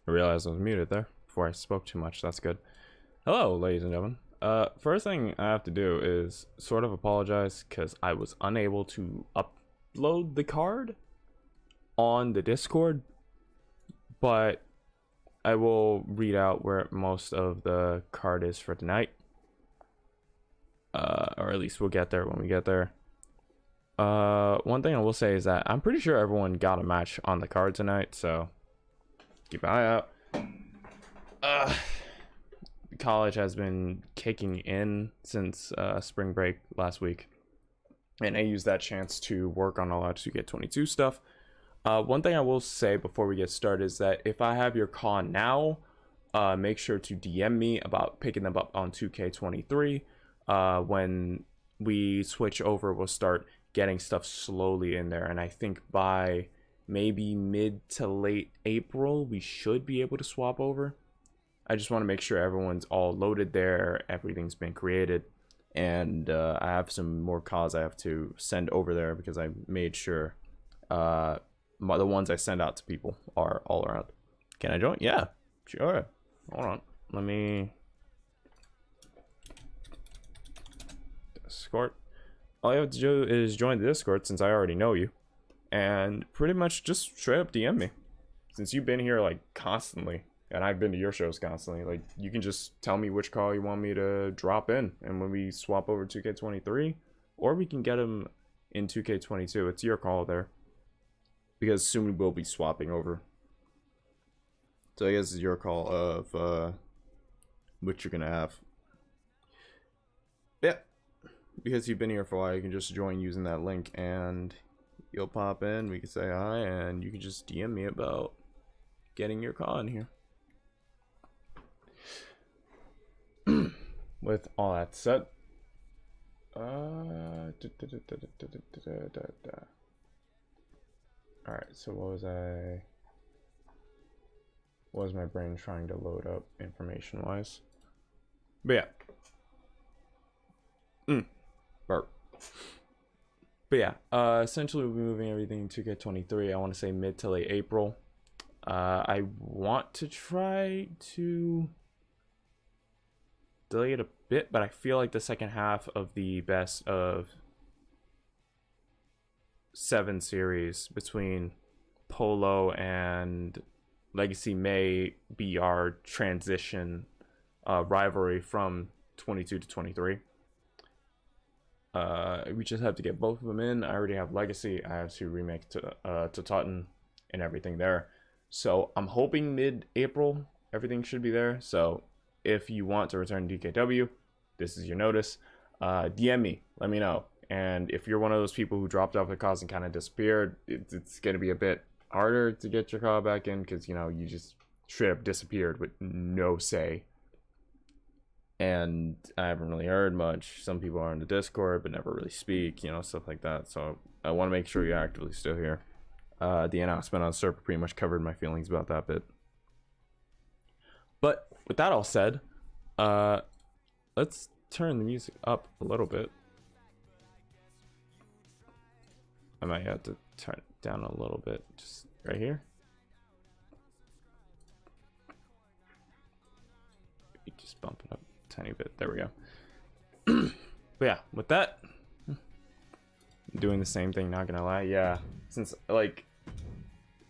I realized I was muted there before I spoke too much. That's good. Hello, ladies and gentlemen. First thing I have to do is sort of apologize because I was unable to upload the card on the Discord, but I will read out where most of the card is for tonight. Or at least we'll get there when we get there. One thing I will say is that I'm pretty sure everyone got a match on the card tonight, so keep an eye out. College has been kicking in since spring break last week, and I used that chance to work on a lot of 2K22 stuff. One thing I will say before we get started is that if I have your con now, make sure to DM me about picking them up on 2K23. When we switch over, we'll start getting stuff slowly in there, and I think by maybe mid to late April we should be able to swap over. I just want to make sure everyone's all loaded there, everything's been created, and I have some more calls I have to send over there because I made sure the ones I send out to people are all around. Can I join? Yeah, sure. Hold on, let me Discord. All you have to do is join the Discord since I already know you, and pretty much just straight up DM me since you've been here like constantly. And I've been to your shows constantly. Like, you can just tell me which call you want me to drop in, and when we swap over 2K23, or we can get them in 2K22. It's your call there, because soon we will be swapping over. So I guess it's your call of which you're gonna have. Yeah, because you've been here for a while, you can just join using that link, and you'll pop in. We can say hi, and you can just DM me about getting your call in here. With all that said, alright, so what was my brain trying to load up information wise? But yeah. Burp. But yeah, essentially we'll be moving everything to get 23. I want to say mid to late April. I want to try to delay it a bit, but I feel like the second half of the best of 7 series between Polo and Legacy may be our transition rivalry from 22 to 23. We just have to get both of them in. I already have Legacy. I have to remake to Tutton and everything there. So I'm hoping mid-April everything should be there. So if you want to return DKW, this is your notice. DM me, let me know. And if you're one of those people who dropped off the cause and kind of disappeared, it's going to be a bit harder to get your call back in because, you know, you just straight up disappeared with no say. And I haven't really heard much. Some people are in the Discord but never really speak, you know, stuff like that. So I want to make sure you're actively still here. The announcement on Serp pretty much covered my feelings about that bit. But with that all said, let's turn the music up a little bit. I might have to turn it down a little bit, just right here. Maybe just bump it up a tiny bit. There we go. But yeah, with that, I'm doing the same thing, not gonna lie. Yeah, since like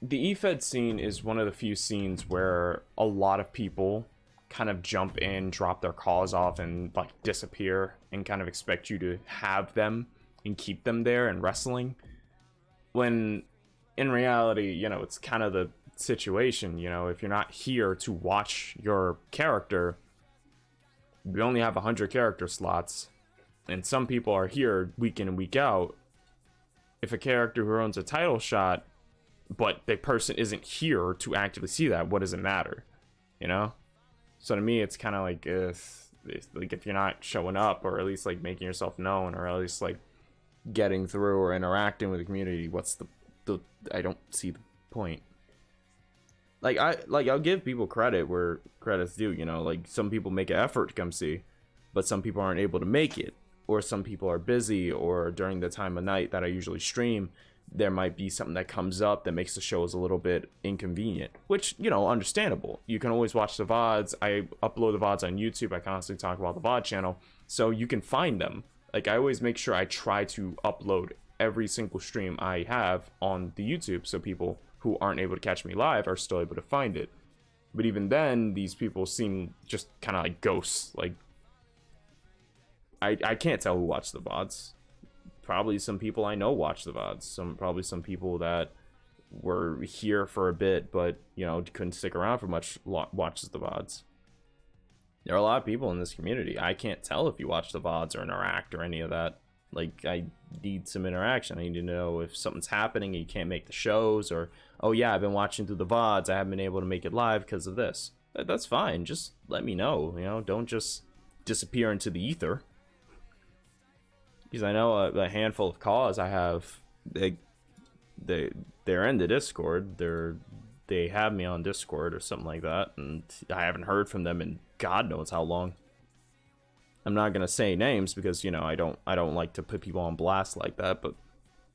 the EFED scene is one of the few scenes where a lot of people kind of jump in, drop their calls off, and like disappear and kind of expect you to have them and keep them there and wrestling, when in reality, you know, it's kind of the situation. You know, if you're not here to watch your character, we only have 100 character slots, and some people are here week in and week out. If a character who owns a title shot but the person isn't here to actively see that, what does it matter, you know? So to me, it's kind of like if you're not showing up, or at least like making yourself known, or at least like getting through or interacting with the community, what's the I don't see the point. I'll give people credit where credit's due, you know, like some people make an effort to come see, but some people aren't able to make it, or some people are busy, or during the time of night that I usually stream, there might be something that comes up that makes the shows a little bit inconvenient, which, you know, understandable. You can always watch the VODs. I upload the VODs on YouTube. I constantly talk about the VOD channel, so you can find them. Like, I always make sure I try to upload every single stream I have on the YouTube, so people who aren't able to catch me live are still able to find it. But even then, these people seem just kind of like ghosts. Like, I can't tell who watched the VODs. Probably some people I know watch the VODs. Probably some people that were here for a bit, but, you know, couldn't stick around for much, watches the VODs. There are a lot of people in this community. I can't tell if you watch the VODs or interact or any of that. Like, I need some interaction. I need to know if something's happening and you can't make the shows, or, oh yeah, I've been watching through the VODs, I haven't been able to make it live because of this. That's fine. Just let me know, you know? Don't just disappear into the ether. Because I know a handful of calls I have, they're in the Discord. They have me on Discord or something like that, and I haven't heard from them in God knows how long. I'm not gonna say names because, you know, I don't like to put people on blast like that, but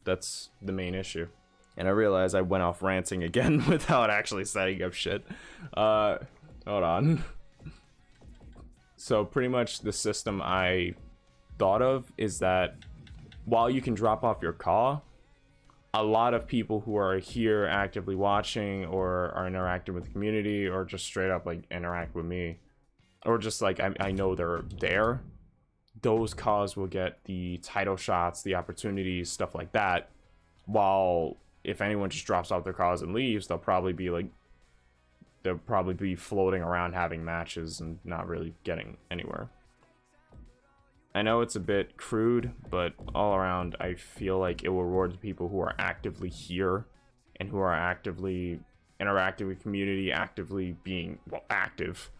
that's the main issue. And I realize I went off ranting again without actually setting up shit. Hold on. So pretty much the system I thought of is that while you can drop off your call, a lot of people who are here actively watching or are interacting with the community or just straight up like interact with me, or just like I know they're there, those calls will get the title shots, the opportunities, stuff like that. While if anyone just drops off their calls and leaves, they'll probably be floating around having matches and not really getting anywhere. I know it's a bit crude, but all around I feel like it will reward the people who are actively here and who are actively interacting with community, actively being, well, active.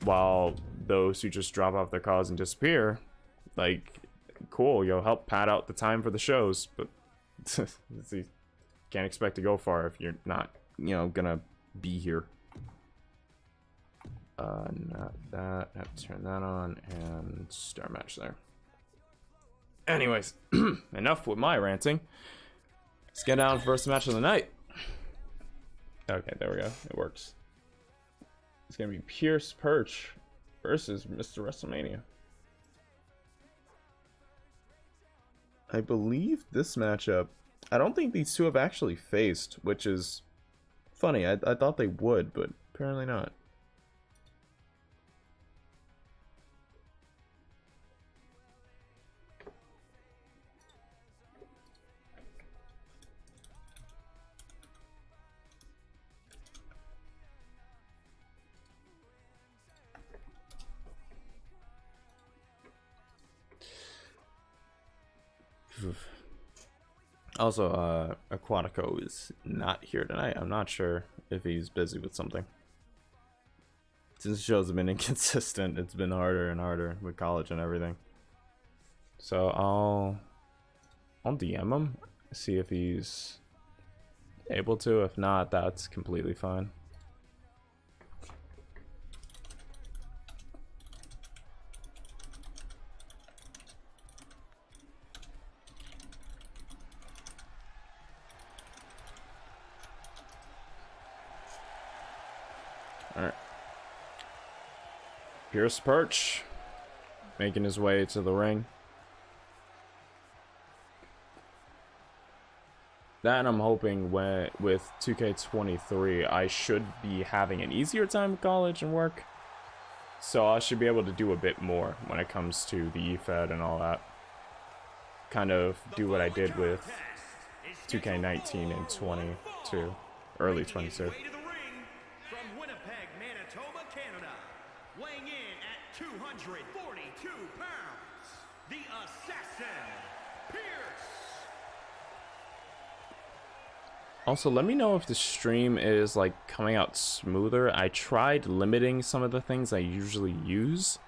While those who just drop off their calls and disappear, like, cool, you'll help pad out the time for the shows, but you can't expect to go far if you're not, you know, gonna be here. Not that. Have to turn that on and start match there. Anyways, enough with my ranting. Let's get down to the first match of the night. Okay, there we go. It works. It's gonna be Pierce Perch versus Mr. WrestleMania. I believe this matchup, I don't think these two have actually faced, which is funny. I thought they would, but apparently not. Also, Aquatico is not here tonight. I'm not sure if he's busy with something. Since the shows have been inconsistent, it's been harder and harder with college and everything. So I'll DM him, see if he's able to. If not, that's completely fine. Alright. Pierce Perch making his way to the ring. That, and I'm hoping with 2K23 I should be having an easier time with college and work. So I should be able to do a bit more when it comes to the EFED and all that. Kind of do what I did with 2K19 and 22, early 22. Weighing in at 242 pounds, the Assassin, Pierce. Also, let me know if the stream is like coming out smoother. I tried limiting some of the things I usually use,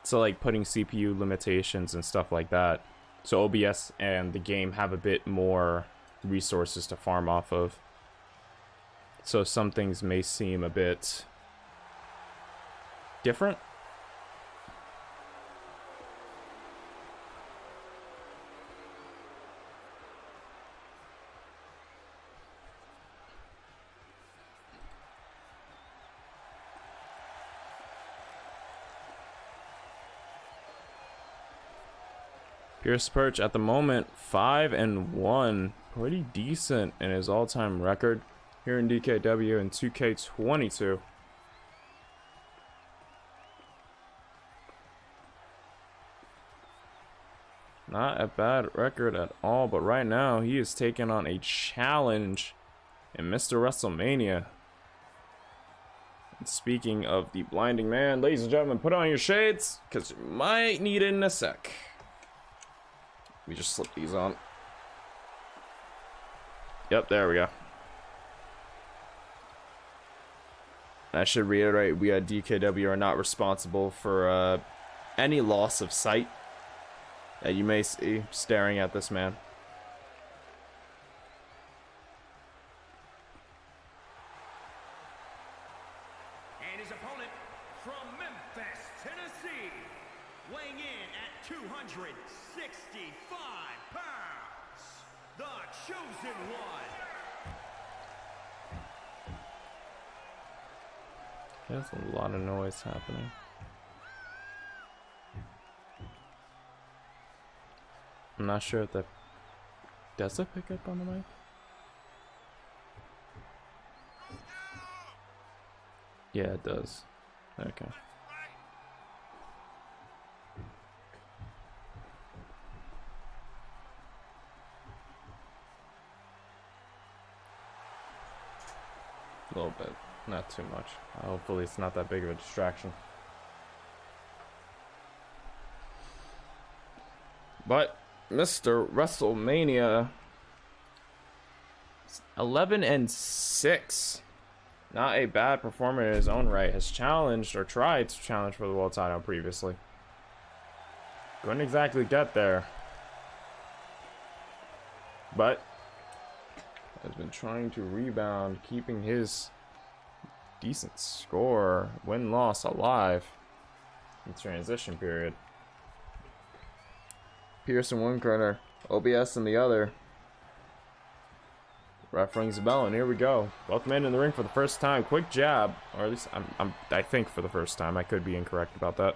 so like putting CPU limitations and stuff like that, so OBS and the game have a bit more resources to farm off of. So some things may seem a bit different. Pierce Perch at the moment 5-1, pretty decent in his all-time record here in DKW in 2K22. Not a bad record at all, but right now he is taking on a challenge in Mr. WrestleMania. And speaking of the blinding man, ladies and gentlemen, put on your shades, because you might need it in a sec. We just slip these on. Yep, there we go. I should reiterate, we at DKW are not responsible for any loss of sight that you may see staring at this man. And his opponent from Memphis, Tennessee, weighing in at 265 pounds, the Chosen One. There's a lot of noise happening. I'm not sure if that does it pick up on the mic. Yeah, it does. Okay. A little bit, not too much. Hopefully it's not that big of a distraction. But Mr. WrestleMania 11-6. Not a bad performer in his own right. Has challenged or tried to challenge for the world title previously. Couldn't exactly get there. But has been trying to rebound, keeping his decent score, win-loss alive in transition period. Pierce in one corner, OBS in the other. Ref rings the bell, and here we go. Both men in the ring for the first time. Quick jab, or at least I think for the first time. I could be incorrect about that.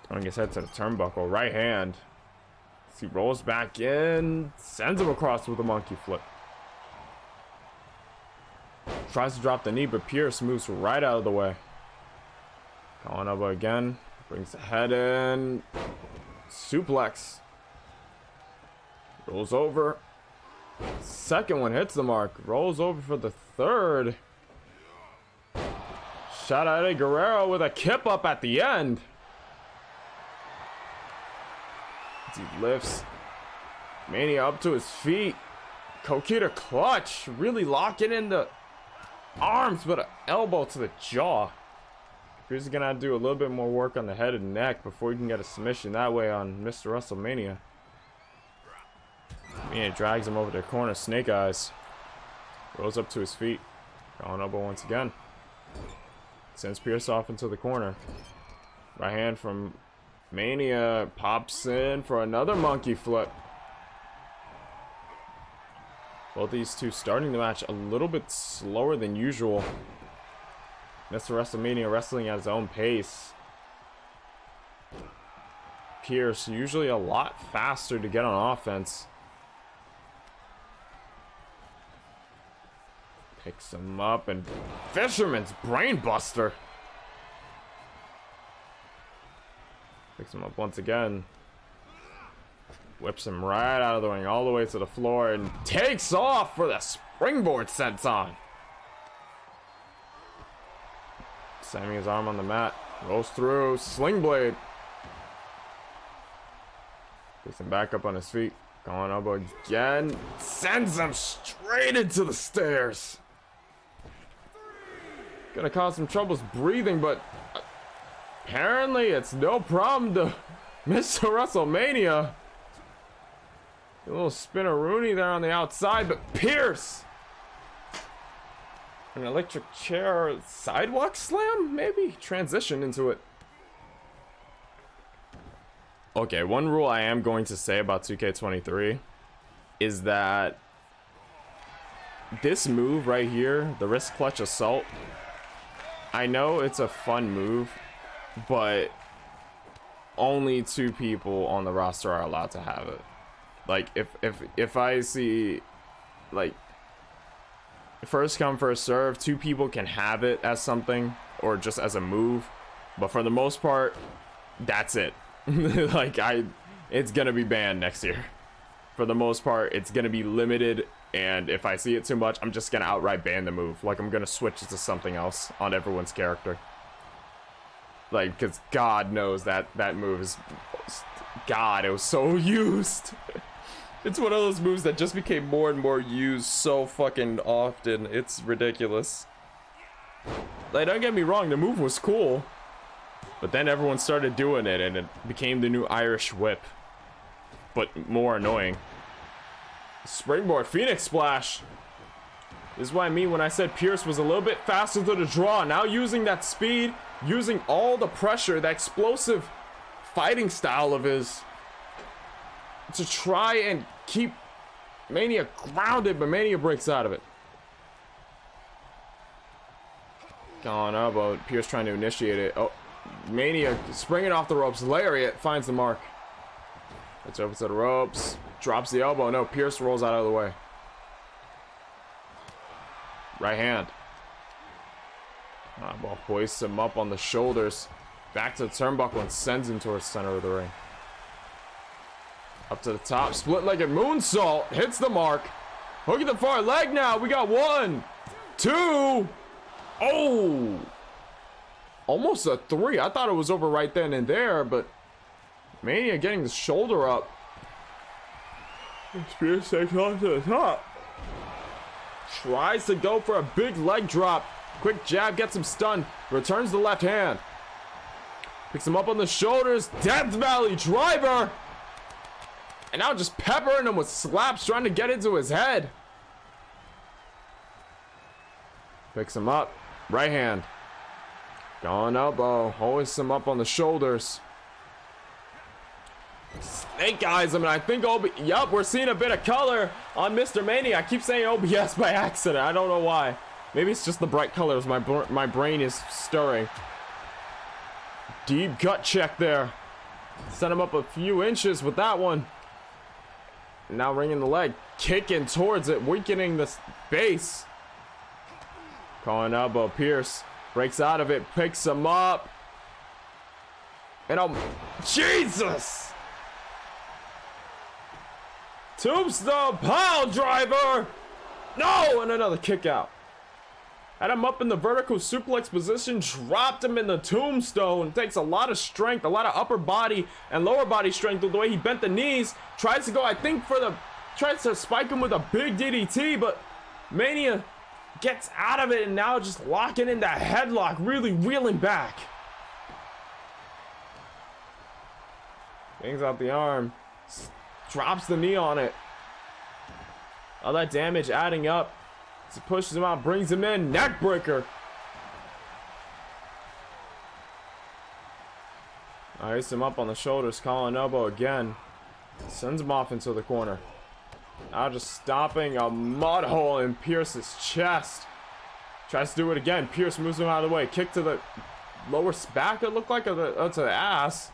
Throwing his head to the turnbuckle, right hand. As he rolls back in, sends him across with a monkey flip. Tries to drop the knee, but Pierce moves right out of the way. Calling elbow again, brings the head in. Suplex. Rolls over. Second one hits the mark. Rolls over for the third. Shout out Eddie Guerrero with a kip up at the end. As he lifts Mania up to his feet. Coquita clutch. Really locking in the arms, but an elbow to the jaw. He's gonna have to do a little bit more work on the head and neck before he can get a submission that way on Mr. WrestleMania. Mania drags him over to the corner, snake eyes. Rolls up to his feet. Calling elbow once again. Sends Pierce off into the corner. Right hand from Mania pops in for another monkey flip. Both these two starting the match a little bit slower than usual. Mr. WrestleMania wrestling at his own pace. Pierce usually a lot faster to get on offense. Picks him up and Fisherman's Brainbuster. Picks him up once again. Whips him right out of the ring all the way to the floor and takes off for the springboard senton. Slamming his arm on the mat. Rolls through. Sling blade. Gets him back up on his feet. Calling elbow again. Sends him straight into the stairs. Gonna cause some troubles breathing, but apparently it's no problem to Mr. WrestleMania. A little spinneroonie there on the outside, but Pierce. An electric chair sidewalk slam, maybe? Transition into it. Okay, one rule I am going to say about 2K23 is that this move right here, the wrist clutch assault, I know it's a fun move, but only 2 people on the roster are allowed to have it. Like, if I see, like, first come first serve, 2 people can have it as something or just as a move, but for the most part, that's it. Like, it's gonna be banned next year. For the most part, it's gonna be limited, and if I see it too much, I'm just gonna outright ban the move. Like, I'm gonna switch it to something else on everyone's character. Like, because God knows that move is, God, it was so used. It's one of those moves that just became more and more used so fucking often. It's ridiculous. Like, don't get me wrong, the move was cool, but then everyone started doing it, and it became the new Irish whip, but more annoying. Springboard Phoenix Splash. This is what I mean when I said Pierce was a little bit faster to the draw. Now using that speed, using all the pressure, that explosive fighting style of his, to try and keep Mania grounded, but Mania breaks out of it. Gone elbow. Pierce trying to initiate it. Oh, Mania springing off the ropes. Lariat finds the mark. It's over to the ropes. Drops the elbow. No, Pierce rolls out of the way. Right hand. Ball hoists him up on the shoulders. Back to the turnbuckle and sends him towards the center of the ring. Up to the top. Split-legged moonsault. Hits the mark. Hooking the far leg now. We got 1, 2. Oh! Almost a 3. I thought it was over right then and there, but Mania getting the shoulder up. Spears takes on to the top. Tries to go for a big leg drop. Quick jab, gets him stunned. Returns the left hand. Picks him up on the shoulders. Death Valley driver. And now just peppering him with slaps, trying to get into his head. Picks him up. Right hand. Gone elbow. Hoists him up on the shoulders. Snake eyes him, and I think yup, we're seeing a bit of color on Mr. Mania. I keep saying OBS by accident. I don't know why. Maybe it's just the bright colors my brain is stirring. Deep gut check there. Sent him up a few inches with that one. Now ringing the leg. Kicking towards it, weakening the base. Calling elbow. Pierce breaks out of it, picks him up. And Jesus! Tombstone pile driver! No! And another kick out. Had him up in the vertical suplex position, dropped him in the tombstone. It takes a lot of strength, a lot of upper body and lower body strength with the way he bent the knees. Tries to go, I think, tries to spike him with a big DDT, but Mania gets out of it and now just locking in that headlock, really reeling back. Bangs out the arm. Drops the knee on it. All that damage adding up. As he pushes him out, brings him in. Neck breaker. Ice him up on the shoulders. Calling elbow again. Sends him off into the corner. Now just stopping a mud hole in Pierce's chest. Tries to do it again. Pierce moves him out of the way. Kick to the lower back, it looked like, to the ass.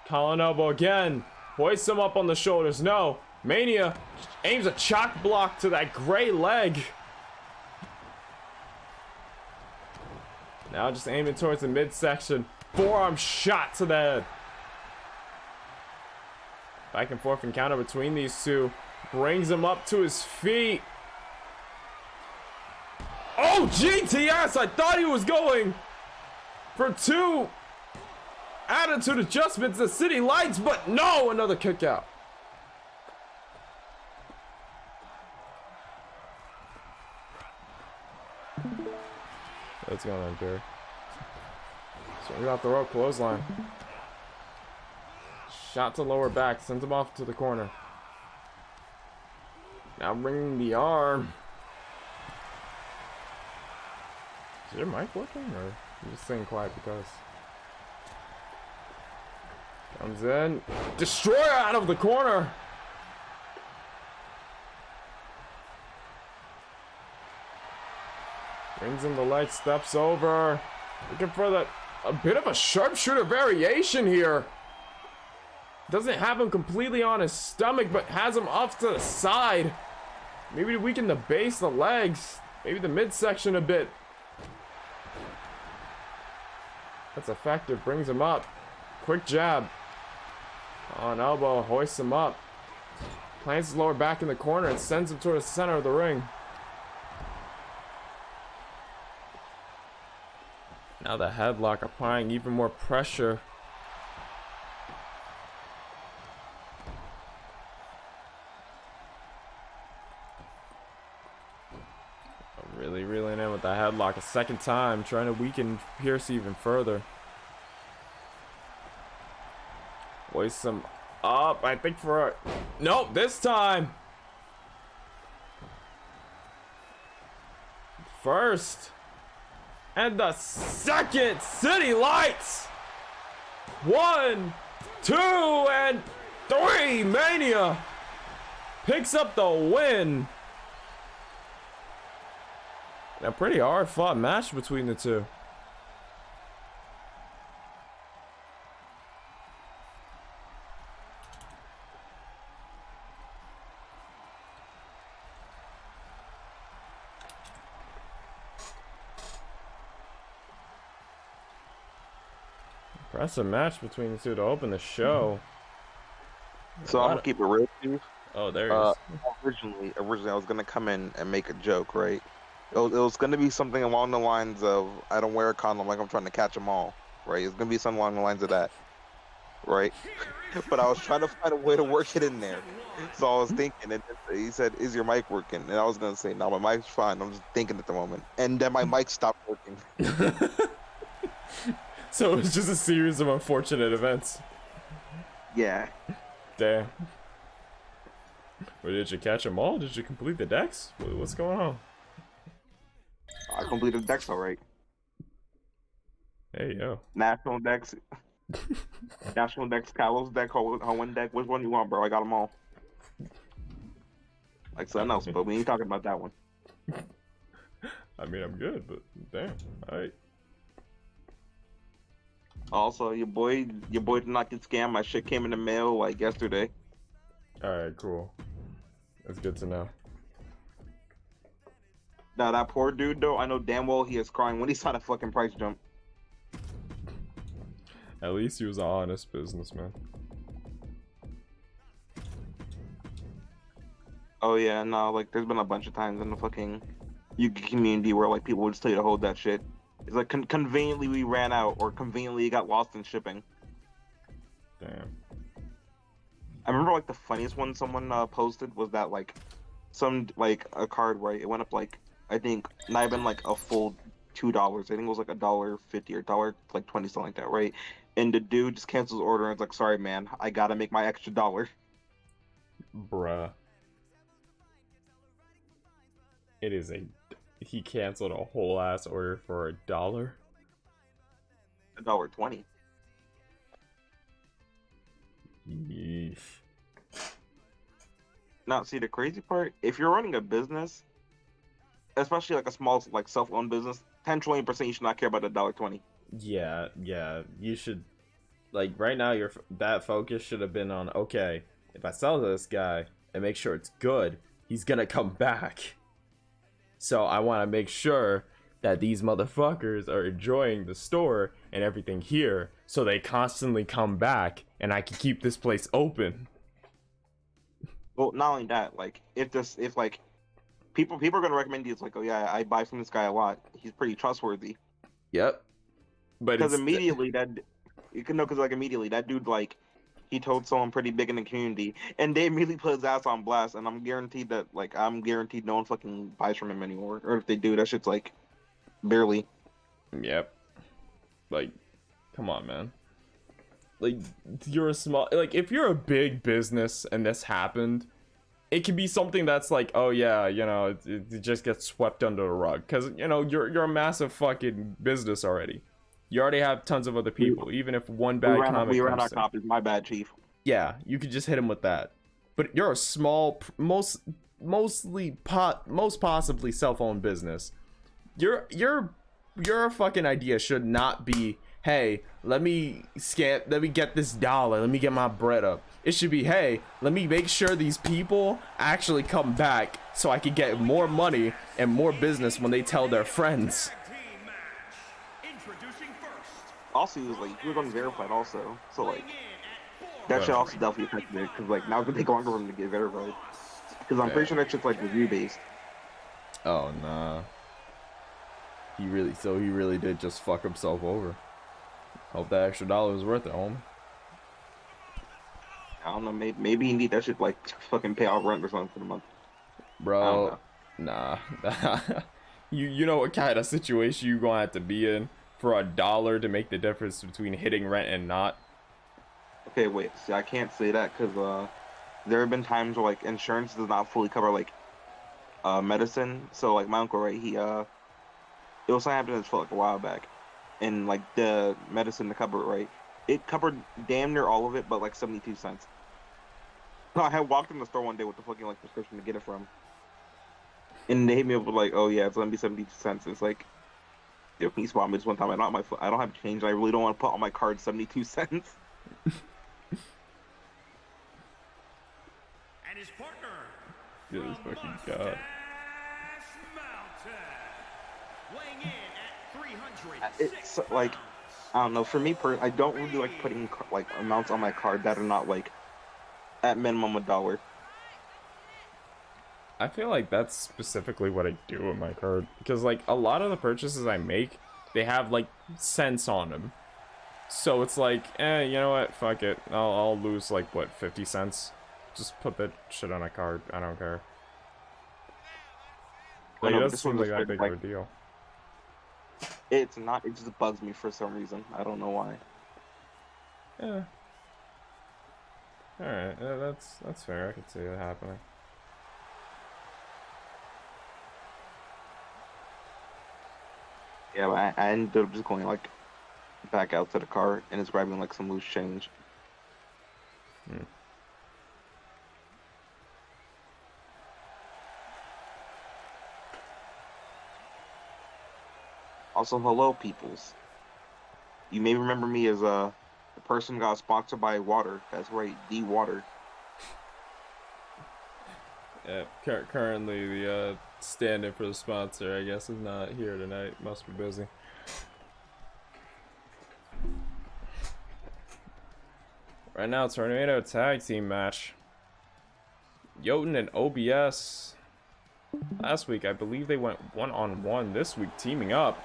Calling elbow again. Hoists him up on the shoulders. No. Mania aims a chalk block to that gray leg. Now just aiming towards the midsection. Forearm shot to the head. Back and forth encounter between these two. Brings him up to his feet. Oh, GTS! I thought he was going for 2 attitude adjustments to City Lights, but no! Another kick out. What's going on, Jerry? Swing off the rope, clothesline. Shot to lower back, sends him off to the corner. Now bringing the arm. Is your mic working, or you just staying quiet because? Comes in. Destroyer out of the corner. Brings him the leg, steps over. Looking for the... a bit of a sharpshooter variation here. Doesn't have him completely on his stomach, but has him off to the side. Maybe to weaken the base, the legs, maybe the midsection a bit. That's effective, brings him up. Quick jab. On elbow, hoists him up. Plants his lower back in the corner and sends him toward the center of the ring. Now the headlock applying even more pressure. Really reeling in with the headlock a second time, trying to weaken Pierce even further. Hoists him up, I think for a... Nope, this time! First. And the second, City Lights! 1, 2, and 3, Mania! Picks up the win! A pretty hard fought match between the two. Impressive match between the two to open the show. So I'm gonna keep it real with you. Oh, there he is. Originally, I was gonna come in and make a joke, right? It was gonna be something along the lines of, I don't wear a condom like I'm trying to catch them all, right? It's gonna be something along the lines of that, right? But I was trying to find a way to work it in there. So I was thinking, and he said, "Is your mic working?" And I was gonna say, "No, my mic's fine. I'm just thinking at the moment." And then my mic stopped working. So it was just a series of unfortunate events. Yeah. Damn. Or did you catch them all? Did you complete the decks? What's going on? I completed the decks alright. Hey, yo. National decks. National decks, Kalos deck, Hoenn deck. Which one you want, bro? I got them all. Like something else, but we ain't talking about that one. I mean, I'm good, but damn. Alright. Also, your boy did not get scammed. My shit came in the mail like yesterday. Alright, cool. That's good to know. Now that poor dude though, I know damn well he is crying when he saw the fucking price jump. At least he was an honest businessman. Oh yeah, no, like there's been a bunch of times in the fucking Yugi community where like people would just tell you to hold that shit. It's like conveniently we ran out, or conveniently it got lost in shipping. Damn. I remember like the funniest one someone posted was that like some like a card where it went up like I think not even like a full $2. I think it was like $1.50 or $1.20 something like that, right? And the dude just cancels the order and it's like, sorry man, I gotta make my extra $1. Bruh. It is he canceled a whole ass order for $1. $1.20. Yeesh. Now, see the crazy part, if you're running a business, especially like a small like self-owned business, 10-20% you should not care about $1.20. Yeah, you should, like right now that focus should have been on, okay, if I sell to this guy and make sure it's good, he's gonna come back. So I want to make sure that these motherfuckers are enjoying the store and everything here, so they constantly come back and I can keep this place open. Well, not only that, like if like people are gonna recommend you, it's like, oh yeah, I buy from this guy a lot. He's pretty trustworthy. Yep. But because immediately that dude like he told someone pretty big in the community, and they immediately put his ass on blast. And I'm guaranteed no one fucking buys from him anymore. Or if they do, that shit's like barely. Yep. Like, come on, man. Like, you're a small, like, if you're a big business and this happened, it can be something that's like, oh yeah, you know, it just gets swept under the rug, because you know you're a massive fucking business already. You already have tons of other people. Even if one bad comment we ran comes our copies. My bad, chief. Yeah, you could just hit him with that. But you're a small, most possibly self-owned business. Your fucking idea should not be hey, let me get this dollar, let me get my bread up. It should be, hey, let me make sure these people actually come back so I can get more money and more business when they tell their friends. Also, he was unverified also, so like that shit also definitely affected it because like now it's gonna take longer for him to get verified because I'm pretty sure that shit's like review based. Oh nah. He really did just fuck himself over. Hope that extra dollar was worth it, homie. I don't know, maybe he need that shit like fucking pay off rent or something for the month. Bro, nah. You know what kind of situation you gonna have to be in for $1 to make the difference between hitting rent and not? Okay, wait. See, I can't say that because there have been times where like insurance does not fully cover like medicine. So like my uncle, right? It was something happened for like a while back, and like the medicine to cover it, right? It covered damn near all of it, but like 72 cents. So I had walked in the store one day with the fucking like prescription to get it from, and they hit me up with like, "Oh yeah, it's gonna be 72 cents." It's like, yo, can you spot me this one time? I don't have change. I really don't want to put on my card 72 cents. And his partner. Good as fucking God. Weighing in at 306 It's like, I don't know. For me, I don't really like putting like amounts on my card that are not like at minimum $1. I feel like that's specifically what I do with my card, because like a lot of the purchases I make, they have like cents on them, so it's like, you know what, fuck it, I'll lose like what, 50 cents, just put that shit on a card, I don't care. Like, it doesn't seem like that big of a deal. It's not. It just bugs me for some reason. I don't know why. Yeah. All right, that's fair. I could see it happening. Yeah, but I ended up just going like back out to the car and it's grabbing like some loose change. Also, hello, peoples. You may remember me as the person got sponsored by water. That's right, D Water. Yeah, currently the stand-in for the sponsor, I guess, is not here tonight. Must be busy. Right now, Tornado Tag Team match. Jotun and OBS. Last week, I believe they went one-on-one. This week, teaming up.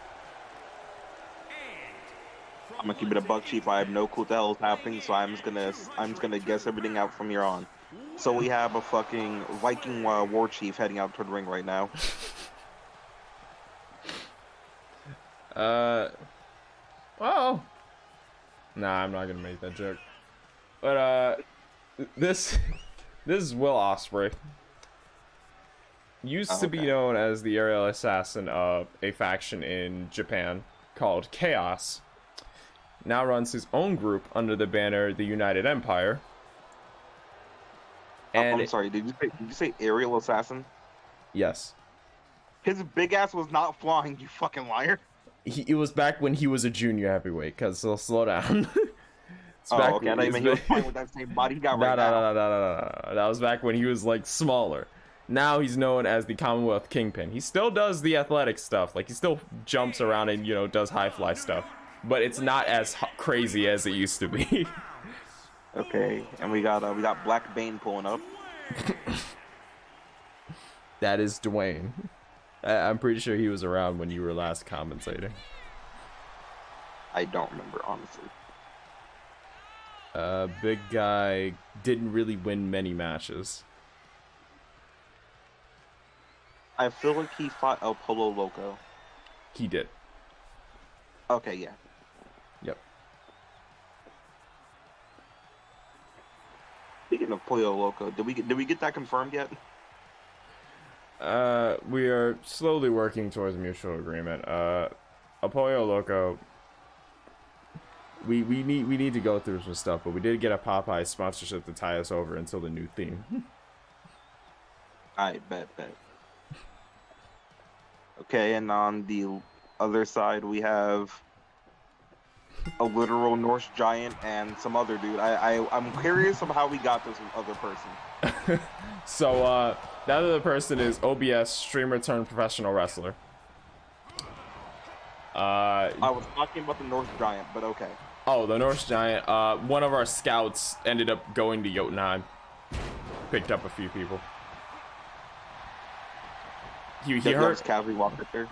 I'm gonna keep it a buck, chief. I have no clue what the hell is happening, so I'm just gonna guess everything out from here on. So we have a fucking Viking war chief heading out toward the ring right now. Well, nah, I'm not gonna make that joke. But this is Will Ospreay. Used to be known as the aerial assassin of a faction in Japan called Chaos. Now runs his own group under the banner the United Empire. And I'm sorry, did you say aerial assassin? Yes. His big ass was not flying, you fucking liar. It was back when he was a junior heavyweight, cause so slow down. Okay, I thought you meant he was flying with that same body he got right now. No. That was back when he was like smaller. Now he's known as the Commonwealth Kingpin. He still does the athletic stuff, like he still jumps around and, you know, does high fly stuff, but it's not as crazy as it used to be. Okay, and we got Black Bane pulling up. That is Dwayne. I'm pretty sure he was around when you were last commentating. I don't remember, honestly. Big guy didn't really win many matches. I feel like he fought El Polo Loco. He did. Okay, yeah. Yep. Speaking of Pollo Loco, did we get that confirmed yet? We are slowly working towards a mutual agreement. Pollo Loco, we need to go through some stuff, but we did get a Popeye sponsorship to tie us over until the new theme. I bet. Okay, and on the other side we have a literal Norse giant and some other dude. I'm curious of how we got this other person. So that other person is OBS streamer turned professional wrestler. I was talking about the Norse giant, but okay. Oh, the Norse giant. One of our scouts ended up going to Jotunheim. Picked up a few people. He heard Cavalry walked there.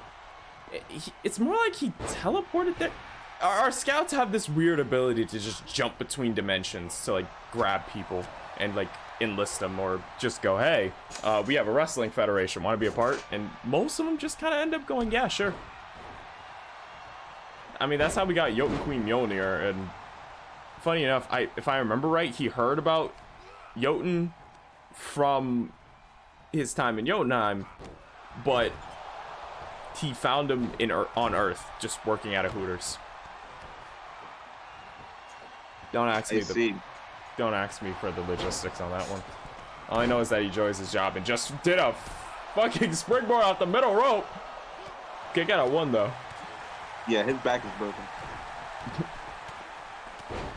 It's more like he teleported there. Our scouts have this weird ability to just jump between dimensions to like grab people and like enlist them or just go, hey, we have a wrestling federation, want to be a part? And most of them just kind of end up going, yeah, sure. I mean, that's how we got Jotun Queen Mjolnir. And funny enough, if I remember right, he heard about Jotun from his time in Jotunheim, but he found him on Earth, just working at a Hooters. Don't ask me for the logistics on that one. All I know is that he enjoys his job and just did a fucking springboard out the middle rope. Kick out of one though. Yeah, his back is broken.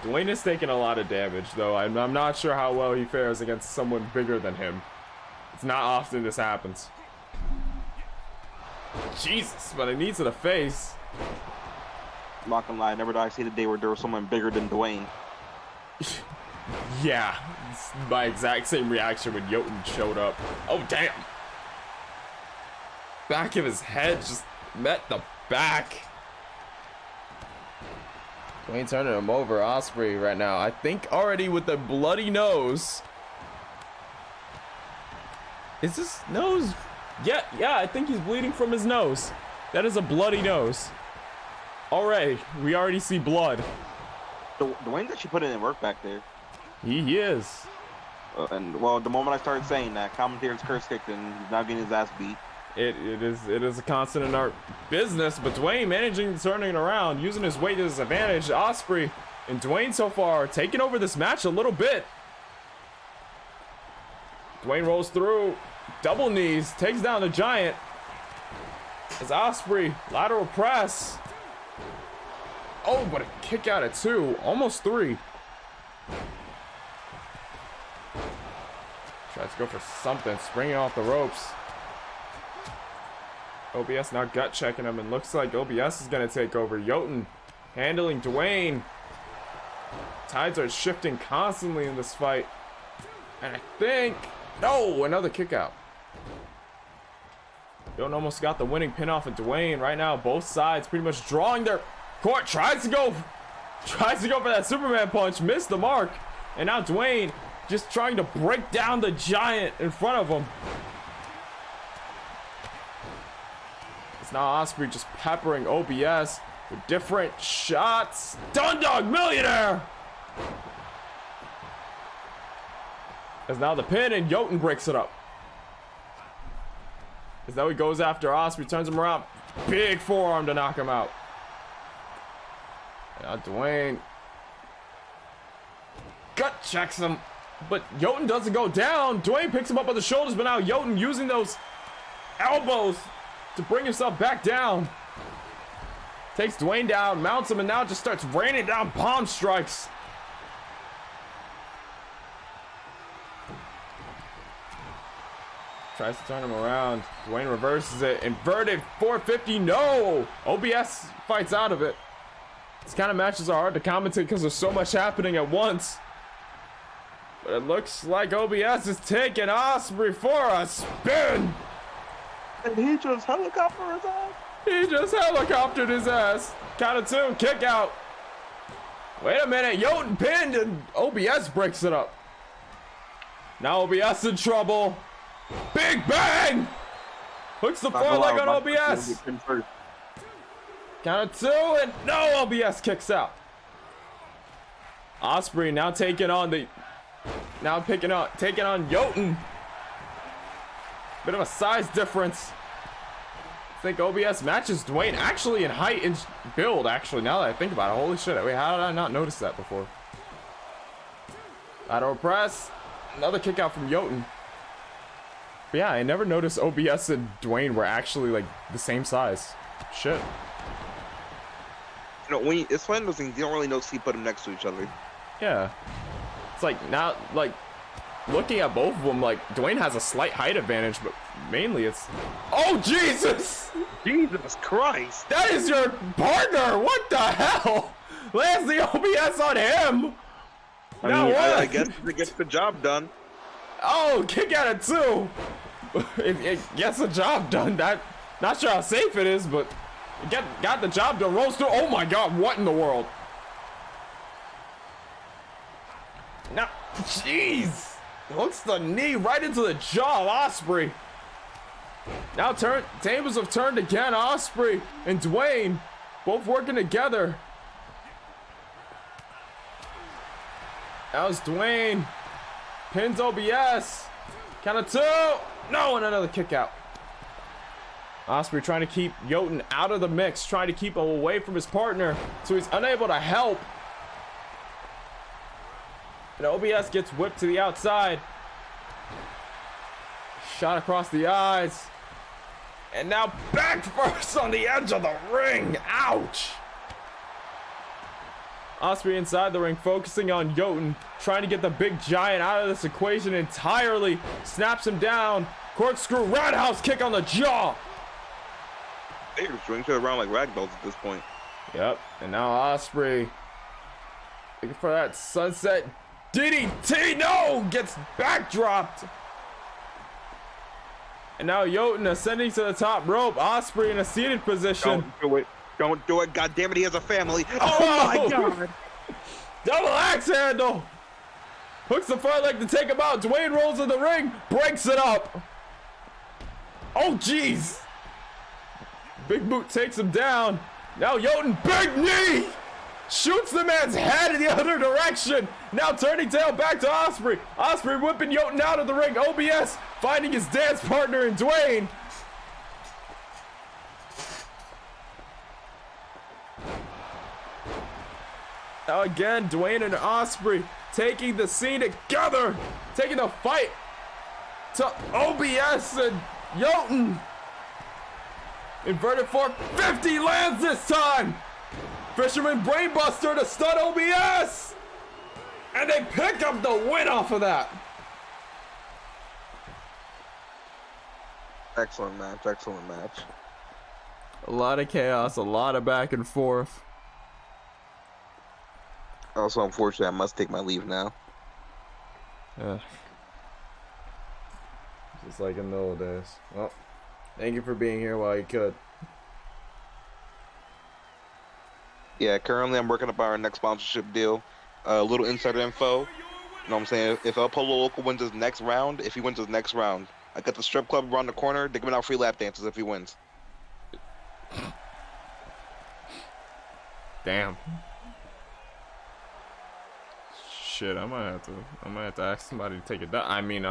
Dwayne is taking a lot of damage though. I'm not sure how well he fares against someone bigger than him. It's not often this happens. Jesus, but it needs to the face. I'm not gonna lie, never did I see the day where there was someone bigger than Dwayne. Yeah, it's my exact same reaction when Jotun showed up. Oh, damn. Back of his head just met the back. Dwayne turning him over. Osprey right now, I think already with the bloody nose. Is his nose? Yeah, I think he's bleeding from his nose. That is a bloody nose. Alright, we already see blood. Dwayne's actually putting in work back there. He is. And well, the moment I started saying that, commentator's curse kicked and he's now getting his ass beat. It is a constant in our business, but Dwayne managing to turn it around, using his weight to his advantage. Osprey and Dwayne so far taking over this match a little bit. Dwayne rolls through, double knees, takes down the giant. As Osprey, lateral press. Oh, but a kick out at 2, almost 3. Tries to go for something, springing off the ropes. OBS now gut checking him, and looks like OBS is going to take over. Jotun handling Dwayne. Tides are shifting constantly in this fight. And I think, no, another kick out. Jotun almost got the winning pin off of Dwayne. Right now, both sides pretty much drawing their court. Tries to go for that Superman punch, missed the mark. And now Dwayne just trying to break down the giant in front of him. It's now Osprey just peppering OBS with different shots. Dundog Millionaire! As now the pin, and Jotun breaks it up. As now he goes after Osprey, turns him around. Big forearm to knock him out. Now Dwayne gut checks him, but Jotun doesn't go down. Dwayne picks him up on the shoulders, but now Jotun using those elbows to bring himself back down. Takes Dwayne down, mounts him, and now just starts raining down palm strikes. Tries to turn him around. Dwayne reverses it. Inverted 450. No! OBS fights out of it. These kind of matches are hard to commentate because there's so much happening at once. But it looks like OBS is taking Osprey for a spin. And he just helicoptered his ass. He just helicoptered his ass. Count of 2, kick out. Wait a minute, Jotun pinned and OBS breaks it up. Now OBS in trouble. Big bang! Hooks the foreleg on OBS. Count of 2 and no, OBS kicks out. Osprey now taking on taking on Jotun. Bit of a size difference. I think OBS matches Dwayne actually in height and build, actually, now that I think about it. Holy shit, wait, how did I not notice that before? Lateral press. Another kick out from Jotun. But yeah, I never noticed OBS and Dwayne were actually like the same size. Shit. No, it's one of those things you don't really know till you put them next to each other. Yeah. It's like now, like looking at both of them, like Dwayne has a slight height advantage, but mainly it's. Oh Jesus! Jesus Christ! That is your partner. What the hell? Lands the OBS on him. I guess it gets the job done. Oh, kick at it too. It gets the job done. Not sure how safe it is, but it got the job done. Rolls through. Oh my God! What in the world? Now, jeez, hooks the knee right into the jaw of Ospreay. Now tables have turned again. Ospreay and Dwayne both working together. That was Dwayne. Pins OBS. Count of 2. No, and another kick out. Ospreay trying to keep Jotun out of the mix, trying to keep him away from his partner, so he's unable to help. And OBS gets whipped to the outside. Shot across the eyes. And now back first on the edge of the ring. Ouch. Ospreay inside the ring, focusing on Jotun, trying to get the big giant out of this equation entirely. Snaps him down. Corkscrew roundhouse kick on the jaw. They're swinging to around like ragdolls at this point. Yep. And now Ospreay looking for that sunset DDT. No! Gets backdropped. And now Jotun ascending to the top rope. Ospreay in a seated position. Don't do it. Don't do it. God damn it, he has a family. Oh my God. Double axe handle. Hooks the front leg to take him out. Dwayne rolls in the ring. Breaks it up. Oh, jeez. Big boot takes him down. Now Jotun, big knee. Shoots the man's head in the other direction. Now turning tail back to Ospreay. Ospreay whipping Jotun out of the ring. OBS finding his dance partner in Dwayne. Now again, Dwayne and Ospreay taking the scene together. Taking the fight to OBS and Jotun. Inverted 450 lands this time. Fisherman Brainbuster to stun OBS. And they pick up the win off of that. Excellent match. Excellent match. A lot of chaos, a lot of back and forth. Also, unfortunately, I must take my leave now. Yeah. Just like in the old days. Well, thank you for being here while you could. Yeah, currently I'm working up our next sponsorship deal. A little insider info. You know what I'm saying? If El Polo Local wins his next round, if he wins his next round, I got the strip club around the corner. They're giving out free lap dances if he wins. Damn. Shit, I might have to ask somebody to take it down. I mean,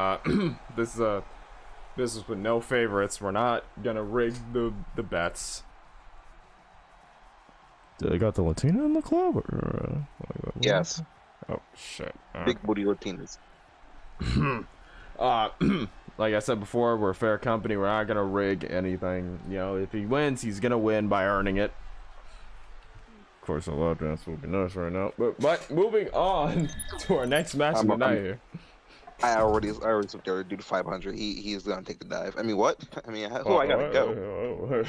this is a business with no favorites. We're not gonna rig the bets. Did they got the Latina in the club? Or, Yes. Oh shit. Big booty Latinas. Like I said before, we're a fair company. We're not gonna rig anything. You know, if he wins, he's gonna win by earning it. Of course, a lot of dance will be nice right now. But moving on to our next match of the night here. I already took the other dude to 500. He's gonna take the dive. I mean, what? I mean, who I gotta go?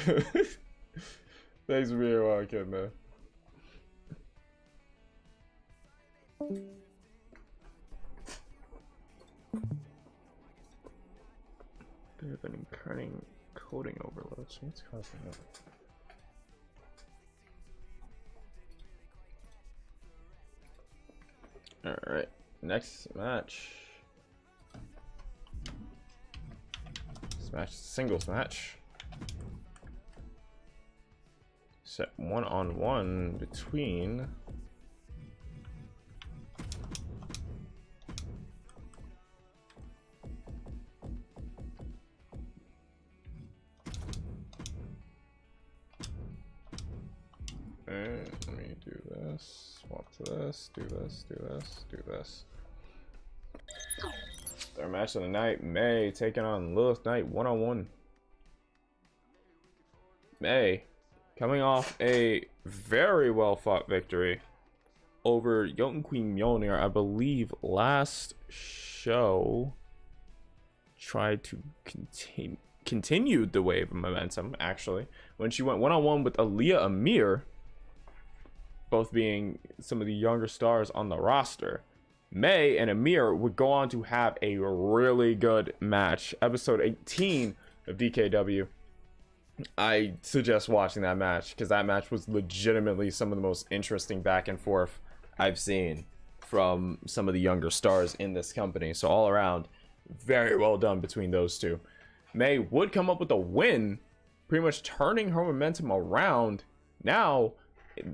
Thanks for being here while I can, man. Bit of an incurring coding overload. So what's causing that? Alright, next match. This match is a singles match. Set 1-on-1 between let me do this, swap to this, do this, do this, do this. Our match of the night, May taking on Lilith Knight 1-on-1. May coming off a very well fought victory over Jotun Queen Mjolnir. I believe last show tried to continued the wave of momentum, actually, when she went one-on-one with Aaliyah Amir, both being some of the younger stars on the roster. May and Amir would go on to have a really good match. Episode 18 of DKW. I suggest watching that match, because that match was legitimately some of the most interesting back and forth I've seen from some of the younger stars in this company. So all around, very well done between those two. May would come up with a win, pretty much turning her momentum around. Now,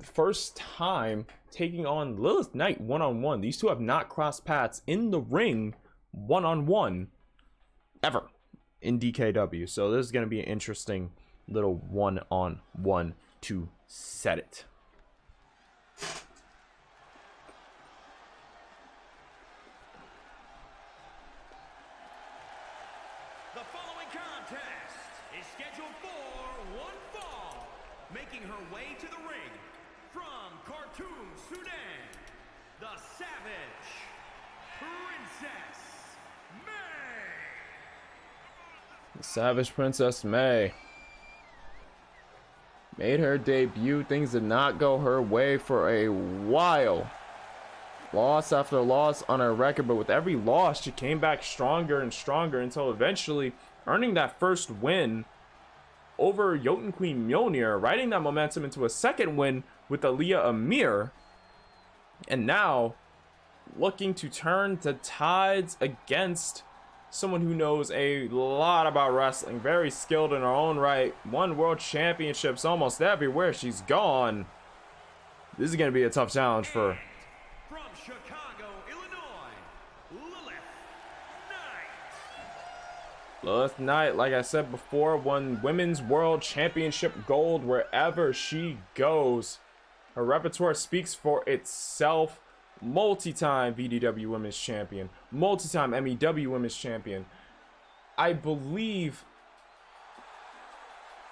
first time taking on Lilith Knight one-on-one. These two have not crossed paths in the ring one-on-one ever in DKW. So this is going to be an interesting little one-on-one to set it. The following contest is scheduled for one fall. Making her way to the ring from Khartoum, Sudan, the Savage, Princess May. The Savage Princess May made her debut. Things did not go her way for a while. Loss after loss on her record, but with every loss, she came back stronger and stronger until eventually earning that first win over Jotun Queen Mjolnir, riding that momentum into a second win with Aaliyah Amir, and now looking to turn the tides against someone who knows a lot about wrestling, very skilled in her own right, won world championships almost everywhere she's gone. This is going to be a tough challenge for her. From Chicago, Illinois, Lilith Knight. Lilith Knight, like I said before, won Women's World Championship gold wherever she goes. Her repertoire speaks for itself. Multi-time VDW Women's Champion, multi-time MEW Women's Champion. I believe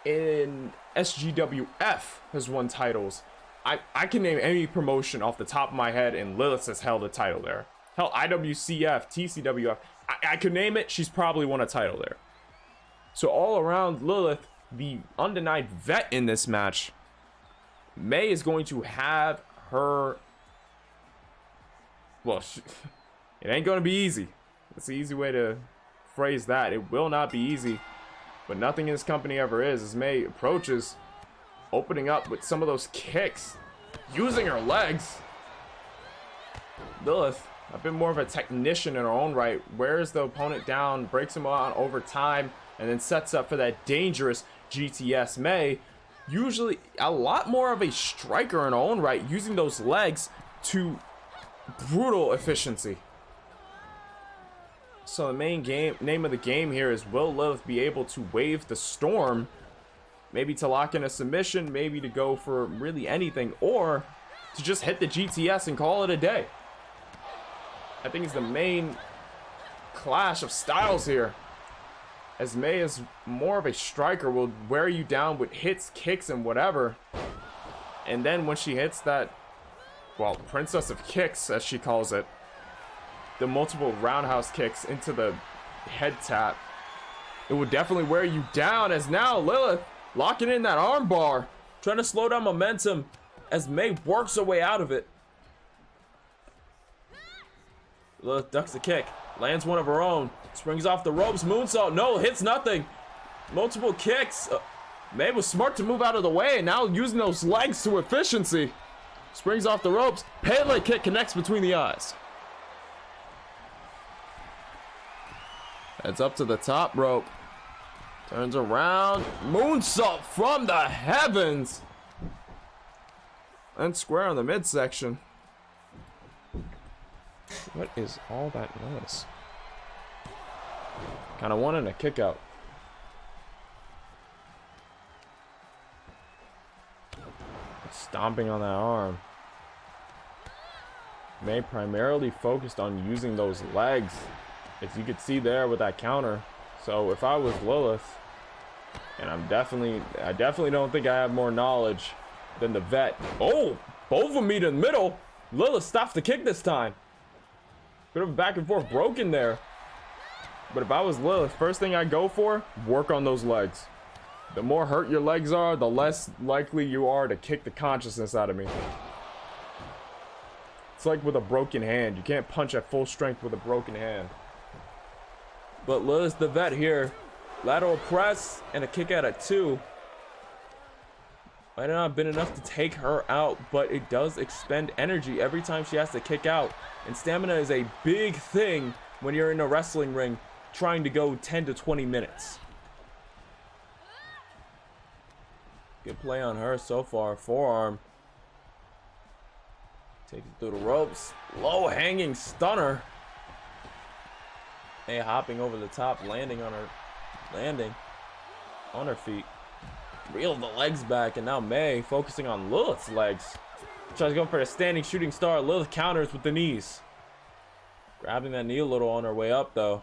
in SGWF has won titles. I can name any promotion off the top of my head, and Lilith has held a title there. Hell, IWCF, TCWF, I could name it. She's probably won a title there. So all around, Lilith, the undenied vet in this match, May is going to have her... Well, it ain't going to be easy. That's the easy way to phrase that. It will not be easy. But nothing in this company ever is. As May approaches, opening up with some of those kicks, using her legs. Lilith, a bit more of a technician in her own right, wears the opponent down, breaks him on over time, and then sets up for that dangerous GTS. May, usually a lot more of a striker in her own right, using those legs to brutal efficiency. So the main name of the game here is, will Lilith be able to wave the storm, maybe to lock in a submission, maybe to go for really anything, or to just hit the GTS and call it a day? I think it's the main clash of styles here, as May is more of a striker, will wear you down with hits, kicks, and whatever, and then when she hits that, well, Princess of Kicks, as she calls it, the multiple roundhouse kicks into the head tap, it would definitely wear you down. As now Lilith locking in that arm bar, trying to slow down momentum as May works her way out of it. Lilith ducks the kick, lands one of her own, springs off the ropes, moonsault, no, hits nothing. Multiple kicks. May was smart to move out of the way, and now using those legs to efficiency. Springs off the ropes. Pele kick connects between the eyes. Heads up to the top rope. Turns around. Moonsault from the heavens. And square on the midsection. What is all that noise? Kind of wanting a kick out. Stomping on that arm. May primarily focused on using those legs, as you could see there with that counter. So if I was Lilith, And I definitely don't think I have more knowledge than the vet. Oh, both of them meet in the middle. Lilith stops the kick this time. Bit of a back and forth broken there. But if I was Lilith, first thing I go for, work on those legs. The more hurt your legs are, the less likely you are to kick the consciousness out of me. It's like with a broken hand. You can't punch at full strength with a broken hand. But Lilith the vet here. Lateral press and a kick out at 2. Might not have been enough to take her out, but it does expend energy every time she has to kick out. And stamina is a big thing when you're in a wrestling ring trying to go 10 to 20 minutes. Good play on her so far. Forearm. Taking through the ropes. Low hanging stunner. May hopping over the top, landing on her feet. Reel the legs back, and now May focusing on Lilith's legs. Tries to go for a standing shooting star. Lilith counters with the knees. Grabbing that knee a little on her way up, though.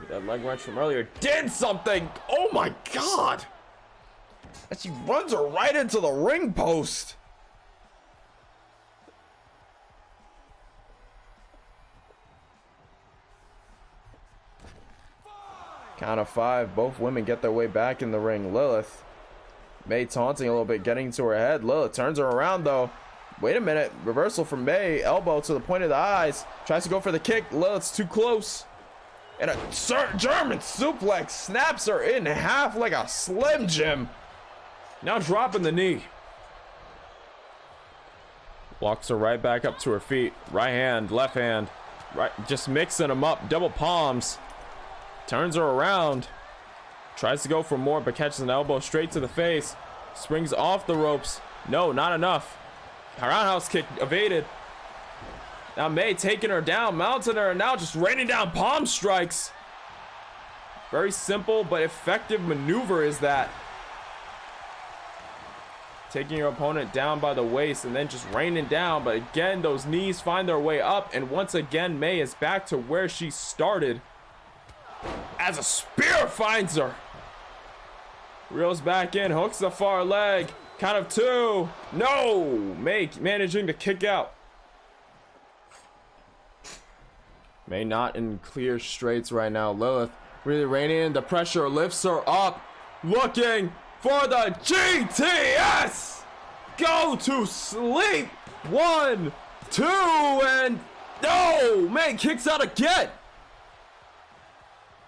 That leg wrench from earlier did something. Oh my god! And she runs her right into the ring post. Count of 5. Both women get their way back in the ring. Lilith. May taunting a little bit, getting to her head. Lilith turns her around, though. Wait a minute. Reversal from May. Elbow to the point of the eyes. Tries to go for the kick. Lilith's too close. And a German suplex snaps her in half like a Slim Jim. Now dropping the knee. Walks her right back up to her feet. Right hand, left hand. Right, just mixing them up. Double palms. Turns her around. Tries to go for more, but catches an elbow straight to the face. Springs off the ropes. No, not enough. Roundhouse kick evaded. Now May taking her down, mounting her, and now just raining down palm strikes. Very simple but effective maneuver is that. Taking your opponent down by the waist and then just raining down. But again, those knees find their way up. And once again, May is back to where she started. As a spear finds her. Reels back in, hooks the far leg. Count of 2. No! May managing to kick out. May not in clear straights right now. Lilith really reining in. The pressure lifts her up. Looking for the GTS. Go to sleep. 1, 2, and no! May kicks out again.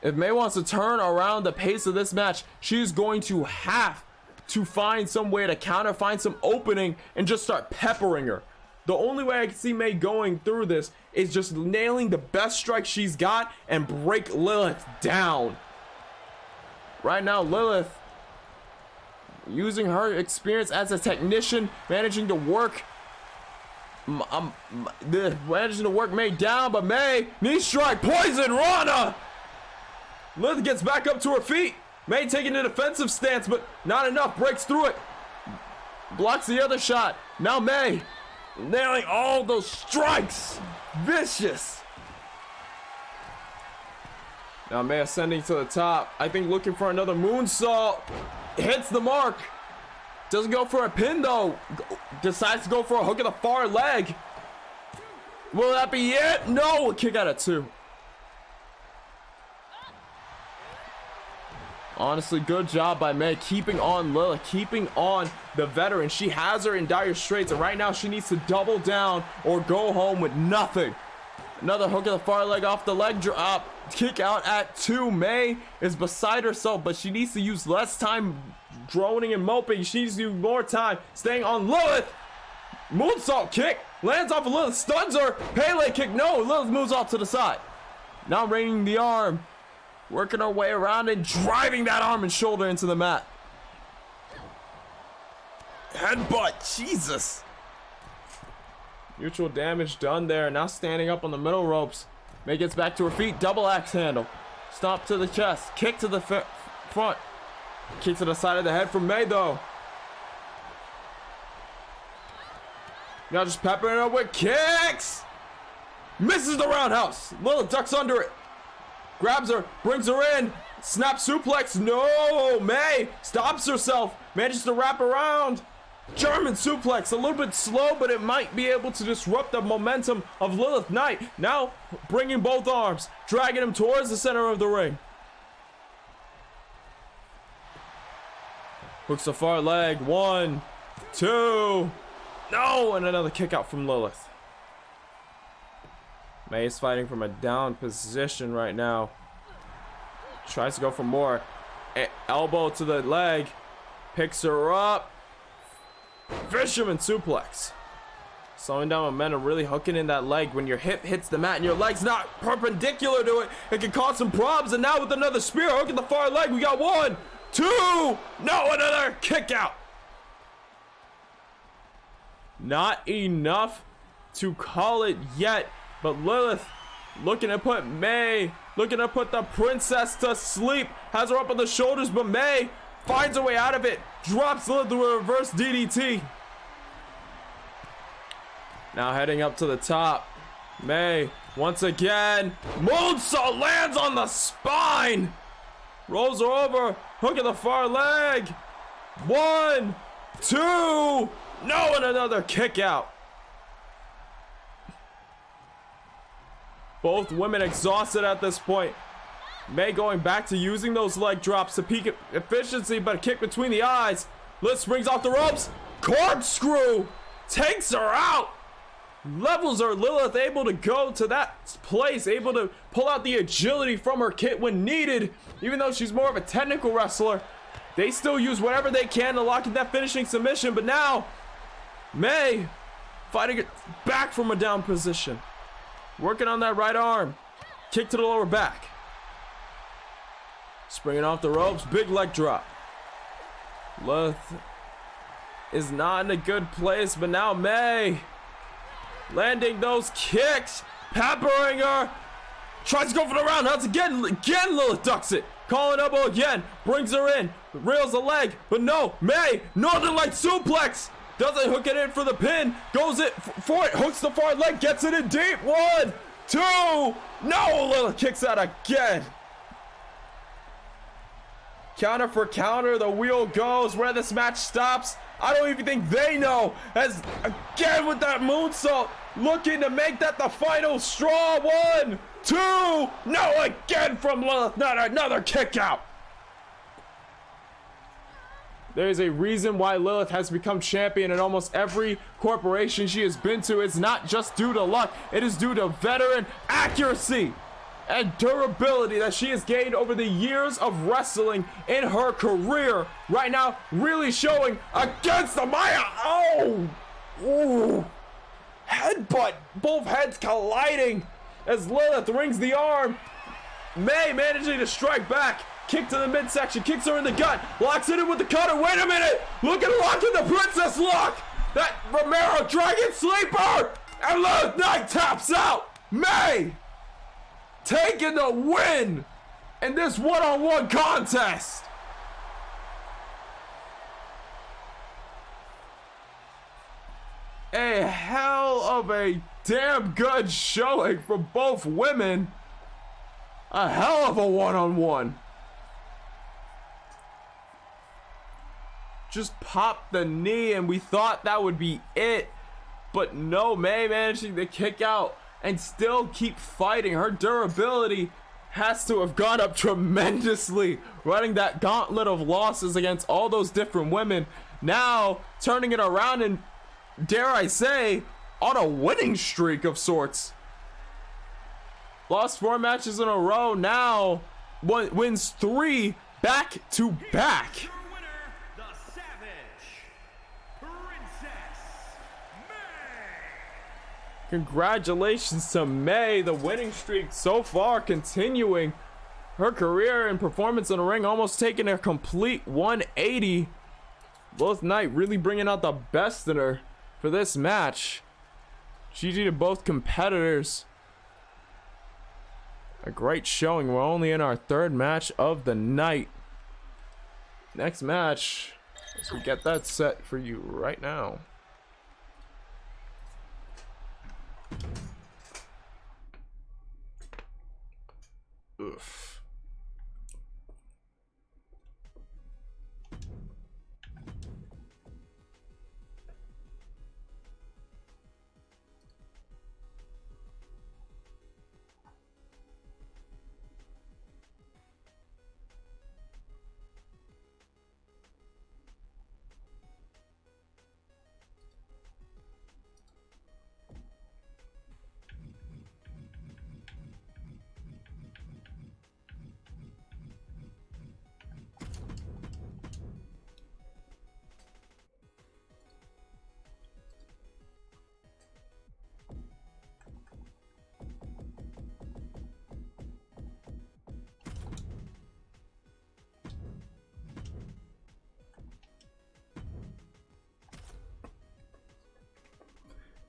If May wants to turn around the pace of this match, she's going to have to find some way to counter, find some opening, and just start peppering her. The only way I can see May going through this is just nailing the best strike she's got and break Lilith down. Right now, Lilith, using her experience as a technician, managing to work May down, but May, knee strike, poison, Rana! Lilith gets back up to her feet. May taking a defensive stance, but not enough. Breaks through it. Blocks the other shot. Now May nailing all those strikes. Vicious. Now May ascending to the top. I think looking for another moonsault. Hits the mark. Doesn't go for a pin though. Decides to go for a hook of the far leg. Will that be it? No. A kick out of 2. Honestly, good job by May keeping on Lilith, keeping on the veteran. She has her in dire straits, and right now she needs to double down or go home with nothing. Another hook of the far leg off the leg drop. Kick out at 2. May is beside herself, but she needs to use less time droning and moping. She needs to use more time staying on Lilith. Moonsault kick. Lands off of Lilith. Stuns her. Pele kick. No. Lilith moves off to the side. Now raining the arm. Working our way around and driving that arm and shoulder into the mat. Headbutt, Jesus. Mutual damage done there. Now standing up on the middle ropes. May gets back to her feet. Double axe handle. Stomp to the chest. Kick to the front. Kick to the side of the head from May though. Now just peppering her with kicks. Misses the roundhouse. Lilith ducks under it. Grabs her, brings her in. Snap suplex. No, May stops herself. Manages to wrap around. German suplex. A little bit slow, but it might be able to disrupt the momentum of Lilith Knight. Now bringing both arms, dragging him towards the center of the ring. Hooks the far leg. 1, 2. No, and another kick out from Lilith. May is fighting from a down position right now. Tries to go for more. Elbow to the leg. Picks her up. Fisherman suplex. Slowing down momentum, really hooking in that leg. When your hip hits the mat and your leg's not perpendicular to it, it can cause some problems. And now with another spear, hooking the far leg, we got 1, 2. No, another kick out. Not enough to call it yet, but Lilith looking to put May, looking to put the princess to sleep. Has her up on the shoulders, but May finds her way out of it. Drops Lilith to a reverse DDT. Now heading up to the top. May, once again. Moonsault lands on the spine. Rolls her over. Hook of the far leg. 1, 2. No, and another kick out. Both women exhausted at this point. May going back to using those leg drops to peak efficiency, but a kick between the eyes. Liz springs off the ropes. Corkscrew takes her out. Levels her. Lilith able to go to that place, able to pull out the agility from her kit when needed. Even though she's more of a technical wrestler, they still use whatever they can to lock in that finishing submission. But now, May fighting it back from a down position. Working on that right arm. Kick to the lower back. Springing off the ropes. Big leg drop. Lilith is not in a good place, but now May landing those kicks. Peppering her. Tries to go for the roundhouse again. Again, Lilith ducks it. Calling elbow again. Brings her in. Rails the leg. But no, May. Northern Light suplex. Doesn't hook it in for the pin. Goes it for it. Hooks the far leg. Gets it in deep. 1, 2. No, Lilith kicks out again. Counter for counter. The wheel goes. Where this match stops, I don't even think they know. As again with that moonsault. Looking to make that the final straw. 1, 2. No, again from Lilith. Not another kick out. There is a reason why Lilith has become champion in almost every corporation she has been to. It's not just due to luck. It is due to veteran accuracy and durability that she has gained over the years of wrestling in her career. Right now, really showing against the Maya. Oh! Ooh. Headbutt. Both heads colliding as Lilith rings the arm. May managing to strike back. Kick to the midsection, kicks her in the gut, locks it in with the cutter. Wait a minute! Look at locking the princess lock! That Romero Dragon Sleeper! And Lilith Knight taps out! May taking the win in this one-on-one contest! A hell of a damn good showing from both women. A hell of a one-on-one. Just popped the knee and we thought that would be it, but no, May managing to kick out and still keep fighting. Her durability has to have gone up tremendously, running that gauntlet of losses against all those different women. Now turning it around and, dare I say, on a winning streak of sorts. Lost 4 matches in a row, now wins 3 back to back. Congratulations to May, the winning streak so far continuing. Her career and performance in the ring almost taking a complete 180. Lilith Knight really bringing out the best in her for this match. GG to both competitors. A great showing. We're only in our 3rd match of the night. Next match, as we get that set for you right now. Oof.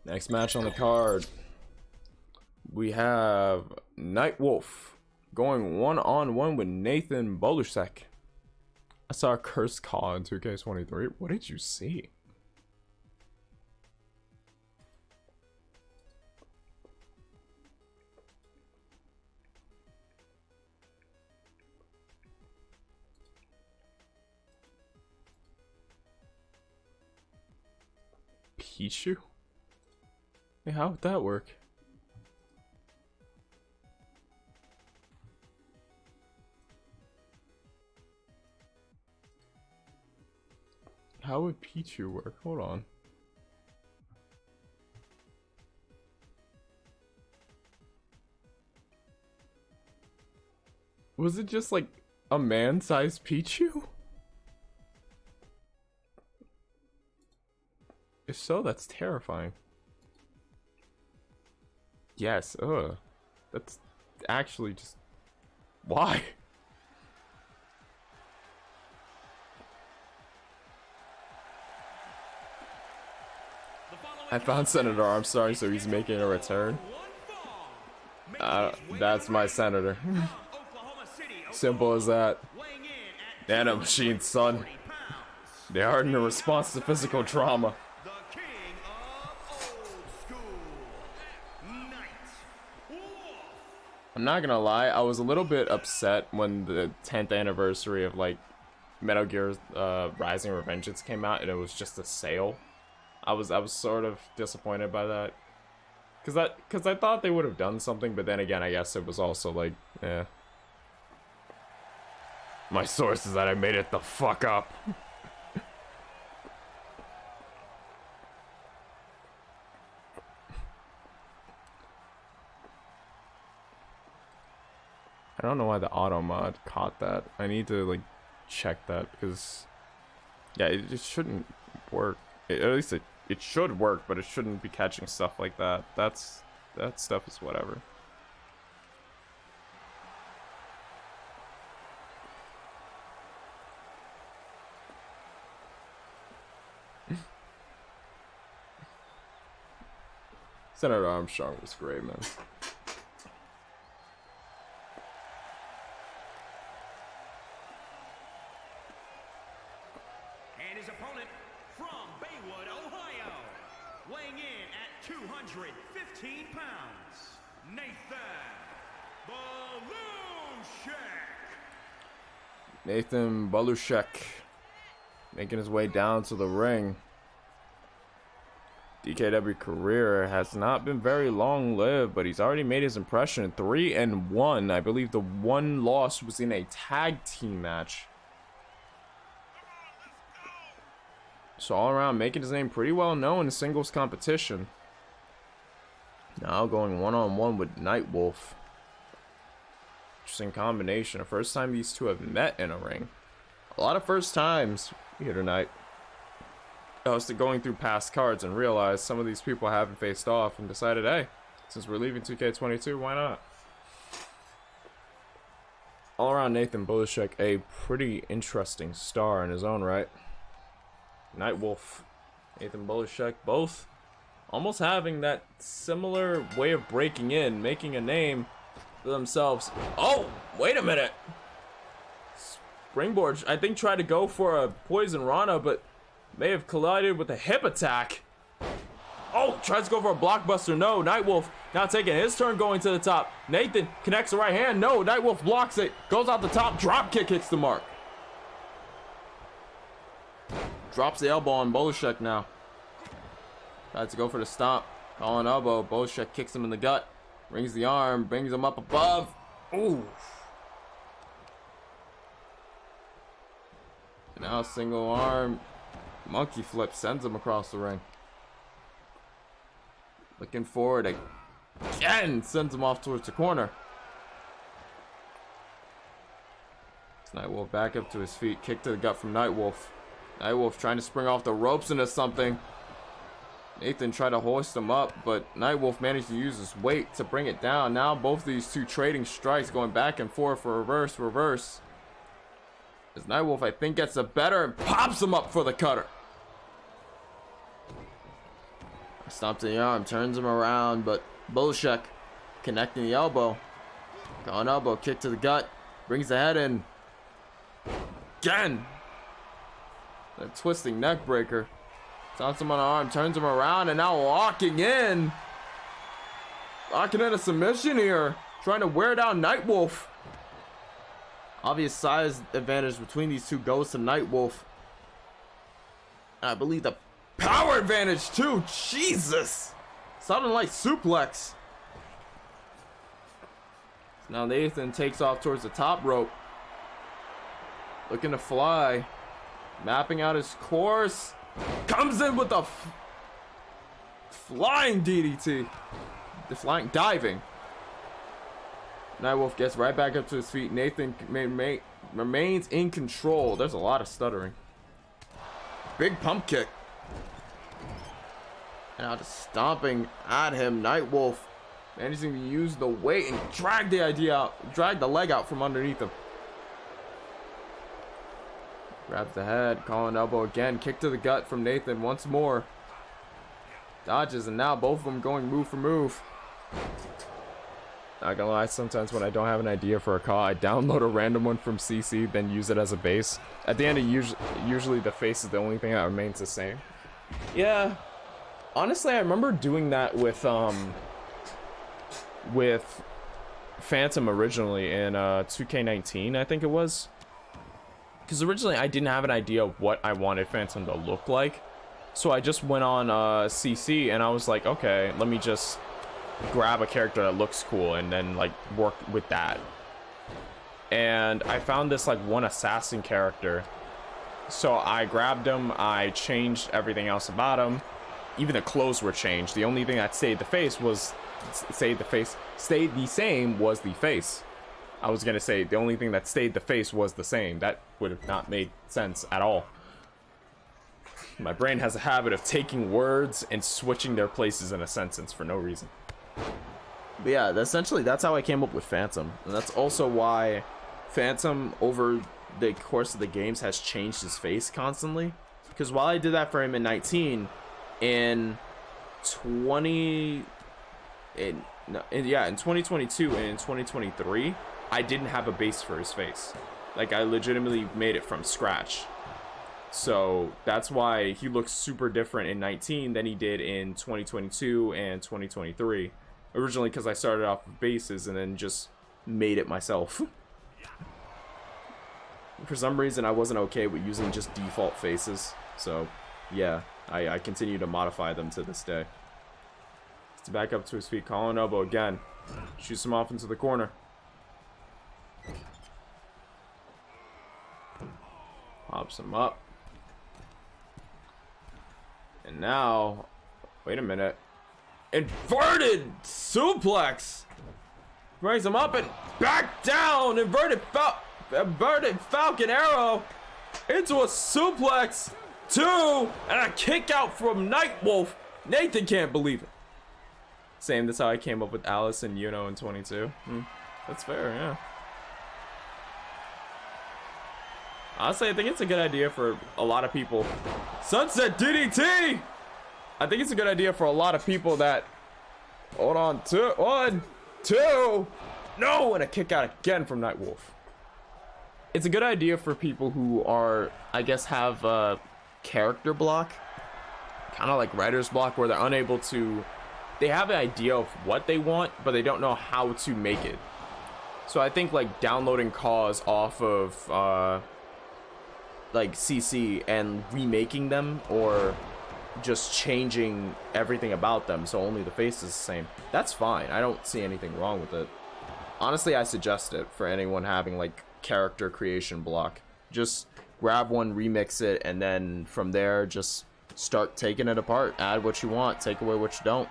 Next match on the card, we have Nightwolf going one-on-one with Nathan Bolusek. I saw a cursed call in 2K23. What did you see? Pichu? Hey, how would that work? How would Pichu work? Hold on. Was it just like a man-sized Pichu? If so, that's terrifying. Yes, that's actually just... Why? I found Senator Armstrong, so he's making a return. That's my senator. Simple as that. Nano machines, son. They harden in response to physical trauma. I'm not gonna lie, I was a little bit upset when the 10th anniversary of like Metal Gear Rising Revengeance came out and it was just a sale. I was sort of disappointed by that. Cause I thought they would have done something, but then again I guess it was also like, eh. My source is that I made it the fuck up. I don't know why the auto mod caught that. I need to like check that because yeah, it shouldn't work. At least it should work, but it shouldn't be catching stuff like that. That stuff is whatever. Senator Armstrong was great, man. And his opponent from Baywood, Ohio, weighing in at 215 pounds, Nathan Balushek. Nathan Balushek making his way down to the ring. DKW career has not been very long-lived, but he's already made his impression. 3-1. I believe the one loss was in a tag team match. So all around, making his name pretty well known in singles competition. Now going one-on-one with Nightwolf. Interesting combination. The first time these two have met in a ring. A lot of first times here tonight. I was going through past cards and realized some of these people haven't faced off and decided, hey, since we're leaving 2K22, why not? All around, Nathan Balushek, a pretty interesting star in his own right. Nightwolf, Nathan Balushek, both almost having that similar way of breaking in, making a name for themselves. Oh, wait a minute. Springboard, I think, tried to go for a Poison Rana, but may have collided with a hip attack. Oh, tries to go for a blockbuster. No, Nightwolf now taking his turn going to the top. Nathan connects the right hand. No, Nightwolf blocks it. Goes out the top. Drop kick hits the mark. Drops the elbow on Balushek now. Tries to go for the stomp. Calling elbow. Balushek kicks him in the gut. Rings the arm. Brings him up above. Ooh. Now single arm. Monkey flip sends him across the ring. Looking forward again. Sends him off towards the corner. Nightwolf back up to his feet. Kick to the gut from Nightwolf. Nightwolf trying to spring off the ropes into something. Nathan tried to hoist him up, but Nightwolf managed to use his weight to bring it down. Now both of these two trading strikes going back and forth for reverse. As Nightwolf, I think, gets the better and pops him up for the cutter. Stomps in the arm, turns him around, but Bolshek connecting the elbow. Calling elbow, kick to the gut, brings the head in. Again! A twisting neck breaker. Stomps him on the arm, turns him around, and now locking in. Locking in a submission here. Trying to wear down Nightwolf. Obvious size advantage between these two goes to Nightwolf. I believe the power advantage too. Jesus! Southern Light suplex. Now Nathan takes off towards the top rope. Looking to fly. Mapping out his course. Comes in with a flying DDT. The flying diving. Nightwolf gets right back up to his feet. Nathan remains in control. There's a lot of stuttering. Big pump kick. And now just stomping at him. Nightwolf managing to use the weight and drag the leg out from underneath him. Grabs the head, calling elbow again. Kick to the gut from Nathan once more. Dodges, and now both of them going move for move. Not gonna lie, sometimes when I don't have an idea for a call, I download a random one from CC, then use it as a base. At the end of usually the face is the only thing that remains the same. Yeah, honestly, I remember doing that with Phantom originally in 2K19, I think it was. Because originally I didn't have an idea of what I wanted Phantom to look like. So I just went on CC and I was like, okay, let me just grab a character that looks cool and then like work with that. And I found this like one assassin character. So I grabbed him, I changed everything else about him. Even the clothes were changed. The only thing that stayed the same was the face. I was gonna say the only thing that stayed the face was the same. That would have not made sense at all. My brain has a habit of taking words and switching their places in a sentence for no reason. But yeah, essentially that's how I came up with Phantom. And that's also why Phantom over the course of the games has changed his face constantly. Because while I did that for him in 19, in 2022 and in 2023, I didn't have a base for his face. Like, I legitimately made it from scratch. So that's why he looks super different in 19 than he did in 2022 and 2023. Originally because I started off with bases and then just made it myself. For some reason I wasn't okay with using just default faces. So yeah, I continue to modify them to this day. He's back up to his feet, calling elbow again. Shoots him off into the corner. Pops him up. And now, wait a minute. Inverted suplex. Brings him up and back down. Inverted Falcon Arrow into a suplex. 2 and a kick out from Nightwolf. Nathan can't believe it. Same, that's how I came up with Alice and Yuno in 22. That's fair, yeah. Honestly, I think it's a good idea for a lot of people. Sunset DDT! I think it's a good idea for a lot of people that... Hold on, 1, 2... No! And a kick out again from Nightwolf. It's a good idea for people who are, I guess, have a character block. Kind of like writer's block, where they're unable to... They have an idea of what they want, but they don't know how to make it. So I think, like, downloading calls off of... like CC and remaking them, or just changing everything about them so only the face is the same, that's fine. I don't see anything wrong with it. Honestly, I suggest it for anyone having like character creation block. Just grab one, remix it, and then from there just start taking it apart. Add what you want, take away what you don't.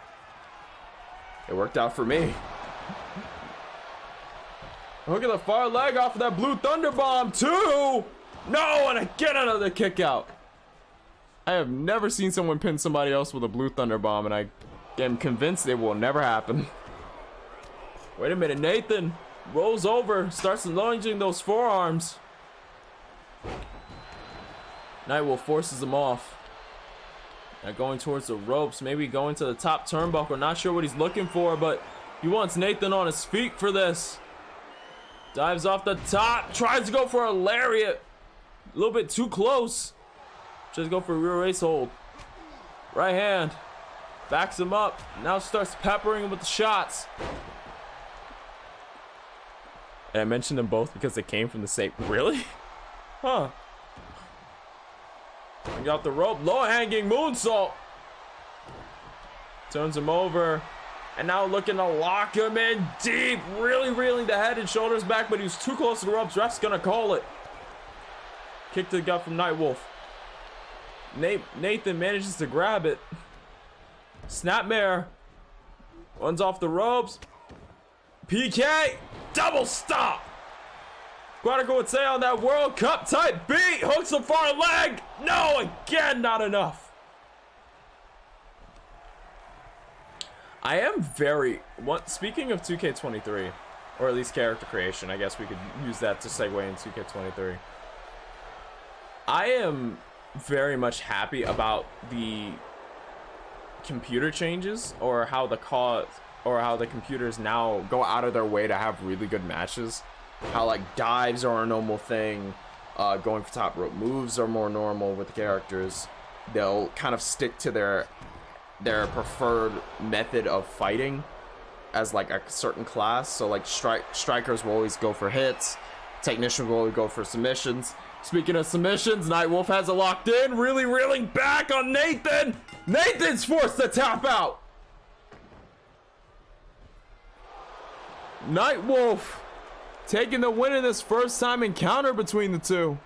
It worked out for me. Look at the far leg off of that blue thunder bomb. 2! No, and again another kick out. I have never seen someone pin somebody else with a blue thunder bomb, and I am convinced it will never happen. Wait a minute, Nathan rolls over, starts lunging those forearms. Nightwolf forces him off. Now going towards the ropes, maybe going to the top turnbuckle. Not sure what he's looking for, but he wants Nathan on his feet for this. Dives off the top, tries to go for a lariat. A little bit too close. Just go for a rear ace hold. Right hand. Backs him up. Now starts peppering him with the shots. And I mentioned them both because they came from the same. Really? Huh. I got the rope. Low hanging moonsault. Turns him over. And now looking to lock him in deep. Really reeling the head and shoulders back, but he was too close to the ropes. Ref's gonna call it. Kick to the gut from Nightwolf. Nathan manages to grab it. Snapmare. Runs off the ropes. PK. Double stop. Quantico would say on that World Cup type beat. Hooks the far leg. No, again, not enough. I am very... Speaking of 2K23, or at least character creation, I guess we could use that to segue into 2K23. I am very much happy about the computer changes, or how the computers now go out of their way to have really good matches. How like dives are a normal thing, going for top rope moves are more normal with the characters. They'll kind of stick to their preferred method of fighting as like a certain class. So like strikers will always go for hits, technicians will always go for submissions. Speaking of submissions, Nightwolf has it locked in, really reeling back on Nathan. Nathan's forced to tap out. Nightwolf taking the win in this first time encounter between the two.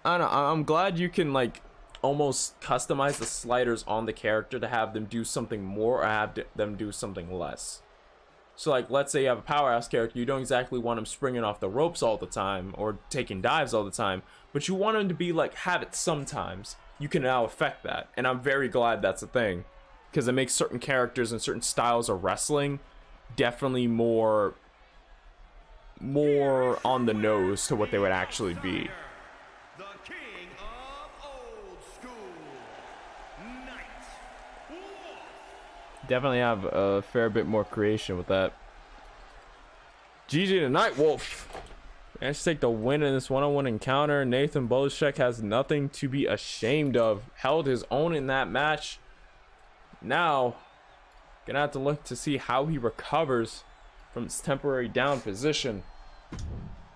I don't know, I'm glad you can like almost customize the sliders on the character to have them do something more or have them do something less. So like, let's say you have a powerhouse character, you don't exactly want him springing off the ropes all the time or taking dives all the time, but you want him to be like, have it sometimes. You can now affect that, and I'm very glad that's a thing, because it makes certain characters and certain styles of wrestling definitely more on the nose to what they would actually be. The king of old school, Nightwolf. Definitely have a fair bit more creation with that. GG to Nightwolf. Managed to take the win in this one-on-one encounter. Nathan Bolashek has nothing to be ashamed of. Held his own in that match. Now, gonna have to look to see how he recovers from his temporary down position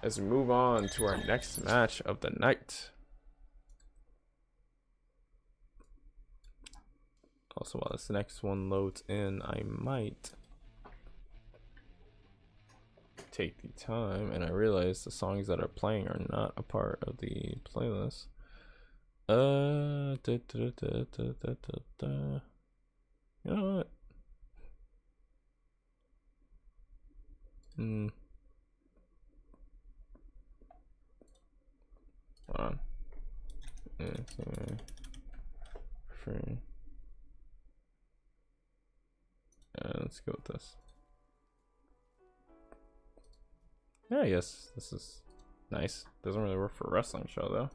as we move on to our next match of the night. Also, while this next one loads in, I might take the time, and I realize the songs that are playing are not a part of the playlist. You know what? Hold on. Free. Let's go with this. Yeah, I guess this is nice. Doesn't really work for a wrestling show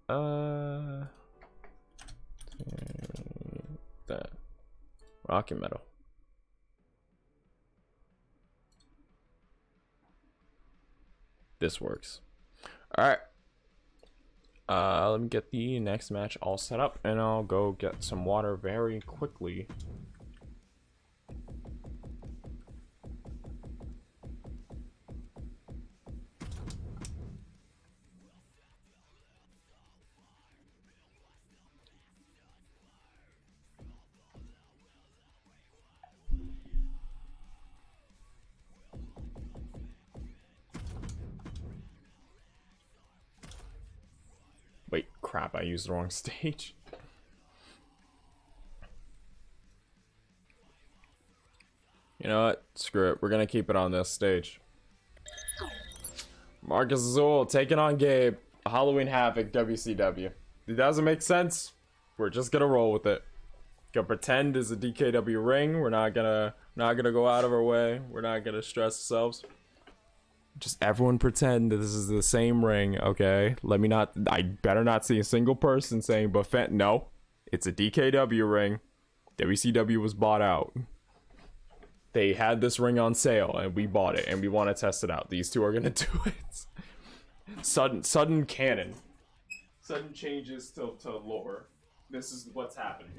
though. That rock and metal. This works. All right. Let me get the next match all set up, and I'll go get some water very quickly. Wait, crap, I used the wrong stage. You know what? Screw it. We're gonna keep it on this stage. Marcus Azul taking on Gabe. Halloween Havoc WCW. It doesn't make sense. We're just gonna roll with it. Gonna pretend it's a DKW ring. We're not gonna go out of our way. We're not gonna stress ourselves. Just everyone pretend that this is the same ring, okay? I better not see a single person saying, but no, it's a DKW ring. WCW was bought out. They had this ring on sale and we bought it and we want to test it out. These two are gonna do it. Sudden canon. Sudden changes to lore. This is what's happening,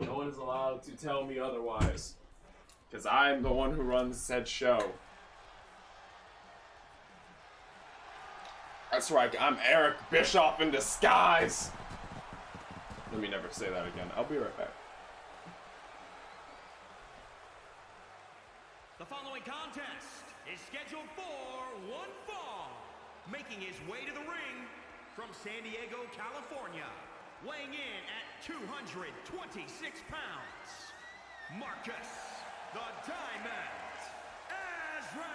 No one is allowed to tell me otherwise. Because I'm the one who runs said show. That's right, I'm Eric Bischoff in disguise! Let me never say that again. I'll be right back. The following contest is scheduled for one fall. Making his way to the ring from San Diego, California, weighing in at 226 pounds, Marcus the Diamond Azrael.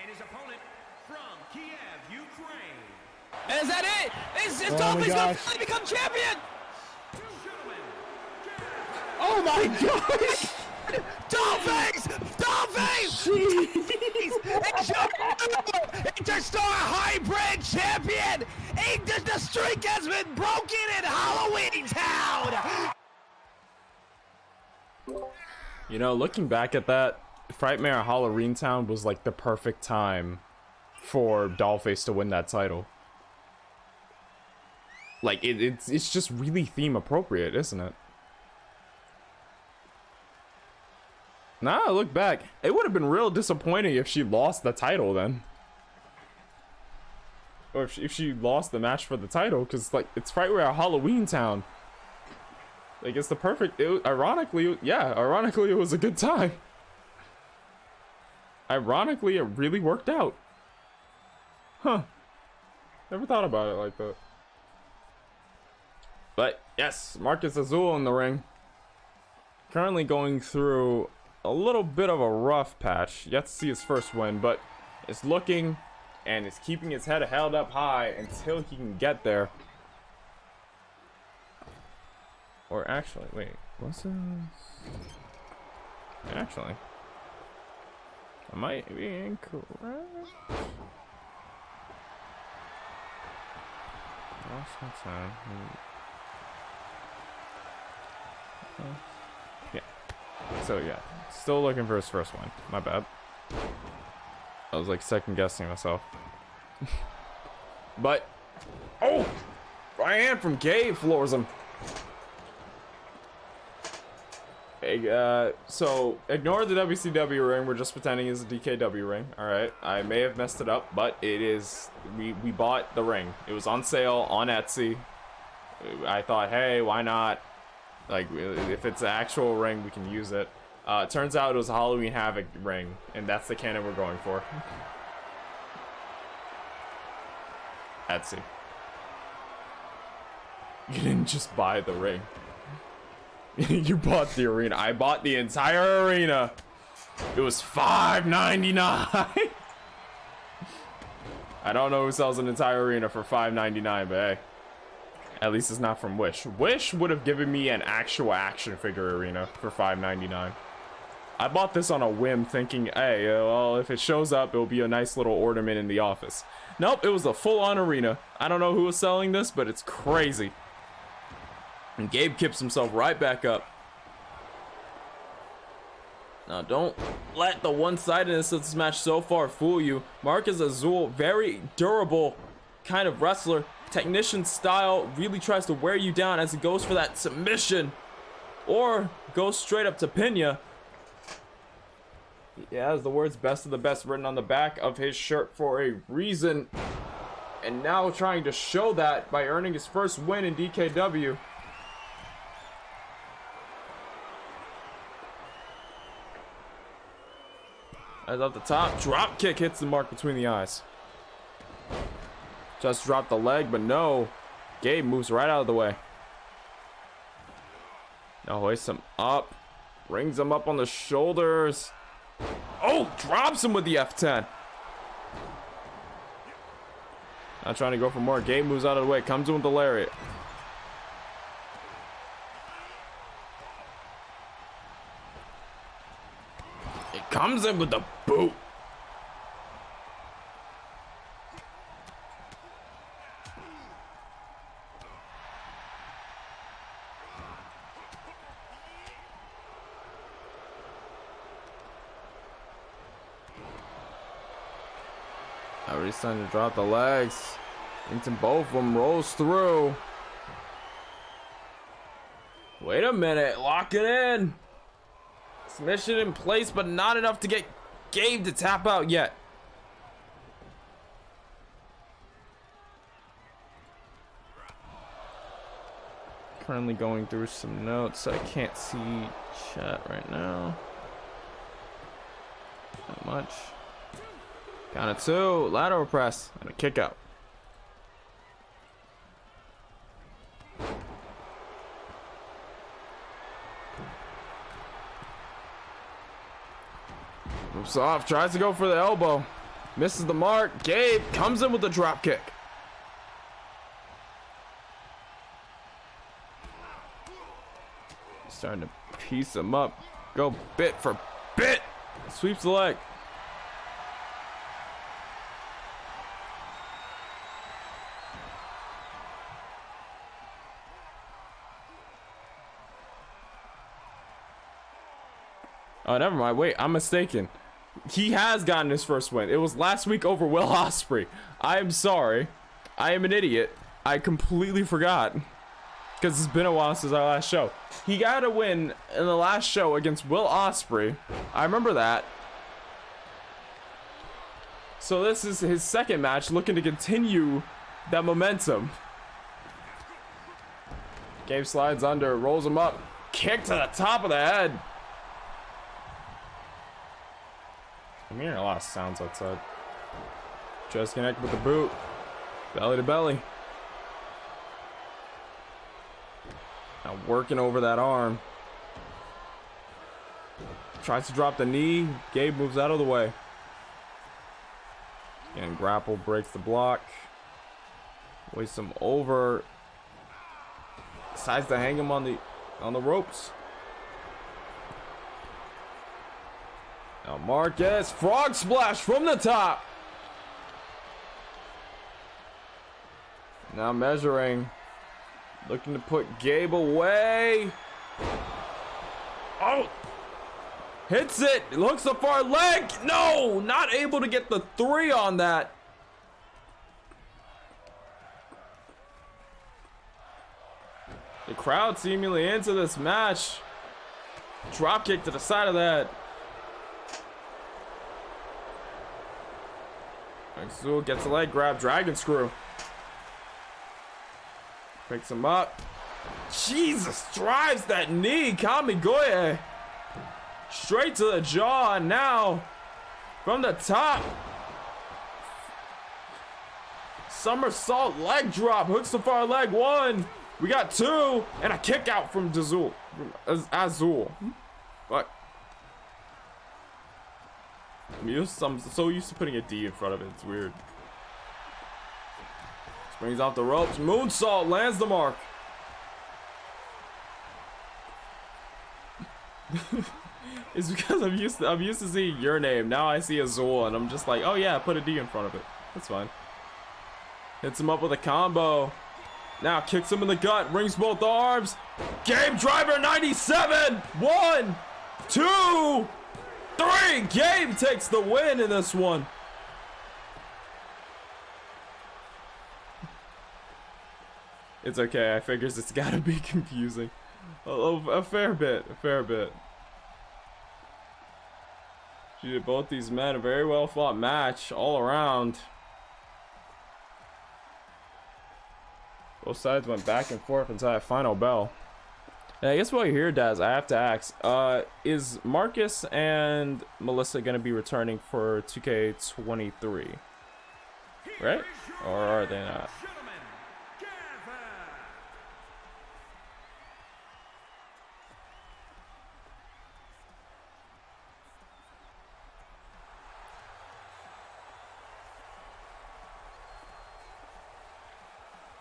And his opponent from Kiev, Ukraine. And is that it? It's Dolphins gonna finally become champion! Oh my gosh! Dolphins! Dolphins! Interstar Hybrid Champion! The streak has been broken in Halloween Town! You know, looking back at that, Frightmare Halloween Town was like the perfect time for Dollface to win that title. Like, it's just really theme appropriate, isn't it? Nah, look back. It would have been real disappointing if she lost the title then. Or if she lost the match for the title, because, like, it's Frightmare Halloween Town. Like, it's the perfect... ironically, it was a good time. Ironically, it really worked out. Huh. Never thought about it like that. But, yes, Marcus Azul in the ring. Currently going through a little bit of a rough patch. Yet to see his first win, but is looking and is keeping his head held up high until he can get there. Or actually, wait, what's this? Actually, I might be incorrect. Lost my time. Yeah. So yeah, still looking for his first one. My bad. I was like second guessing myself. But oh, right hand from Gabe floors him. Hey, so ignore the WCW ring. We're just pretending it's a DKW ring. All right, I may have messed it up, but it is. We bought the ring. It was on sale on Etsy. I thought, hey, why not? Like, if it's an actual ring, we can use it. Turns out it was a Halloween Havoc ring, and that's the canon we're going for. Etsy. You didn't just buy the ring. You bought the arena. I bought the entire arena. It was $5.99. I don't know who sells an entire arena for $5.99, but hey. At least it's not from Wish. Wish would have given me an actual action figure arena for $5.99. I bought this on a whim thinking, hey, well, if it shows up, it'll be a nice little ornament in the office. Nope, it was a full-on arena. I don't know who was selling this, but it's crazy. And Gabe kips himself right back up. Now, don't let the one-sidedness of this match so far fool you. Marcus Azul, very durable kind of wrestler. technician style, really tries to wear you down as he goes for that submission or goes straight up to pin ya. He has the words best of the best written on the back of his shirt for a reason, and now trying to show that by earning his first win in DKW. As up the top, drop kick hits the mark between the eyes. Just dropped the leg, but no. Gabe moves right out of the way. Now hoists him up. Brings him up on the shoulders. Oh, drops him with the F10. Not trying to go for more. Gabe moves out of the way. Comes in with the lariat. It comes in with the boot. Already starting to drop the legs. Into both of them, rolls through. Wait a minute, lock it in. Submission in place, but not enough to get Gabe to tap out yet. Currently going through some notes. I can't see chat right now. Not much. Count of 2, lateral press, and a kick out. Moves off, tries to go for the elbow. Misses the mark. Gabe comes in with the drop kick. Starting to piece him up. Go bit for bit. Sweeps the leg. Oh, never mind. Wait, I'm mistaken. He has gotten his first win. It was last week over Will Ospreay. I am sorry. I am an idiot. I completely forgot. Because it's been a while since our last show. He got a win in the last show against Will Ospreay. I remember that. So this is his second match, looking to continue that momentum. Gabe slides under, rolls him up. Kick to the top of the head. I'm hearing a lot of sounds outside. Just connect with the boot. Belly to belly. Now working over that arm. Tries to drop the knee. Gabe moves out of the way. And grapple, breaks the block. Waits him over. Decides to hang him on the ropes. Now Marquez, frog splash from the top. Now measuring. Looking to put Gabe away. Oh! Hits it. Looks the far leg. No! Not able to get the 3 on that. The crowd seemingly into this match. Drop kick to the side of that. Azul gets a leg grab, dragon screw. Picks him up. Jesus, drives that knee. Kamigoye. Straight to the jaw. And now, from the top. Somersault leg drop. Hooks the far leg. 1. We got 2. And a kick out from Azul. Azul. What? I'm so used to putting a D in front of it. It's weird. Springs off the ropes. Moonsault lands the mark. It's because I'm used to seeing your name. Now I see Azul and I'm just like, oh yeah, put a D in front of it. That's fine. Hits him up with a combo. Now kicks him in the gut. Rings both arms. Gabe driver 97. 1, 2, 3. Gabe takes the win in this one. It's okay. I figures it's gotta be confusing. A fair bit. A fair bit. Both these men, a very well fought match all around. Both sides went back and forth until that final bell. And I guess while you're here, Daz, I have to ask, is Marcus and Melissa going to be returning for 2K23? Right? Or are they not?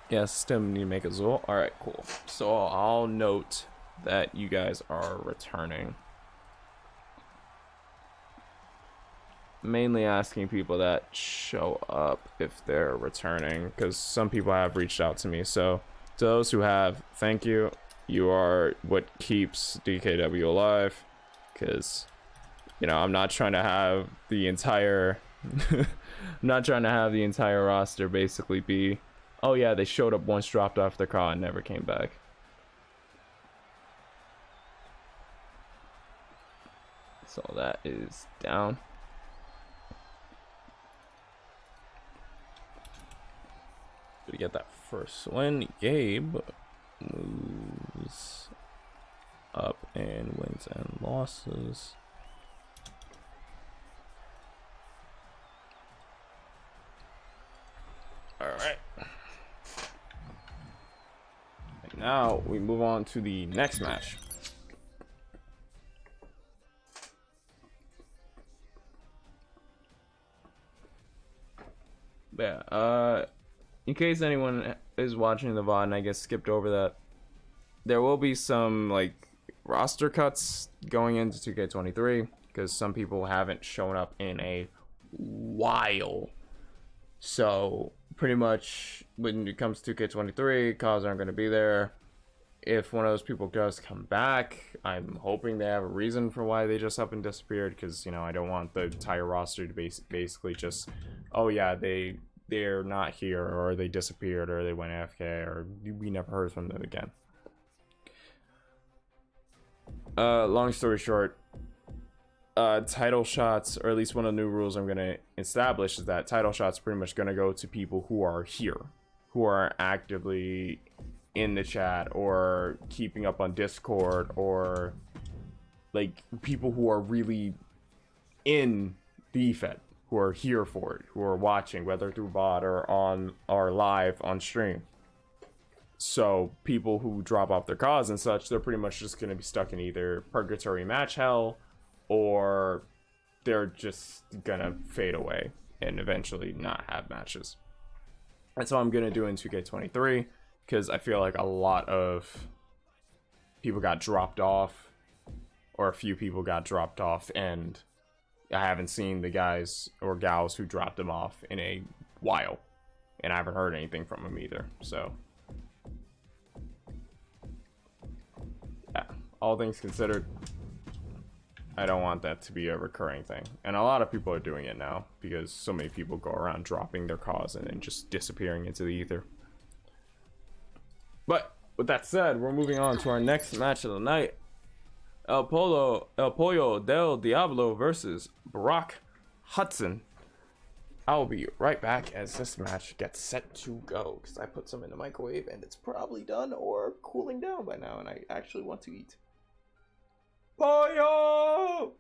Yes, Stem need to make a Zul. Alright, cool. So I'll note that you guys are returning. Mainly asking people that show up if they're returning, because some people have reached out to me. So to those who have, thank you. You are what keeps DKW alive, because, you know, I'm not trying to have the entire I'm not trying to have the entire roster basically be, oh yeah, they showed up once, dropped off their car, and never came back. So that is down. Gonna get that first win. Gabe moves up in wins and losses. All right. And now we move on to the next match. Yeah, in case anyone is watching the VOD and I guess skipped over that, there will be some like roster cuts going into 2K23 because some people haven't shown up in a while. So pretty much when it comes to 2K23, cause aren't going to be there. If one of those people does come back, I'm hoping they have a reason for why they just up and disappeared, because, you know, I don't want the entire roster to basically just, oh yeah, they're not here, or they disappeared, or they went AFK, or we never heard from them again. Long story short, title shots, or at least one of the new rules I'm going to establish, is that title shots are pretty much going to go to people who are here, who are actively in the chat or keeping up on Discord, or like people who are really in the Fed, who are here for it, who are watching, whether through bot or on our live on stream. So people who drop off their cause and such, they're pretty much just going to be stuck in either purgatory match hell, or they're just gonna fade away and eventually not have matches. That's what I'm gonna do in 2K23, because I feel like a lot of people got dropped off, or a few people got dropped off, and I haven't seen the guys or gals who dropped them off in a while, and I haven't heard anything from them either. So yeah, all things considered, I don't want that to be a recurring thing. And a lot of people are doing it now, because so many people go around dropping their cause and then just disappearing into the ether. But with that said, we're moving on to our next match of the night. El Pollo del Diablo versus Brock Hudson. I'll be right back as this match gets set to go, because I put some in the microwave and it's probably done or cooling down by now, and I actually want to eat. Pollo!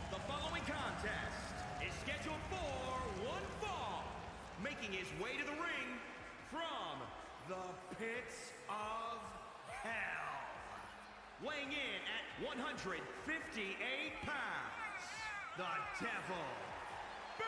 The following contest is scheduled for one fall. Making his way to the ring from the pits of hell. Weighing in at 158 pounds, the Devil, Bird.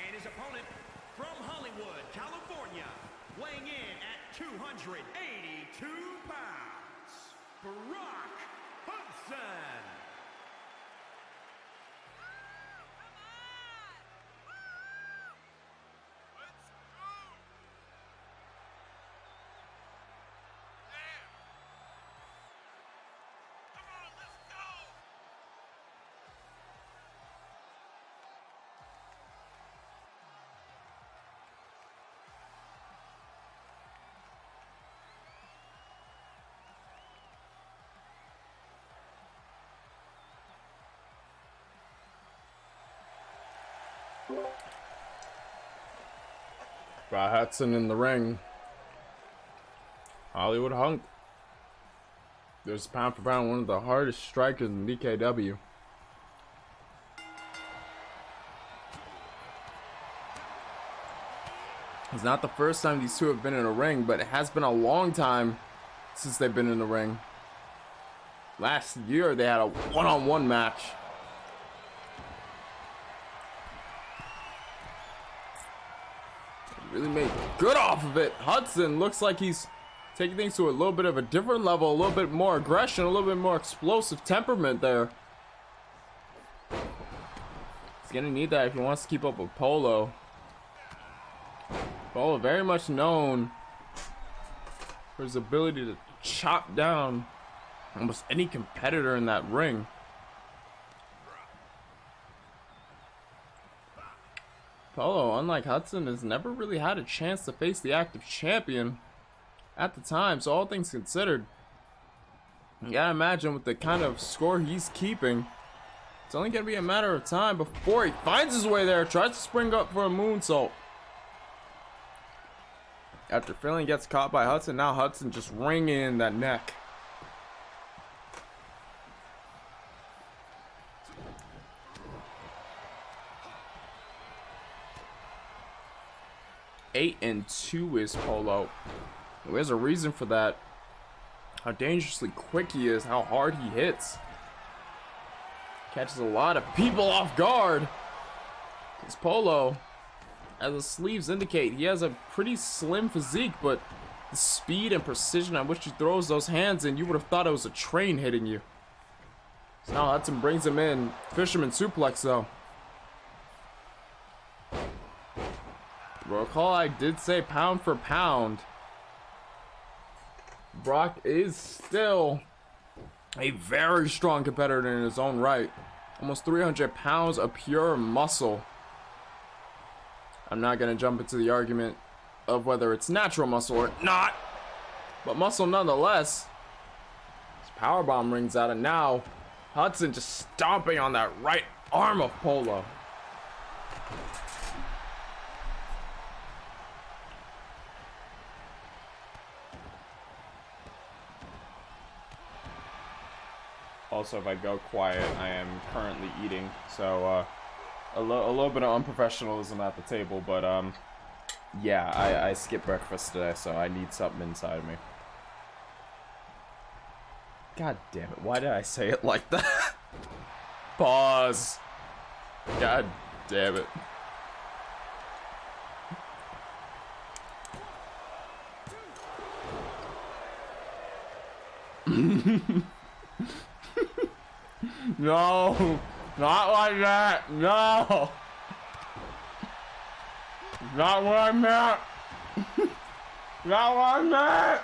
And his opponent from Hollywood, California, weighing in at 282 pounds, Brock Hudson. Brock Hudson in the ring. Hollywood Hunk. There's pound for pound one of the hardest strikers in DKW. It's not the first time these two have been in a ring, but it has been a long time since they've been in the ring. Last year they had a one-on-one match. Really made good off of it. Hudson looks like he's taking things to a little bit of a different level, a little bit more aggression, a little bit more explosive temperament there. He's gonna need that if he wants to keep up with Polo. Polo very much known for his ability to chop down almost any competitor in that ring. Polo, unlike Hudson, has never really had a chance to face the active champion at the time, so all things considered, you gotta imagine with the kind of score he's keeping, it's only gonna be a matter of time before he finds his way there, tries to spring up for a moonsault. After Finley gets caught by Hudson, now Hudson just ringing in that neck. Eight and 2 is Polo. There's a reason for that. How dangerously quick he is, how hard he hits. Catches a lot of people off guard. This Polo, as the sleeves indicate, he has a pretty slim physique, but the speed and precision at which he throws those hands in, you would have thought it was a train hitting you. So now Hudson brings him in. Fisherman suplex though. Recall I did say pound for pound. Brock is still a very strong competitor in his own right. Almost 300 pounds of pure muscle. I'm not going to jump into the argument of whether it's natural muscle or not, but muscle nonetheless. His powerbomb rings out, and now Hudson just stomping on that right arm of Polo. Also, if I go quiet, I am currently eating, so a little bit of unprofessionalism at the table, but yeah, I skipped breakfast today, so I need something inside of me. God damn it, why did I say it like that? Pause. God damn it. No, not like that. No, not what I meant. Not what I meant.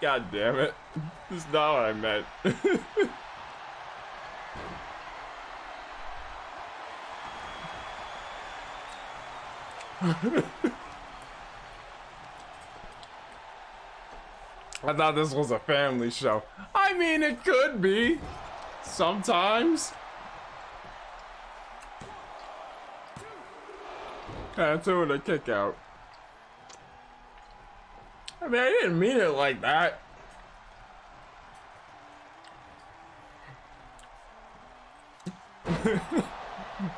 God damn it. This is not what I meant. I thought this was a family show. I mean, it could be. Sometimes. Kind of doing a kick out. I mean, I didn't mean it like that.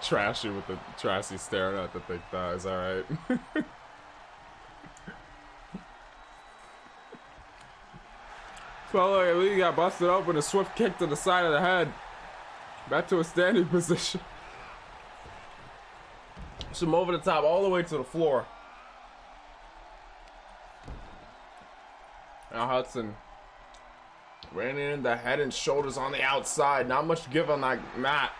Trashy with the trashy staring at the big thighs, alright. Felt like Lee got busted open, a swift kick to the side of the head. Back to a standing position. Some over the top, all the way to the floor. Now Hudson ran in the head and shoulders on the outside. Not much give on that mat.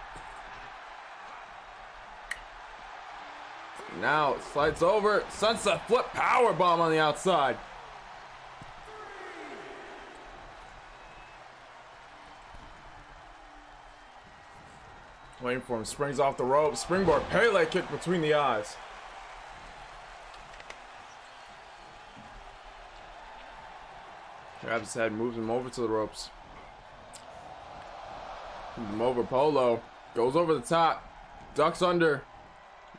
Now it slides over. Sunset flip power bomb on the outside. Waiting for him. Springs off the rope. Springboard Pele kick between the eyes. Grabs his head, moves him over to the ropes. Moves him over. Polo goes over the top, ducks under,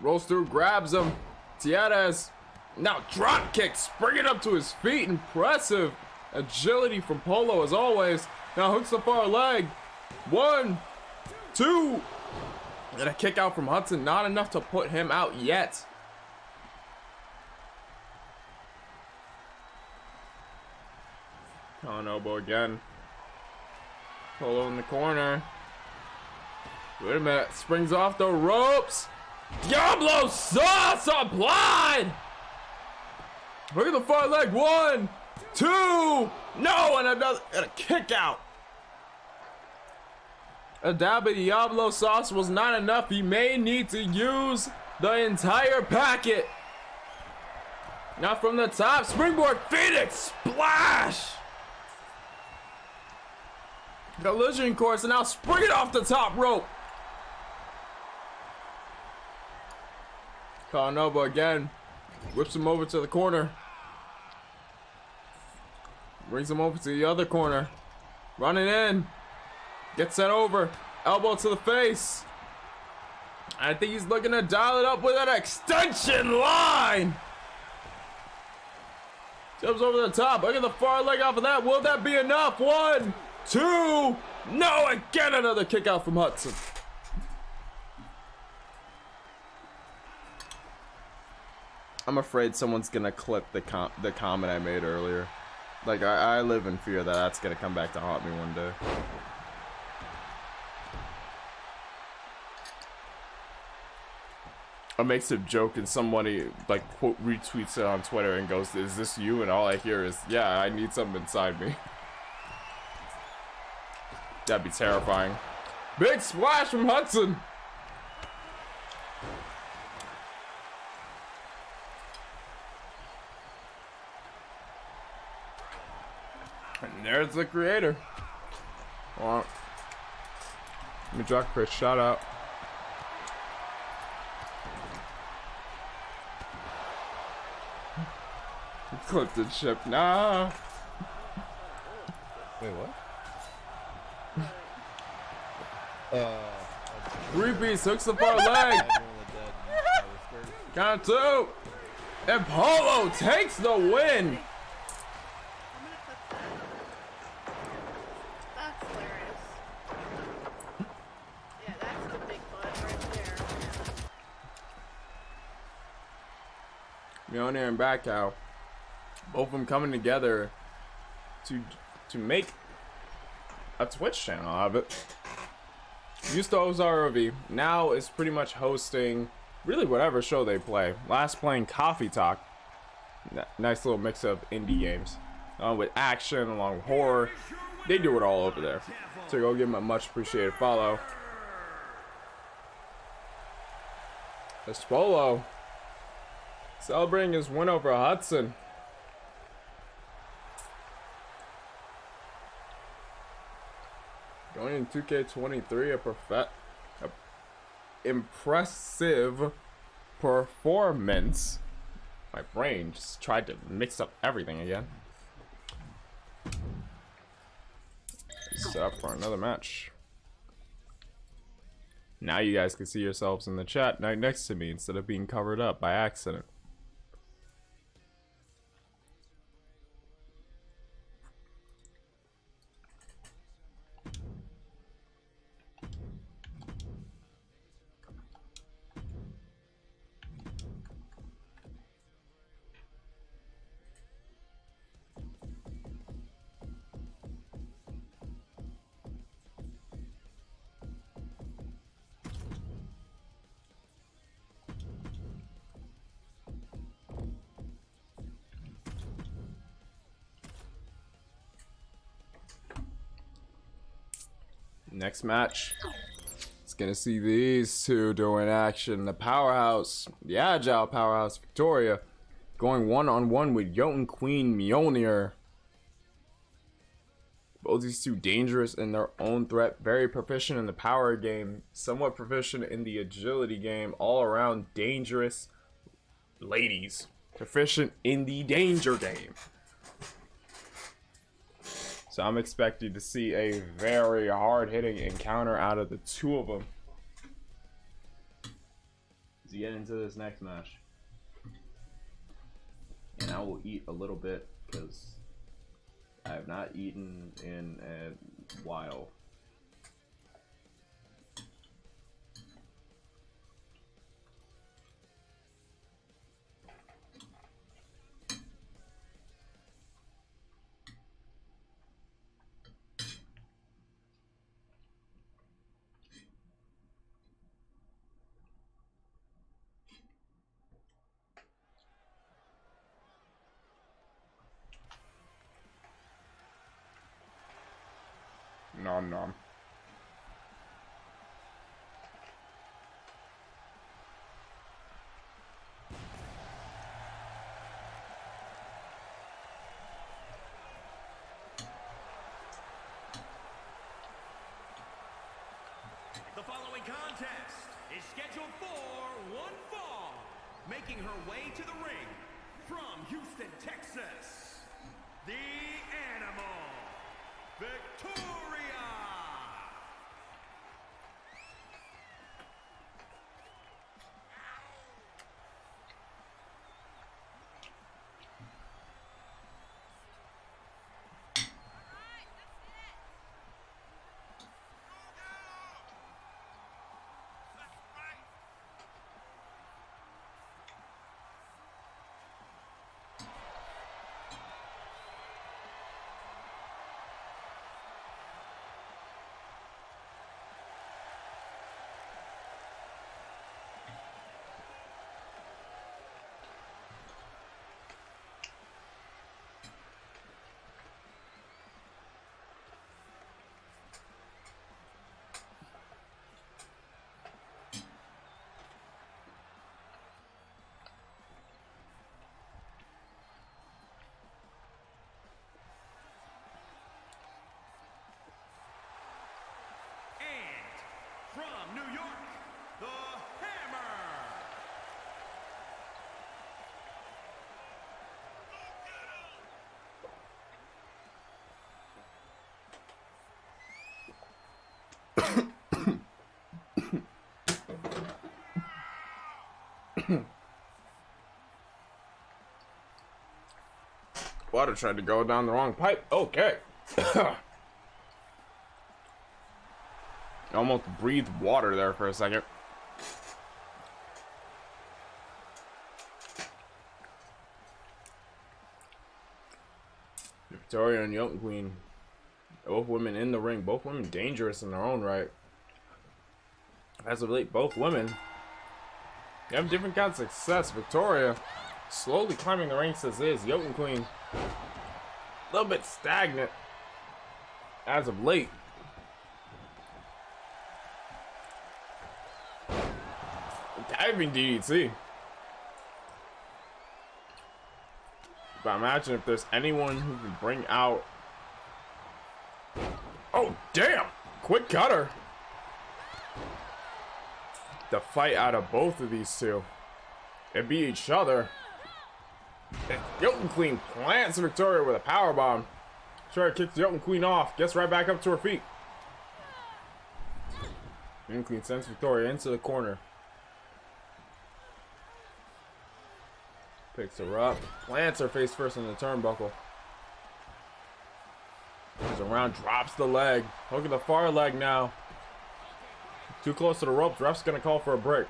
rolls through, grabs him. Tiares now drop kick, springing up to his feet. Impressive agility from Polo as always. Now hooks the far leg. 1, 2, and a kick out from Hudson. Not enough to put him out yet. On elbow again. Polo in the corner. Wait a minute. Springs off the ropes. Diablo sauce applied. Look at the far leg. 1, 2. No, and another and a kick out. A dab of Diablo sauce was not enough. He may need to use the entire packet. Now from the top. Springboard Phoenix splash. Collision course, and now spring it off the top rope. Nova again. Whips him over to the corner. Brings him over to the other corner. Running in. Gets sent over. Elbow to the face. I think he's looking to dial it up with an extension line. Jumps over the top. Look at the far leg off of that. Will that be enough? 1, 2. No, again another kick out from Hudson. I'm afraid someone's gonna clip the comment I made earlier. Like I live in fear that that's gonna come back to haunt me one day. I makes a joke and somebody like quote retweets it on Twitter and goes, "Is this you?" And all I hear is, "Yeah, I need something inside me." That'd be terrifying. Big splash from Hudson. And there's the creator. Well, let me drop Chris. Shout out. Clipped and shipped. Nah. Wait, what? 3-piece hooks the far leg. Count 2. And Polo takes the win. That's hilarious. Yeah, that's the big bud right there. Mjolnir and Backhow. Both of them coming together to make a Twitch channel out of it. Used to host ROV, now is pretty much hosting really whatever show they play. Last playing Coffee Talk. Nice little mix of indie games. With action, along with horror. They do it all over there. So go give them a much appreciated follow. Espolo celebrating his win over Hudson. Going in 2K23, a impressive performance. My brain just tried to mix up everything again. Set up for another match. Now you guys can see yourselves in the chat right next to me instead of being covered up by accident. Next match, it's gonna see these two doing action. The powerhouse, the agile powerhouse Victoria, going one-on-one with Jotun Queen Mjolnir. Both these two dangerous in their own threat, very proficient in the power game, somewhat proficient in the agility game, all around dangerous ladies, proficient in the danger game. So I'm expecting to see a very hard-hitting encounter out of the two of them. Let's get into this next match. And I will eat a little bit because I have not eaten in a while. Nom nom. The following contest is scheduled for one fall. Making her way to the ring from Houston, Texas, the Animal, Victoria. From New York, the Hammer. Water tried to go down the wrong pipe. Okay. I almost breathed water there for a second. Victoria and Jotun Queen, both women in the ring, both women dangerous in their own right. As of late, both women have different kinds of success. Victoria slowly climbing the ranks as is. Jotun Queen a little bit stagnant as of late. diving DDT. But imagine if there's anyone who can bring out. Oh, damn! Quick cutter. The fight out of both of these two. It beat each other. Jotun Queen plants Victoria with a power bomb. Victoria kicks Jotun Queen off. Gets right back up to her feet. Jotun Queen sends Victoria into the corner. Picks her up. Plants her face first in the turnbuckle. Goes around, drops the leg. Look at the far leg now. Too close to the ropes. Ref's gonna call for a break.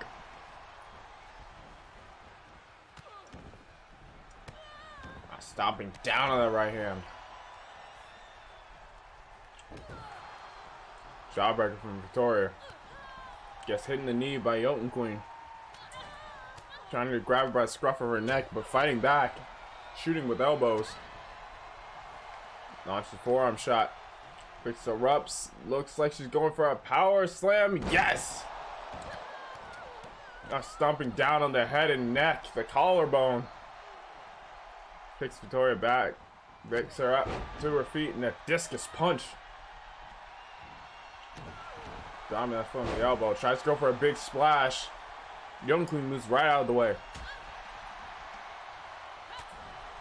Stomping down on that right hand. Jawbreaker from Victoria. Gets hit in the knee by Jotun Queen. Trying to grab her by the scruff of her neck, but fighting back. Shooting with elbows. Launches the forearm shot. Picks her up. Looks like she's going for a power slam. Yes! Now stomping down on the head and neck. The collarbone. Picks Victoria back. Picks her up to her feet and a discus punch. Dominant from the elbow. Tries to go for a big splash. Jotun Queen moves right out of the way.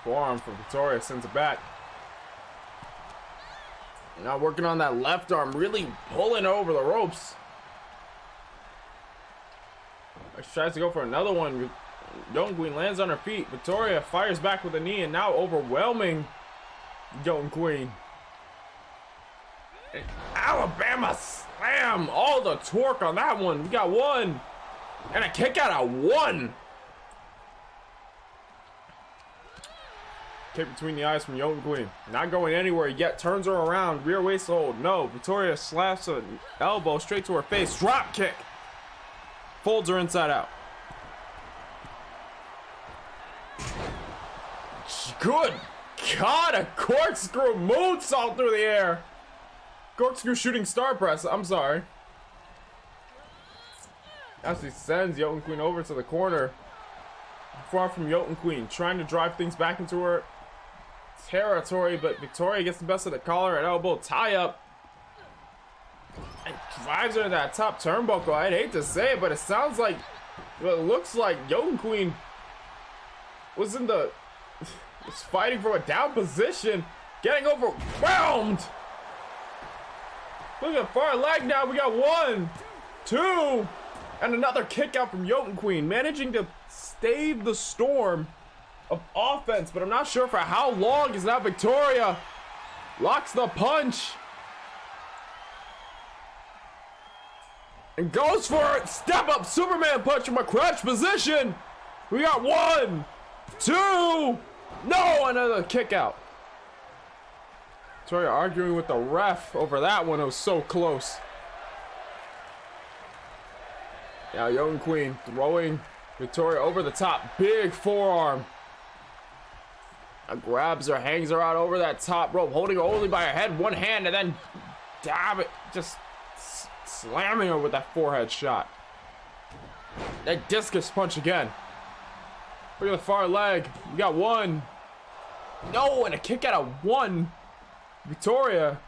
Forearm for Victoria. Sends it back. Now working on that left arm. Really pulling over the ropes. She tries to go for another one. Jotun Queen lands on her feet. Victoria fires back with a knee and now overwhelming Jotun Queen. An Alabama slam. All the torque on that one. We got one. And a kick out of one. Kick between the eyes from Jotun Queen. Not going anywhere yet. Turns her around. Rear waist hold. No. Victoria slaps an elbow straight to her face. Drop kick. Folds her inside out. Good God, a corkscrew moonsault through the air. Corkscrew shooting star press. I'm sorry. Actually sends Jotun Queen over to the corner. Far from Jotun Queen, trying to drive things back into her territory, but Victoria gets the best of the collar at elbow tie up. And drives her to that top turnbuckle. I'd hate to say it, but it sounds like, well, it looks like Jotun Queen was in the... was fighting from a down position, getting overwhelmed. Look at far leg now. We got 1, 2, and another kick out from Jotun Queen, managing to stave the storm of offense, but I'm not sure for how long. Is now Victoria locks the punch and goes for it. Step up Superman punch from a crouch position. We got 1, 2. No, another kick out. Victoria arguing with the ref over that one. It was so close. Now Jotun Queen throwing Victoria over the top. Big forearm. Now grabs her, hangs her out over that top rope, holding her only by her head, one hand, and then dab it, just slamming her with that forehead shot. That discus punch again. Look at the far leg. We got 1. No, and a kick out of 1. Victoria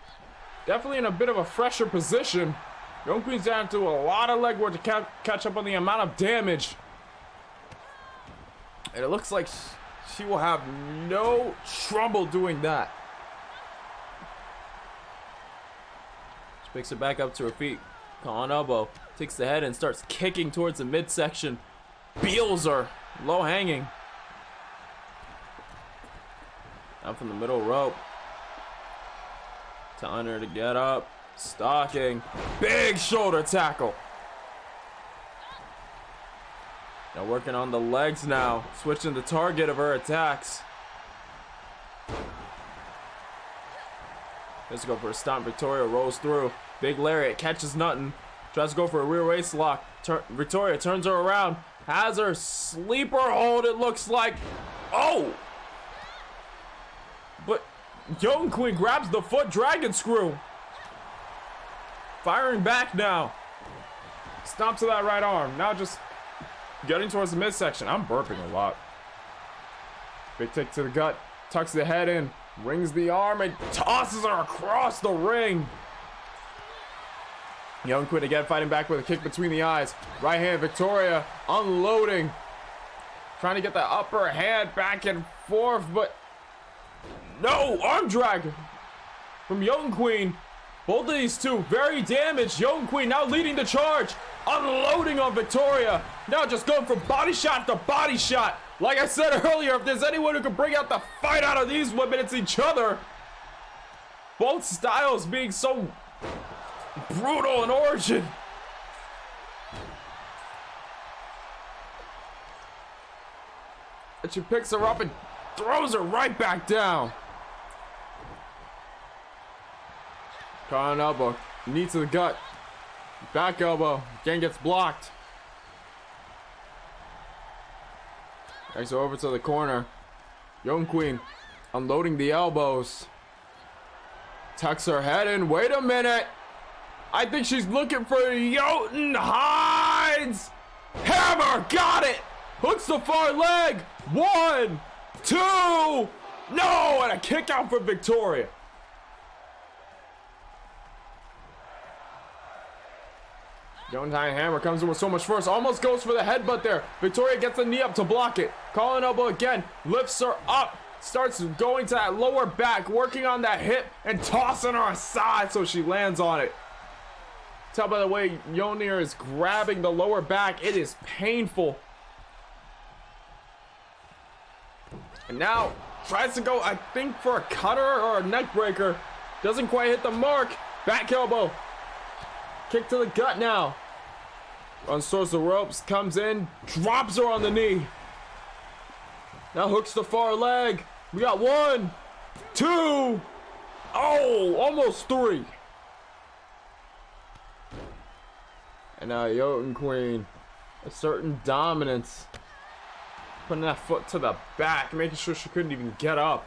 definitely in a bit of a fresher position. Jotun Queen's down to a lot of leg work to catch up on the amount of damage. And it looks like she will have no trouble doing that. She picks it back up to her feet. On elbow. Takes the head and starts kicking towards the midsection. Beals her. Low hanging. Down from the middle rope. Telling her to get up. Stalking. Big shoulder tackle. Now working on the legs now. Switching the target of her attacks. Let's go for a stomp. Victoria rolls through. Big lariat. Catches nothing. Tries to go for a rear waist lock. Victoria turns her around. Has her sleeper hold, it looks like. Oh! But Jotun Queen grabs the foot dragon screw. Firing back now. Stomps to that right arm. Now just getting towards the midsection. I'm burping a lot. Big kick to the gut. Tucks the head in. Rings the arm and tosses her across the ring. Young Queen again fighting back with a kick between the eyes. Right hand Victoria unloading. Trying to get the upper hand back and forth, but no, arm drag from Young Queen. Both of these two very damaged. Young Queen now leading the charge. Unloading on Victoria. Now just going from body shot to body shot. Like I said earlier, if there's anyone who can bring out the fight out of these women, it's each other. Both styles being so brutal in origin. And she picks her up and throws her right back down. Caught an elbow. Knee to the gut. Back elbow. Again gets blocked. Takes her over to the corner. Young Queen unloading the elbows. Tucks her head in. Wait a minute. I think she's looking for Jotun hides. Hammer. Got it. Hooks the far leg. 1, 2. No. And a kick out for Victoria. Jotun hammer comes in with so much force. Almost goes for the headbutt there. Victoria gets the knee up to block it. Calling elbow again. Lifts her up. Starts going to that lower back. Working on that hip. And tossing her aside so she lands on it. Tell by the way Yonir is grabbing the lower back. It is painful. And now tries to go, I think, for a cutter or a neck breaker. Doesn't quite hit the mark. Back elbow. Kick to the gut now. Runs towards the ropes. Comes in. Drops her on the knee. Now hooks the far leg. We got 1, 2. Oh, almost 3. And now Jotun Queen. Asserting dominance. Putting that foot to the back. Making sure she couldn't even get up.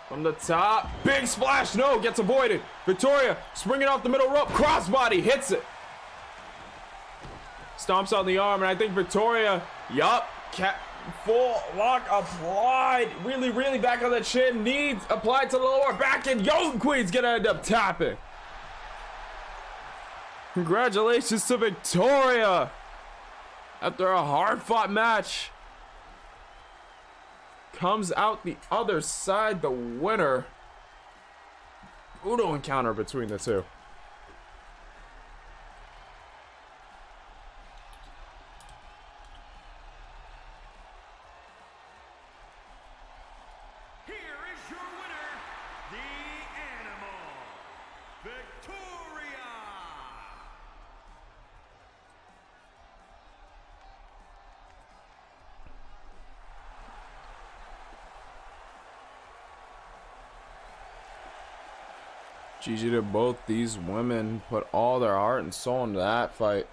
From the top. Big splash. No. Gets avoided. Victoria springing off the middle rope. Crossbody. Hits it. Stomps on the arm. And I think Victoria. Yup. Full lock applied. Really, really back on the chin. Knees applied to the lower back. And Jotun Queen's going to end up tapping. Congratulations to Victoria. After a hard-fought match. Comes out the other side the winner. Brutal encounter between the two. Here is your winner, the Animal, Victoria. GG to both these women. Put all their heart and soul into that fight.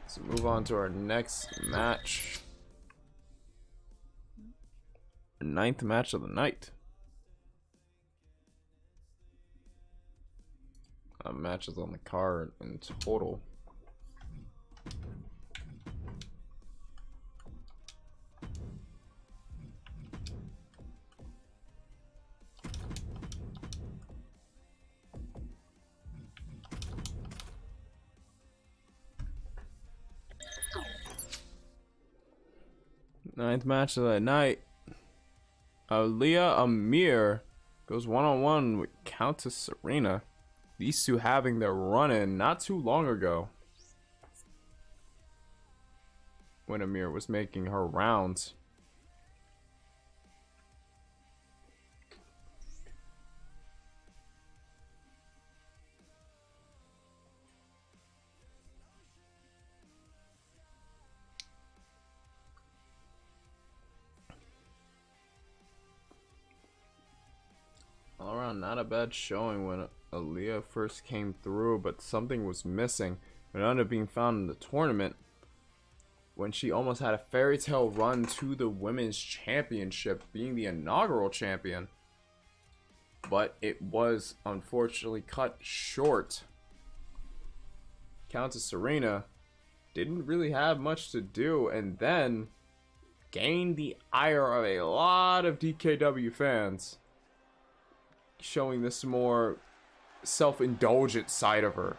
Let's move on to our next match. 9th match of the night. Matches on the card in total. Ninth match of the night. Aliyah Amir goes one-on-one with Countess Serena. These two having their run-in not too long ago, when Amir was making her rounds. All around, not a bad showing when Aliyah first came through, but something was missing. It ended up being found in the tournament when she almost had a fairy tale run to the women's championship, being the inaugural champion. But it was unfortunately cut short. Countess Serena didn't really have much to do, and then gained the ire of a lot of DKW fans, showing this more self-indulgent side of her,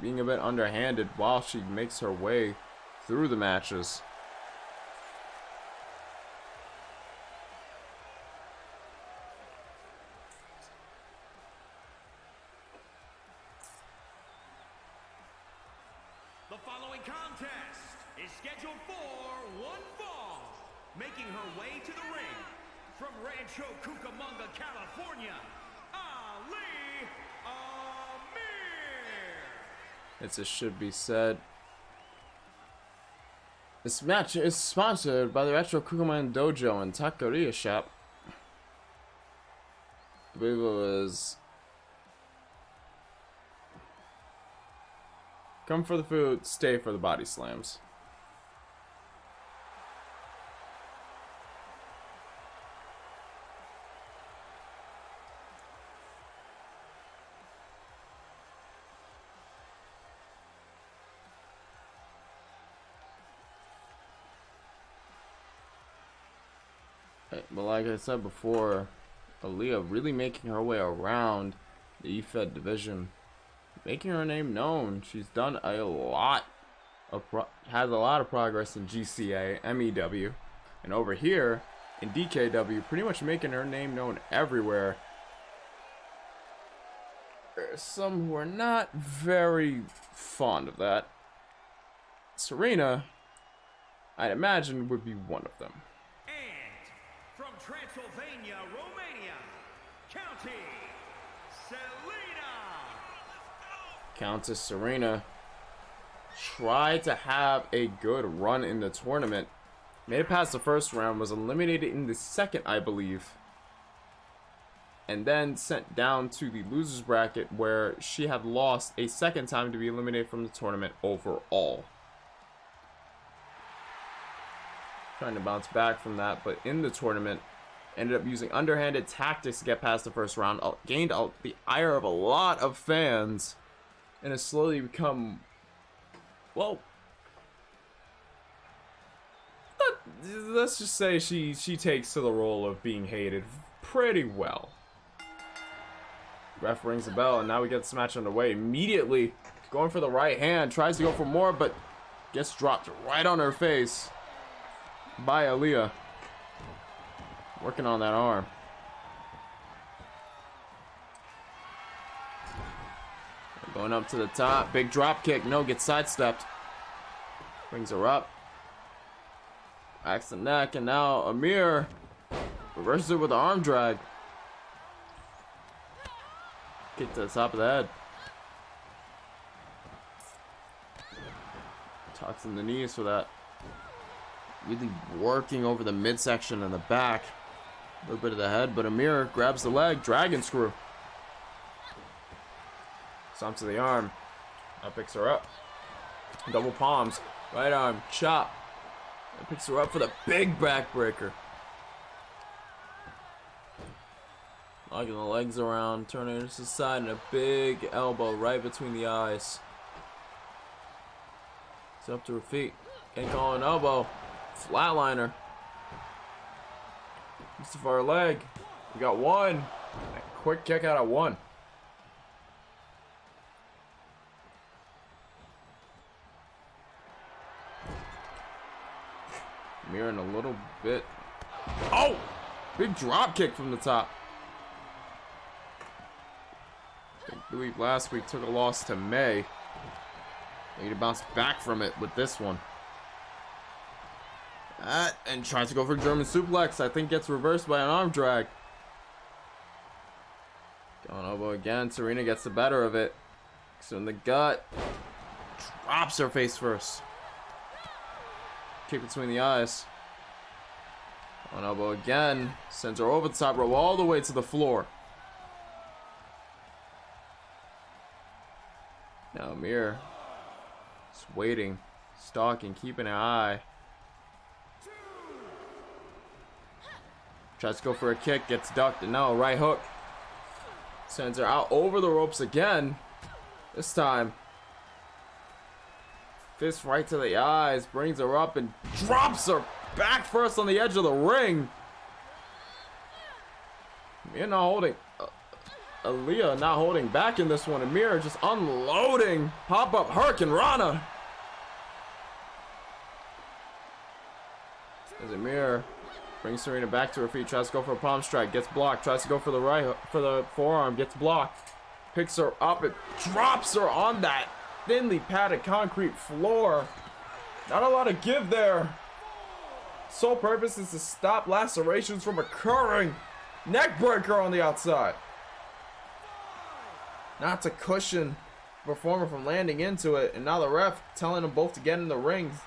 being a bit underhanded while she makes her way through the matches. The following contest is scheduled for one fall. Making her way to the ring from Rancho Cucamonga, California, Ali Amir. It should be said, this match is sponsored by the Retro Kukuman Dojo and Taqueria Shop. I believe it was come for the food, stay for the body slams. But like I said before, Aaliyah really making her way around the EFED division, making her name known. She's done a lot of has a lot of progress in GCA, MEW, and over here in DKW, pretty much making her name known everywhere. There's some who are not very fond of that. Serena, I'd imagine, would be one of them. From Transylvania, Romania, County Selena. Countess Serena tried to have a good run in the tournament. Made it past the first round, was eliminated in the second, I believe. And then sent down to the losers bracket where she had lost a second time to be eliminated from the tournament overall. Trying to bounce back from that, but in the tournament ended up using underhanded tactics to get past the first round, gained the ire of a lot of fans, and has slowly become, well, let's just say she takes to the role of being hated pretty well. Ref rings the bell, and now we get this match underway. Immediately going for the right hand, tries to go for more, but gets dropped right on her face by Aaliyah. Working on that arm. Going up to the top. Big drop kick. No, gets sidestepped. Brings her up. Backs the neck. And now Amir reverses it with an arm drag. Kick to the top of the head. Tucks in the knees for that. Really working over the midsection and the back. A little bit of the head, but Amir grabs the leg. Dragon screw. Stomps to the arm. Now picks her up. Double palms. Right arm. Chop. And picks her up for the big backbreaker. Locking the legs around. Turning her to the side. And a big elbow right between the eyes. She's up to her feet. Can't call an elbow. Flatliner. Just for our leg. We got one. A quick kick out of one. Mirroring a little bit. Oh! Big drop kick from the top. I believe last week took a loss to May. Need to bounce back from it with this one. And tries to go for a German suplex. I think gets reversed by an arm drag. Going elbow again. Serena gets the better of it. Kicks her in the gut. Drops her face first. Kick between the eyes. On elbow again. Sends her over the top rope all the way to the floor. Now Amir just waiting, stalking, keeping an eye. Tries to go for a kick, gets ducked, and now a right hook. Sends her out over the ropes again. This time. Fist right to the eyes. Brings her up and drops her back first on the edge of the ring. Amir not holding. Aaliyah not holding back in this one. Amir just unloading. Pop up Hurricane Rana. As Amir brings Serena back to her feet, tries to go for a palm strike, gets blocked, tries to go for the right hook, for the forearm, gets blocked, picks her up and drops her on that thinly padded concrete floor. Not a lot of give there. Sole purpose is to stop lacerations from occurring. Neck breaker on the outside. Not to cushion the performer from landing into it, and now the ref telling them both to get in the rings.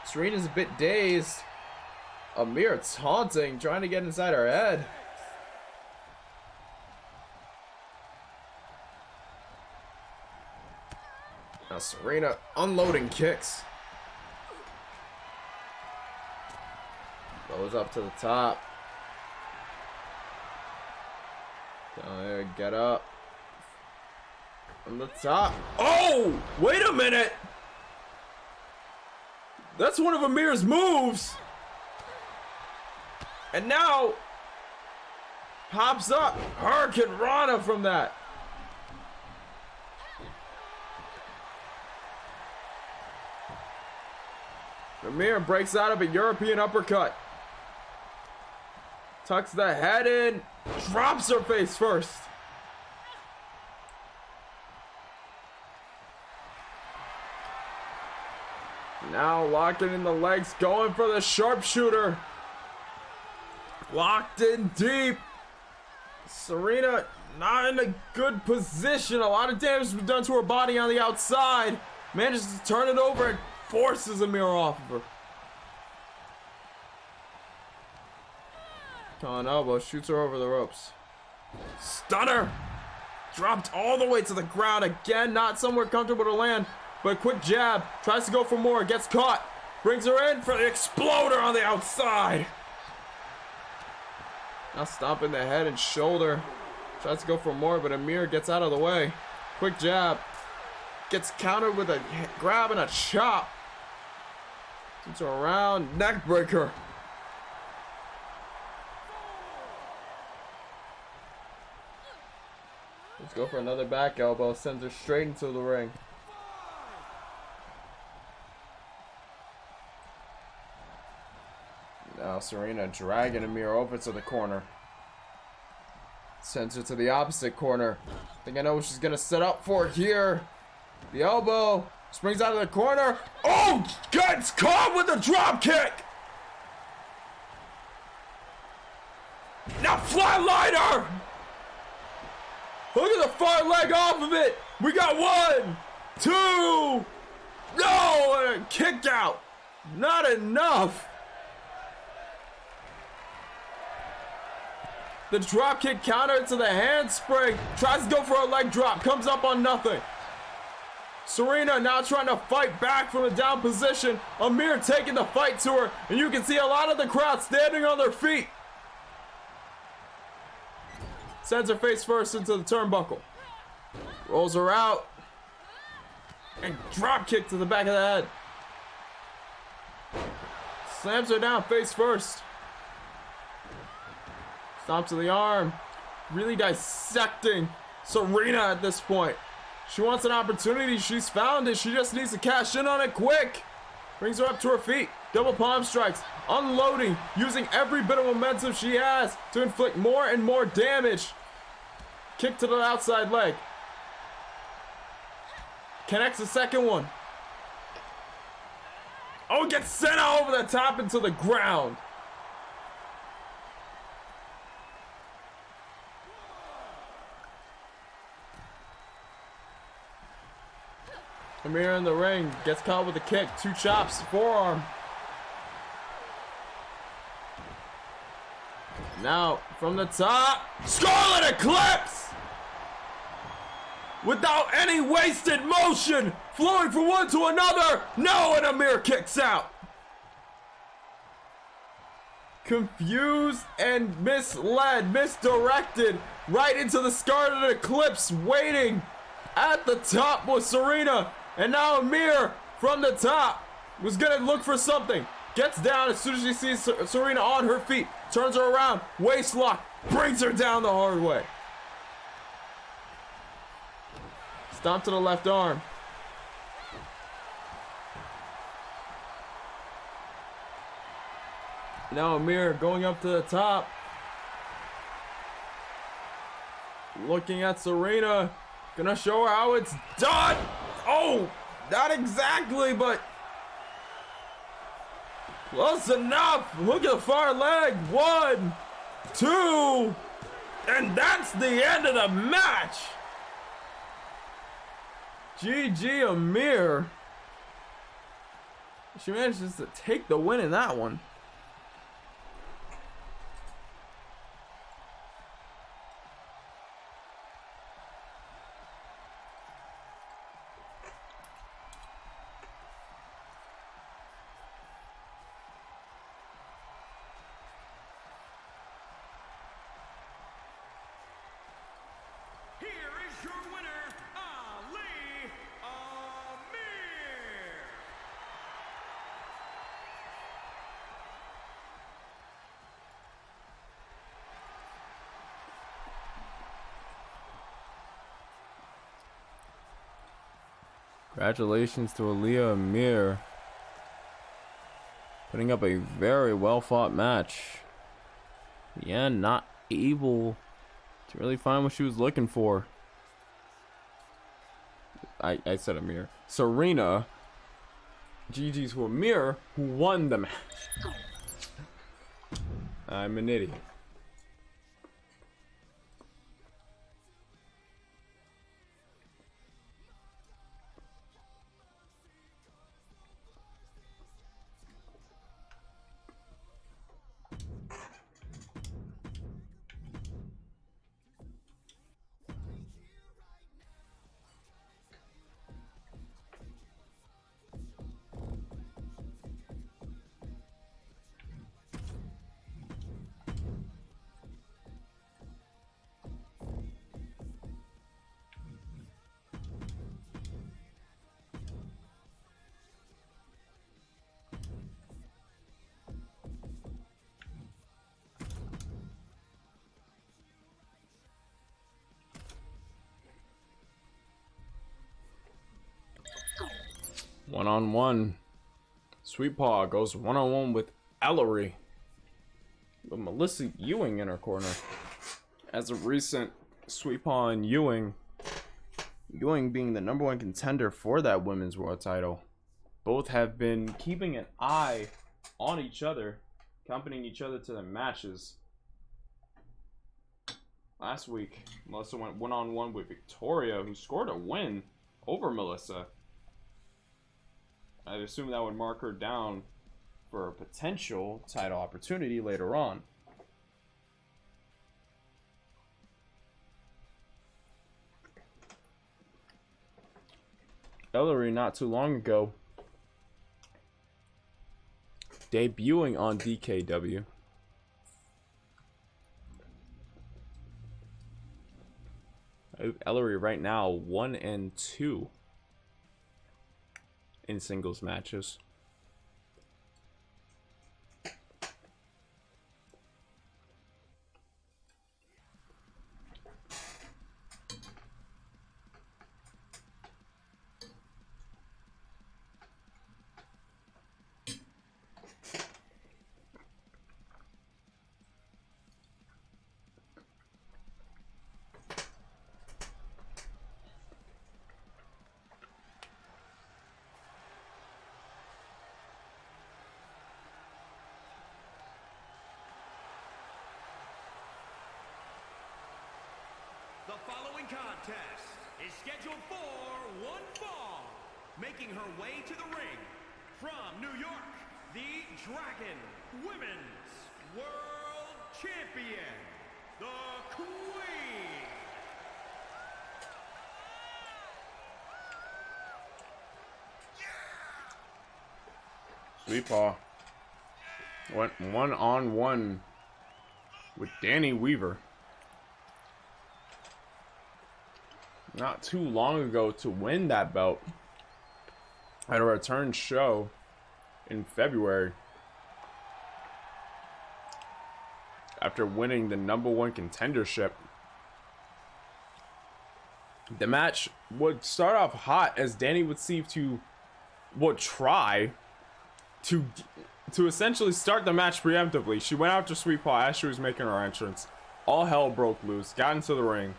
Serena's a bit dazed. Amir taunting, trying to get inside her head. Now Serena unloading kicks. Goes up to the top. Down there, get up. From the top. Oh! Wait a minute! That's one of Amir's moves! And now, pops up Hurricane Rana from that. Amir breaks out of a European uppercut. Tucks the head in, drops her face first. Now locking in the legs, going for the sharpshooter. Locked in deep. Serena not in a good position. A lot of damage was done to her body on the outside. Manages to turn it over and forces Amir off of her. On elbow, shoots her over the ropes. Stunner! Dropped all the way to the ground again. Not somewhere comfortable to land, but quick jab. Tries to go for more, gets caught. Brings her in for the exploder on the outside. Now stomping the head and shoulder. Tries to go for more, but Amir gets out of the way. Quick jab. Gets countered with a grab and a chop. Turns her around. Neck breaker. Let's go for another back elbow. Sends her straight into the ring. Now Serena dragging Amir over to the corner. Sends her to the opposite corner. I think I know what she's gonna set up for here. The elbow. Springs out of the corner. Oh! Gets caught with a drop kick! Now flatliner! Look at the far leg off of it! We got 1, 2, no! And a kick out! Not enough! The drop kick counter to the handspring. Tries to go for a leg drop. Comes up on nothing. Serena now trying to fight back from a down position. Amir taking the fight to her. And you can see a lot of the crowd standing on their feet. Sends her face first into the turnbuckle. Rolls her out. And drop kick to the back of the head. Slams her down face first. Stomp to the arm. Really dissecting Serena at this point. She wants an opportunity. She's found it. She just needs to cash in on it quick. Brings her up to her feet. Double palm strikes. Unloading. Using every bit of momentum she has to inflict more and more damage. Kick to the outside leg. Connects the second one. Oh, gets sent out over the top into the ground. Amir in the ring, gets caught with a kick, 2 chops, forearm. Now, from the top, Scarlet Eclipse! Without any wasted motion, flowing from one to another, no, and Amir kicks out. Confused and misled, misdirected, right into the Scarlet Eclipse, waiting at the top was Serena. And now Amir from the top was gonna look for something. Gets down as soon as she sees Serena on her feet. Turns her around, waist lock, brings her down the hard way. Stomp to the left arm. Now Amir going up to the top. Looking at Serena. Gonna show her how it's done. Oh, not exactly, but close enough. Look at the far leg. 1, 2, and that's the end of the match. GG Amir. She manages to take the win in that one. Here is your winner, Ali Amir. Congratulations to Aaliyah Amir. Putting up a very well fought match. Yeah, not able to really find what she was looking for. I said Amir. Serena. GG's to Amir, who won the match. I'm an idiot. One-on-one. Sweet Paw goes one-on-one with Ellery. With Melissa Ewing in her corner. As of recent, Sweet Paw and Ewing being the #1 contender for that women's world title, both have been keeping an eye on each other, accompanying each other to their matches. Last week, Melissa went one-on-one with Victoria, who scored a win over Melissa. I'd assume that would mark her down for a potential title opportunity later on. Ellery not too long ago debuting on DKW. Ellery right now 1-2 in singles matches. The following contest is scheduled for one fall. Making her way to the ring from New York, the Dragon Women's World Champion, the Queen. Sweet Paw went one-on-one with Danny Weaver. not too long ago to win that belt at a return show in February. After winning the #1 contendership. The match would start off hot as Danny would try to essentially start the match preemptively. She went after Sweet Paw as she was making her entrance. All hell broke loose, got into the ring.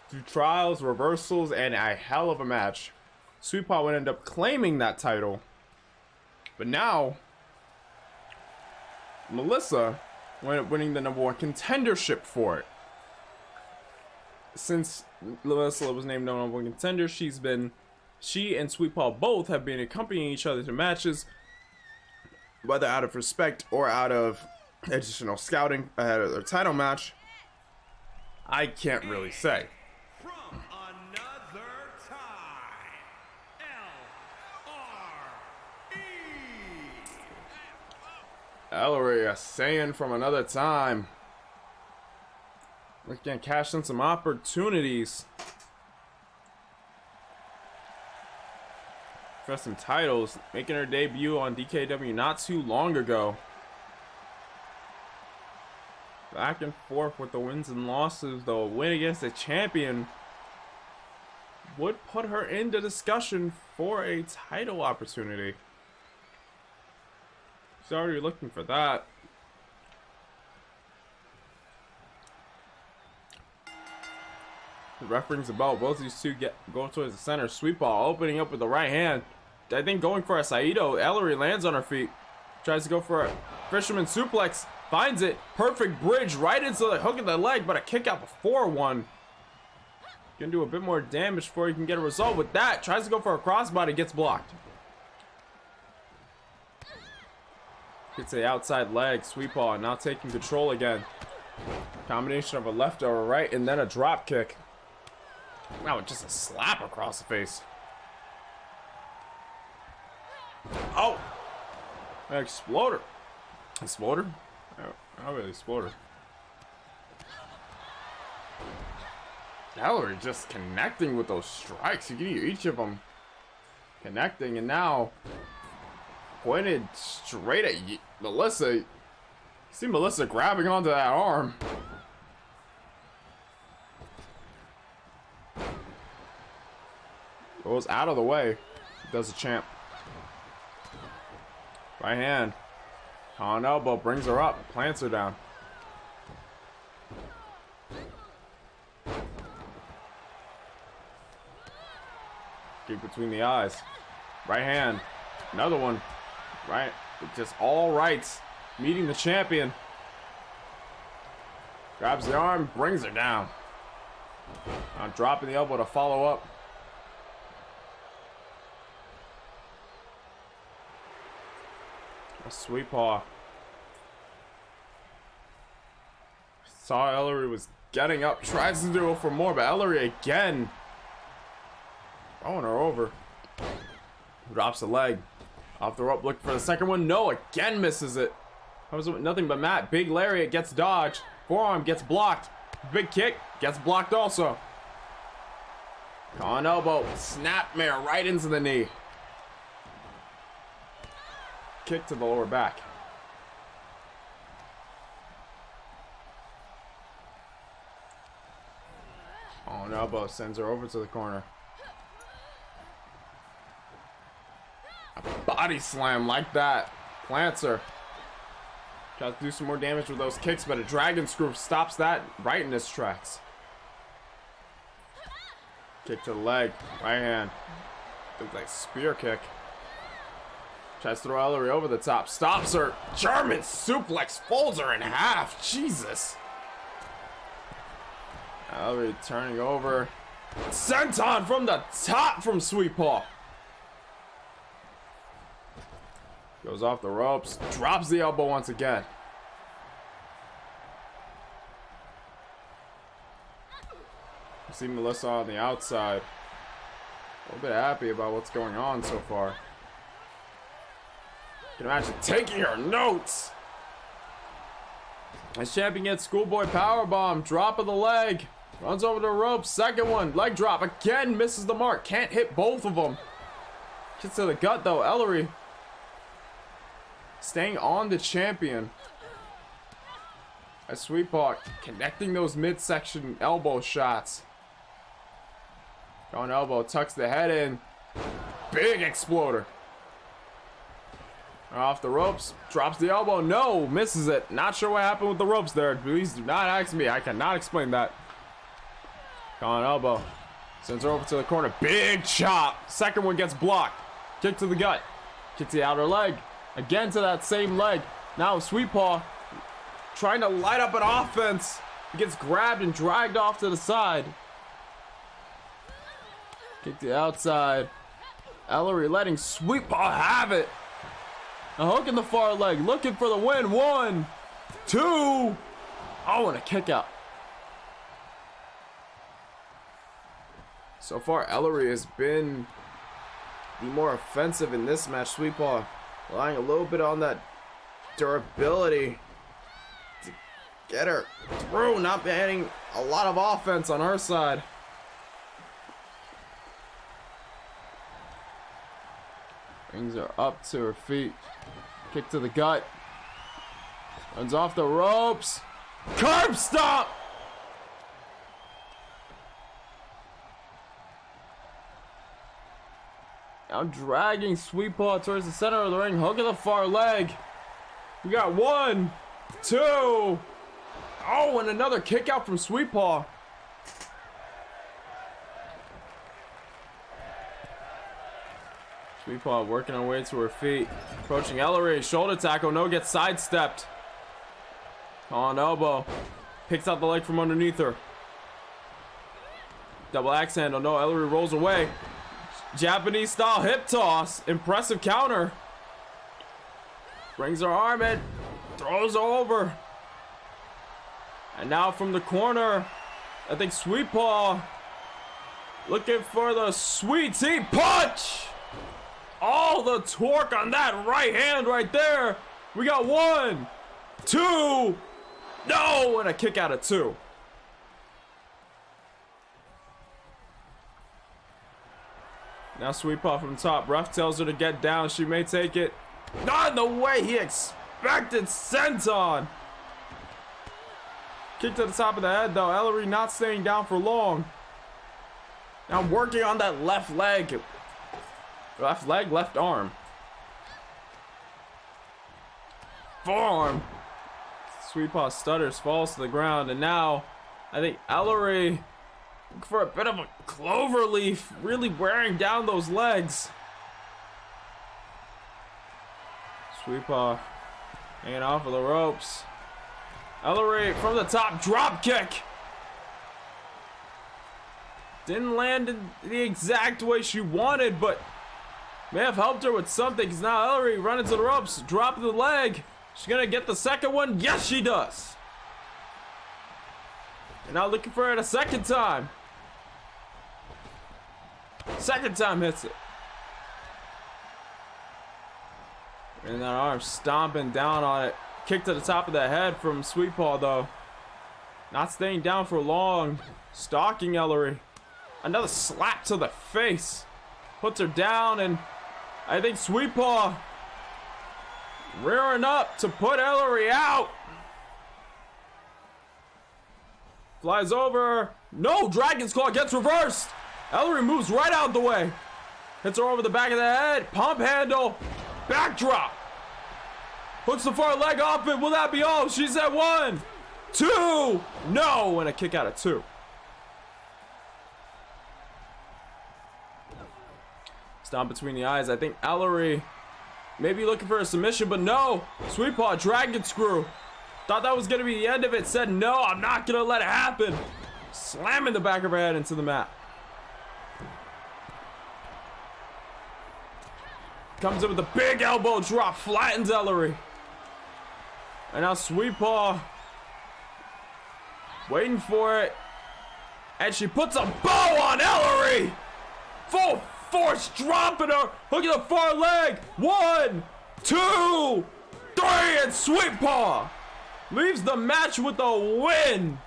Through trials, reversals, and a hell of a match, Sweet Paw would end up claiming that title. But now, Melissa wound up winning the #1 contendership for it. Since Melissa was named #1 contender, she and Sweet Paw both have been accompanying each other to matches, whether out of respect or out of additional scouting ahead of their title match. I can't really say. From another time, LRE. Ellery, a saying from another time. Looking to cash in some opportunities for some titles, making her debut on DKW not too long ago. Back and forth with the wins and losses, though a win against the champion would put her into discussion for a title opportunity. She's already looking for that. The ref rings the bell. Both these two go towards the center. Sweet Paw opening up with the right hand. I think going for a Saito. Ellery lands on her feet. Tries to go for a fisherman suplex. Finds it. Perfect bridge right into the hook of the leg, but a kick out before one. Gonna do a bit more damage before you can get a result with that. Tries to go for a crossbody. Gets blocked. Gets the outside leg. Sweet Paw now taking control again. Combination of a left or a right and then a drop kick. Wow, just a slap across the face. Oh! Exploder. Exploder? How really exploder? Ellery just connecting with those strikes. You can hear each of them connecting, and now pointed straight at Melissa. You see Melissa grabbing onto that arm. Goes out of the way. Does the champ. Right hand. On elbow. Brings her up. Plants her down. Kick between the eyes. Right hand. Another one. Right. Just all rights. Meeting the champion. Grabs the arm. Brings her down. Dropping the elbow to follow up. A Sweet Paw. Saw Ellery was getting up. Tries to do it for more, but Ellery again. Throwing her over. Drops the leg. Off the rope, looking for the second one. No, again misses it. That was nothing but Matt. Big lariat gets dodged. Forearm gets blocked. Big kick gets blocked also. On elbow. Snapmare right into the knee. Kick to the lower back. On elbow. Sends her over to the corner. A body slam like that. Plants her. Tries to do some more damage with those kicks, but a dragon screw stops that right in his tracks. Kick to the leg. Right hand. Looks like spear kick. Tries to throw Ellery over the top. Stops her. German suplex. Folds her in half. Jesus. Ellery turning over. Senton from the top from Sweet Paw. Goes off the ropes. Drops the elbow once again. You see Melissa on the outside. A little bit happy about what's going on so far. You can imagine taking her notes. As champion gets schoolboy powerbomb. Drop of the leg. Runs over the ropes. Second one. Leg drop. Again, misses the mark. Can't hit both of them. Gets to the gut, though. Ellery staying on the champion. As Sweet Paw connecting those midsection elbow shots. Going elbow. Tucks the head in. Big exploder. Off the ropes. Drops the elbow. No. Misses it. Not sure what happened with the ropes there. Please do not ask me. I cannot explain that. On elbow. Sends her over to the corner. Big chop. Second one gets blocked. Kick to the gut. Kick to the outer leg. Again to that same leg. Now Sweet Paw trying to light up an offense. He gets grabbed and dragged off to the side. Kick to the outside. Ellery letting Sweet Paw have it. A hook in the far leg. Looking for the win. 1, 2. Oh, and a kick out. So far, Ellery has been the more offensive in this match. Sweet Paw relying a little bit on that durability to get her through, not banning a lot of offense on her side. Brings her up to her feet. Kick to the gut. Runs off the ropes. Curb stomp! Now dragging Sweet Paw towards the center of the ring. Hook of the far leg. We got 1, 2. Oh, and another kick out from Sweet Paw. Sweet Paw working her way to her feet. Approaching Ellery. Shoulder tackle. No, gets sidestepped. On elbow. Picks out the leg from underneath her. Double axe handle. No, Ellery rolls away. Japanese style hip toss. Impressive counter. Brings her arm in. Throws her over. And now from the corner, I think Sweet Paw looking for the sweet tea punch. All the torque on that right hand right there. We got 1, 2. No, and a kick out of 2. Now Sweet Paw from top. Ref tells her to get down. She may take it. Not the way he expected. Senton. Kick to the top of the head though. Ellery not staying down for long. Now working on that left leg. Left leg, left arm. Forearm. Sweet Paw stutters, falls to the ground, and now I think Ellery for a bit of a clover leaf, really wearing down those legs. Sweet Paw hanging off of the ropes. Ellery from the top, drop kick. Didn't land in the exact way she wanted, but may have helped her with something, because now Ellery running to the ropes, dropping the leg. She's gonna get the second one. Yes, she does. And now looking for it a second time. Second time hits it. And that arm stomping down on it. Kick to the top of the head from Sweet Paw though. Not staying down for long. Stalking Ellery. Another slap to the face. Puts her down, and I think Sweet Paw rearing up to put Ellery out. Flies over. No, Dragon's Claw gets reversed. Ellery moves right out the way. Hits her over the back of the head. Pump handle. Backdrop. Hooks the far leg off it. Will that be all? She's at 1, 2. No, and a kick out of 2. Stomp between the eyes. I think Ellery maybe looking for a submission, but no. Sweet Paw, dragon screw. Thought that was going to be the end of it. Said, no, I'm not going to let it happen. Slamming the back of her head into the mat. Comes in with a big elbow drop. Flattens Ellery. And now Sweet Paw waiting for it. And she puts a bow on Ellery. Full force dropping her. Look at the far leg. 1, 2, 3, and Sweet Paw leaves the match with a win.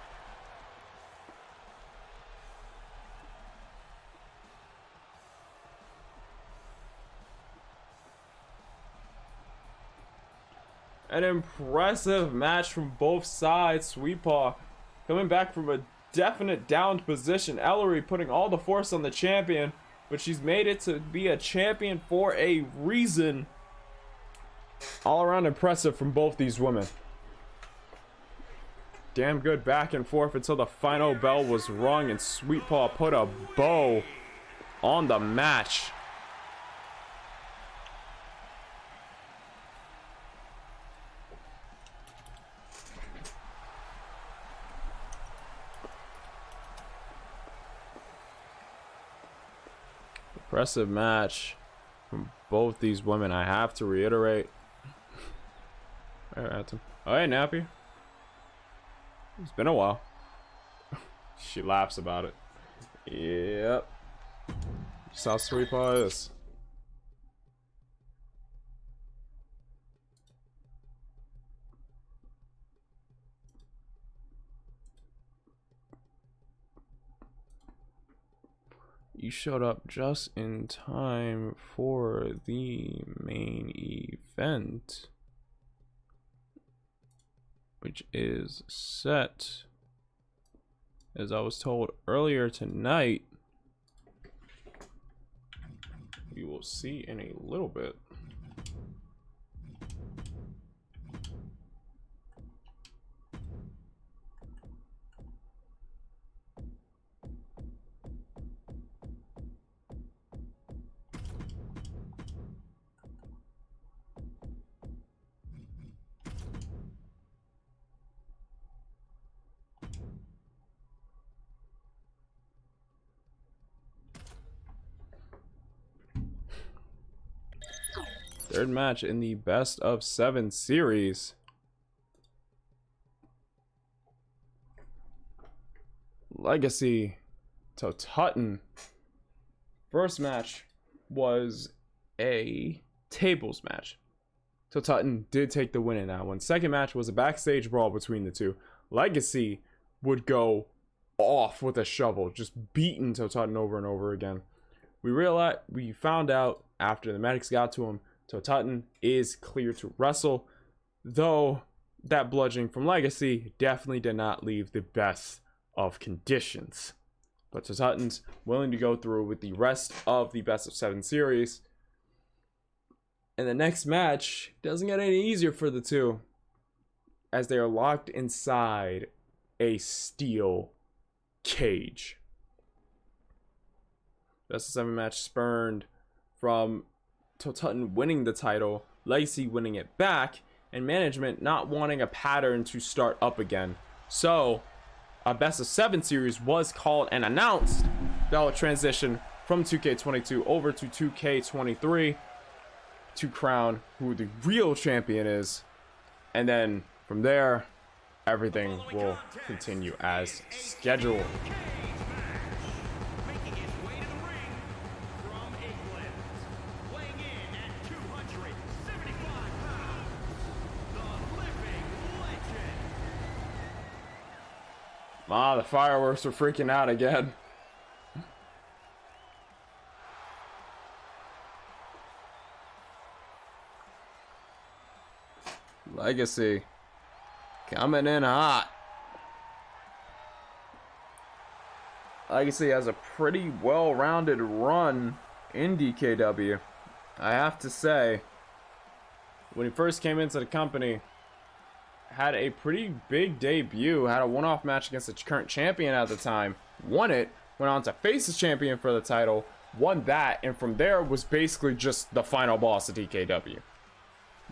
An impressive match from both sides. Sweet Paw coming back from a definite downed position. Ellery putting all the force on the champion, but she's made it to be a champion for a reason. All around impressive from both these women. Damn good back and forth until the final bell was rung and Sweet Paw put a bow on the match. Impressive match from both these women, I have to reiterate. Oh, hey, Nappy. It's been a while. She laughs about it. Yep. Just how Sweet Paw is. You showed up just in time for the main event, which is set, as I was told earlier tonight. We will see in a little bit. Third match in the best of 7 series. Legacy to Tutton. First match was a tables match. So Tutton did take the win in that one. Second match was a backstage brawl between the two. Legacy would go off with a shovel, just beating Tutton over and over again. We found out after the medics got to him, Tutton is clear to wrestle, though that bludgeoning from Legacy definitely did not leave the best of conditions. But Tutton's willing to go through with the rest of the best of 7 series. And the next match doesn't get any easier for the two, as they are locked inside a steel cage. Best of 7 match spurned from Tutton winning the title, Legacy winning it back, and management not wanting a pattern to start up again. So a best of 7 series was called and announced that will transition from 2K22 over to 2K23 to crown who the real champion is, and then from there everything will continue as scheduled. Ah, the fireworks are freaking out again. Legacy coming in hot. Legacy has a pretty well-rounded run in DKW. I have to say, when he first came into the company, had a pretty big debut, had a one-off match against the current champion at the time, won it, went on to face the champion for the title, won that, and from there was basically just the final boss of DKW.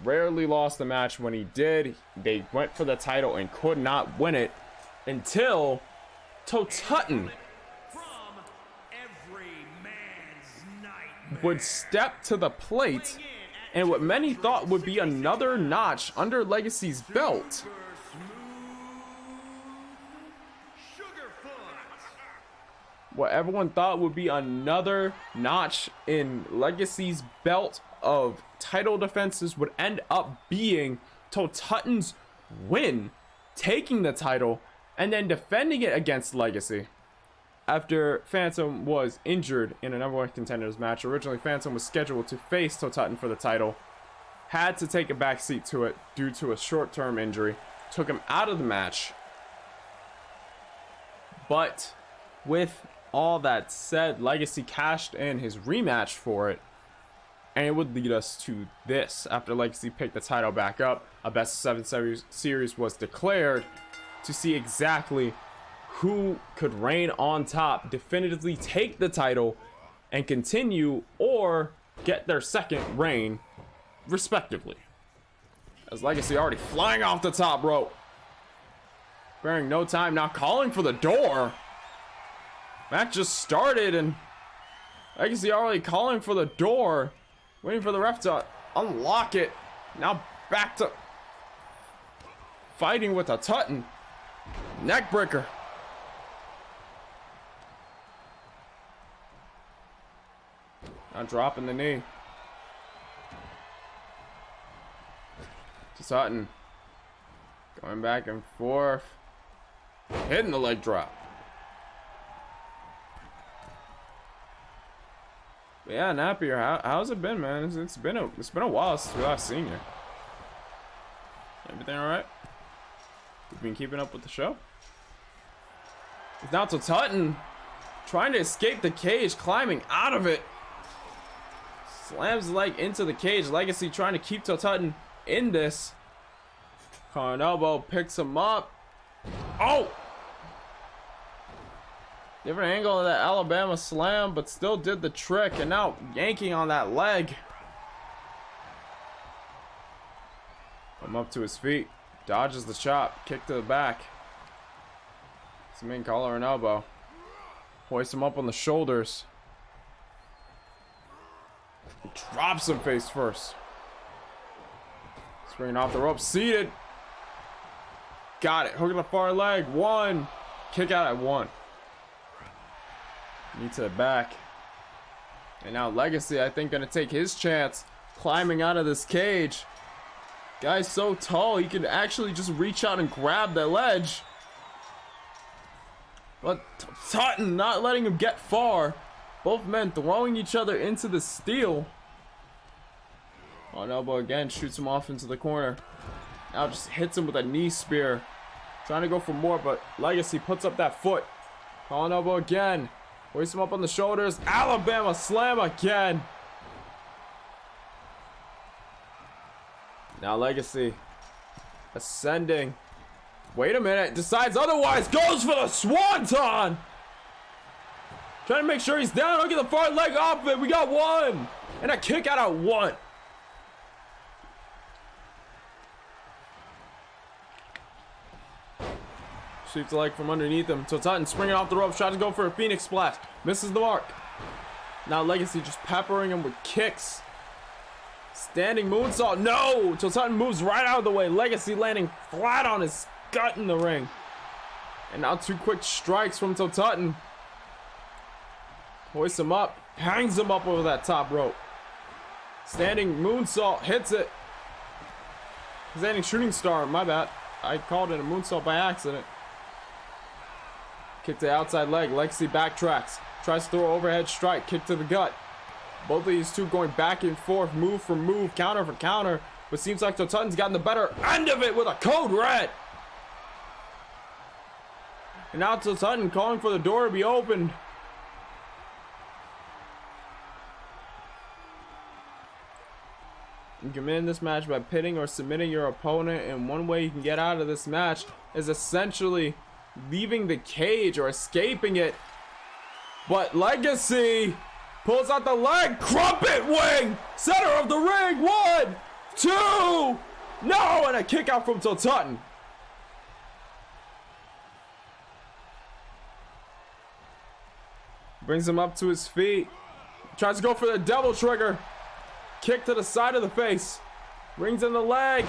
Rarely lost the match. When he did, they went for the title and could not win it until Tutton would step to the plate and what many thought would be another notch under Legacy's belt. What everyone thought would be another notch in Legacy's belt of title defenses would end up being Tutton's win, taking the title and then defending it against Legacy. After Phantom was injured in a number 1 contenders match, originally Phantom was scheduled to face Tutton for the title. had to take a back seat to it due to a short-term injury. Took him out of the match. But with all that said, Legacy cashed in his rematch for it. And it would lead us to this. After Legacy picked the title back up, a best of 7 series was declared to see exactly who could reign on top, definitively take the title, and continue or get their second reign, respectively. As Legacy already flying off the top rope. Sparing no time, now calling for the door. Match just started and Legacy already calling for the door. Waiting for the ref to unlock it. Now back to fighting with a Tutton. Neckbreaker. Now dropping the knee. To Sutton. Going back and forth. Hitting the leg drop. But yeah, Napier, how's it been, man? It's been a while since we last seen you. Everything alright? You've been keeping up with the show? It's now to Tutton. Trying to escape the cage, climbing out of it. Slams the leg into the cage. Legacy trying to keep Tutton in this. Collar elbow picks him up. Oh! Different angle of that Alabama slam, but still did the trick. And now yanking on that leg. Come up to his feet. Dodges the chop. Kick to the back. Some in collar and elbow. Hoists him up on the shoulders. Drops him face first. Springing off the rope. Seated. Got it. Hook to the far leg. One. Kick out at one. Knee to the back. And now Legacy, I think, gonna take his chance climbing out of this cage. Guy's so tall, he can actually just reach out and grab the ledge. But Tutton not letting him get far. Both men throwing each other into the steel. On elbow again, shoots him off into the corner. Now just hits him with a knee spear. Trying to go for more, but Legacy puts up that foot. On elbow again. Hoists him up on the shoulders. Alabama slam again. Now Legacy ascending. Wait a minute. Decides otherwise. Goes for the swanton. Trying to make sure he's down. Look at the far leg off it. We got one. And a kick out at one. Sweeps the leg from underneath him. So Tutton springing off the rope. Tries to go for a Phoenix splash. Misses the mark. Now Legacy just peppering him with kicks. Standing moonsault. No! So Tutton moves right out of the way. Legacy landing flat on his gut in the ring. And now two quick strikes from Tutton. Hoists him up. Hangs him up over that top rope. Standing moonsault. Hits it. Standing shooting star. My bad. I called it a moonsault by accident. Kick to the outside leg. Legacy backtracks. Tries to throw overhead strike. Kick to the gut. Both of these two going back and forth. Move for move. Counter for counter. But seems like Tutton's gotten the better end of it with a code red. And now Tutton calling for the door to be opened. You can win this match by pitting or submitting your opponent, and one way you can get out of this match is essentially leaving the cage or escaping it. But Legacy pulls out the leg, crumpet wing, center of the ring, 1, 2, no, and a kick out from Tutton. Brings him up to his feet, tries to go for the double trigger. Kick to the side of the face. Rings in the leg.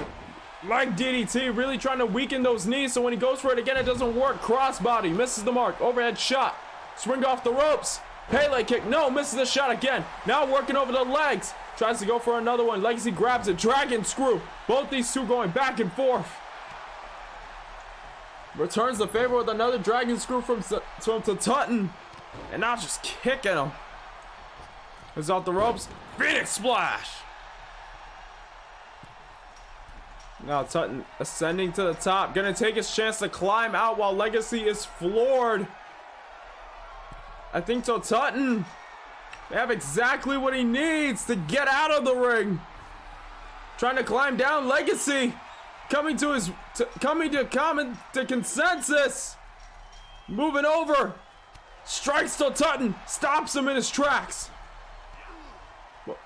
Leg DDT. Really trying to weaken those knees. So when he goes for it again, it doesn't work. Crossbody. Misses the mark. Overhead shot. Swing off the ropes. Pele kick. No. Misses the shot again. Now working over the legs. Tries to go for another one. Legacy grabs it. Dragon screw. Both these two going back and forth. Returns the favor with another dragon screw from Tutton. And now just kicking him. Is off the ropes. Phoenix splash. Now Tutton ascending to the top. Gonna take his chance to climb out while Legacy is floored. I think so Tutton. They have exactly what he needs to get out of the ring. Trying to climb down. Legacy coming to consensus. Moving over. Strikes till Tutton. Stops him in his tracks.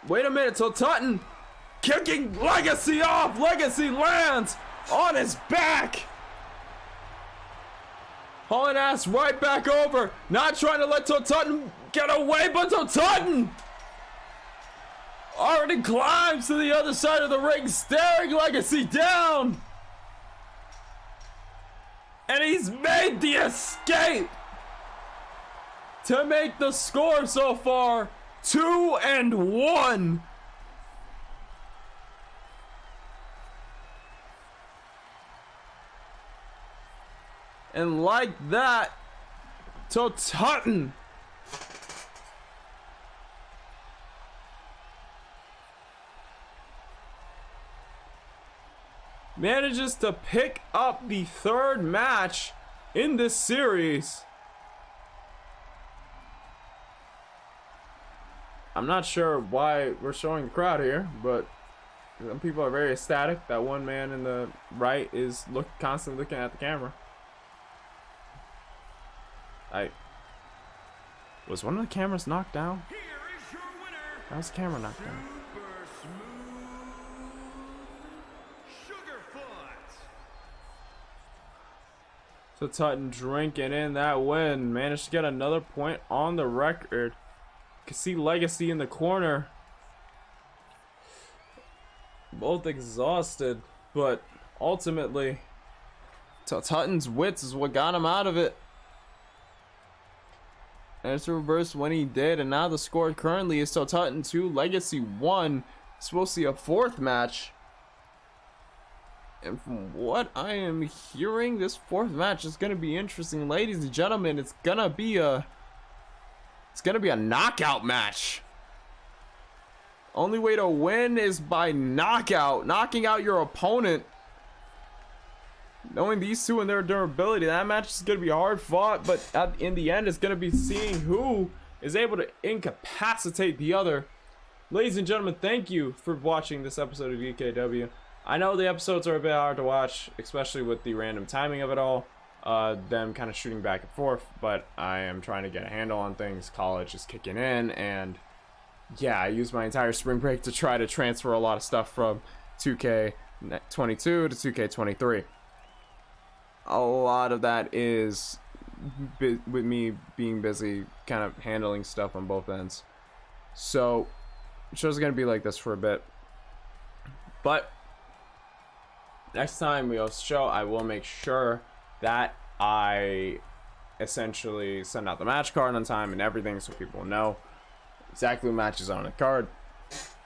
Wait a minute till Tutton. Kicking Legacy off. Legacy lands on his back. Hauling ass right back over. Not trying to let Tutton get away, but Tutton already climbs to the other side of the ring, staring Legacy down. And he's made the escape to make the score so far 2-1. And like that, Tutton manages to pick up the third match in this series. I'm not sure why we're showing the crowd here, but some people are very ecstatic that one man in the right is constantly looking at the camera. Was one of the cameras knocked down? Here is your winner, That was the camera knocked down. Super Smooth Sugarfoot. So Tutton drinking in that win. Managed to get another point on the record. You can see Legacy in the corner. Both exhausted, but ultimately Tutton's wits is what got him out of it. And it's reversed when he did, and now the score currently is Tutton 2, Legacy 1. Supposed to be a fourth match. And from what I am hearing, this fourth match is going to be interesting, ladies and gentlemen. It's going to be a knockout match. Only way to win is by knockout, knocking out your opponent. Knowing these two and their durability, that match is going to be hard fought, but in the end, it's going to be seeing who is able to incapacitate the other. Ladies and gentlemen, thank you for watching this episode of DKW. I know the episodes are a bit hard to watch, especially with the random timing of it all, them kind of shooting back and forth, but I am trying to get a handle on things. College is kicking in, and yeah, I used my entire spring break to try to transfer a lot of stuff from 2K22 to 2K23. A lot of that is with me being busy kind of handling stuff on both ends. So the show's gonna be like this for a bit, but next time we host a show, I will make sure that I essentially send out the match card on time and everything, so people will know exactly what matches are on the card.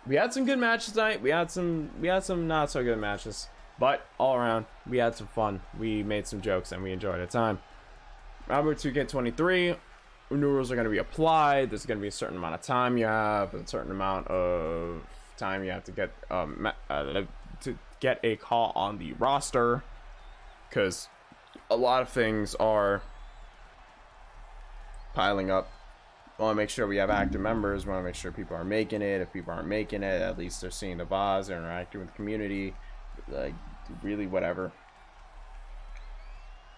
We had some good matches tonight. We had some not so good matches. But all around, we had some fun. We made some jokes and we enjoyed our time. Remember, 2K23, new rules are going to be applied. There's going to be a certain amount of time you have, a certain amount of time you have to get a call on the roster, because a lot of things are piling up. We want to make sure we have active members. We want to make sure people are making it. If people aren't making it, at least they're seeing the VODs, they're interacting with the community. Like, really whatever.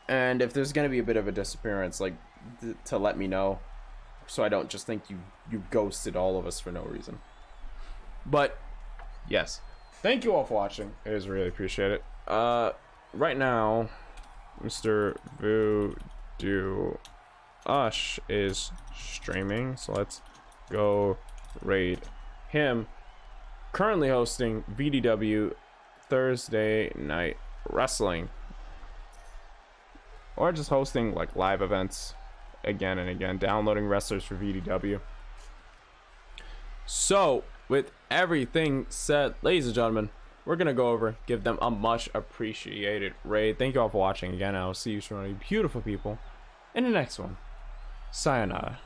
And if there's gonna be a bit of a disappearance, like to let me know, so I don't just think you ghosted all of us for no reason. But yes, thank you all for watching. It is really appreciated. Right now, Mr. Voodoo Ush is streaming, so let's go raid him. Currently hosting VDW Thursday Night Wrestling, or just hosting like live events again and again, downloading wrestlers for VDW. So with everything said, ladies and gentlemen, we're gonna go over, give them a much appreciated raid. Thank you all for watching again. I will see you, beautiful people, in the next one. Sayonara.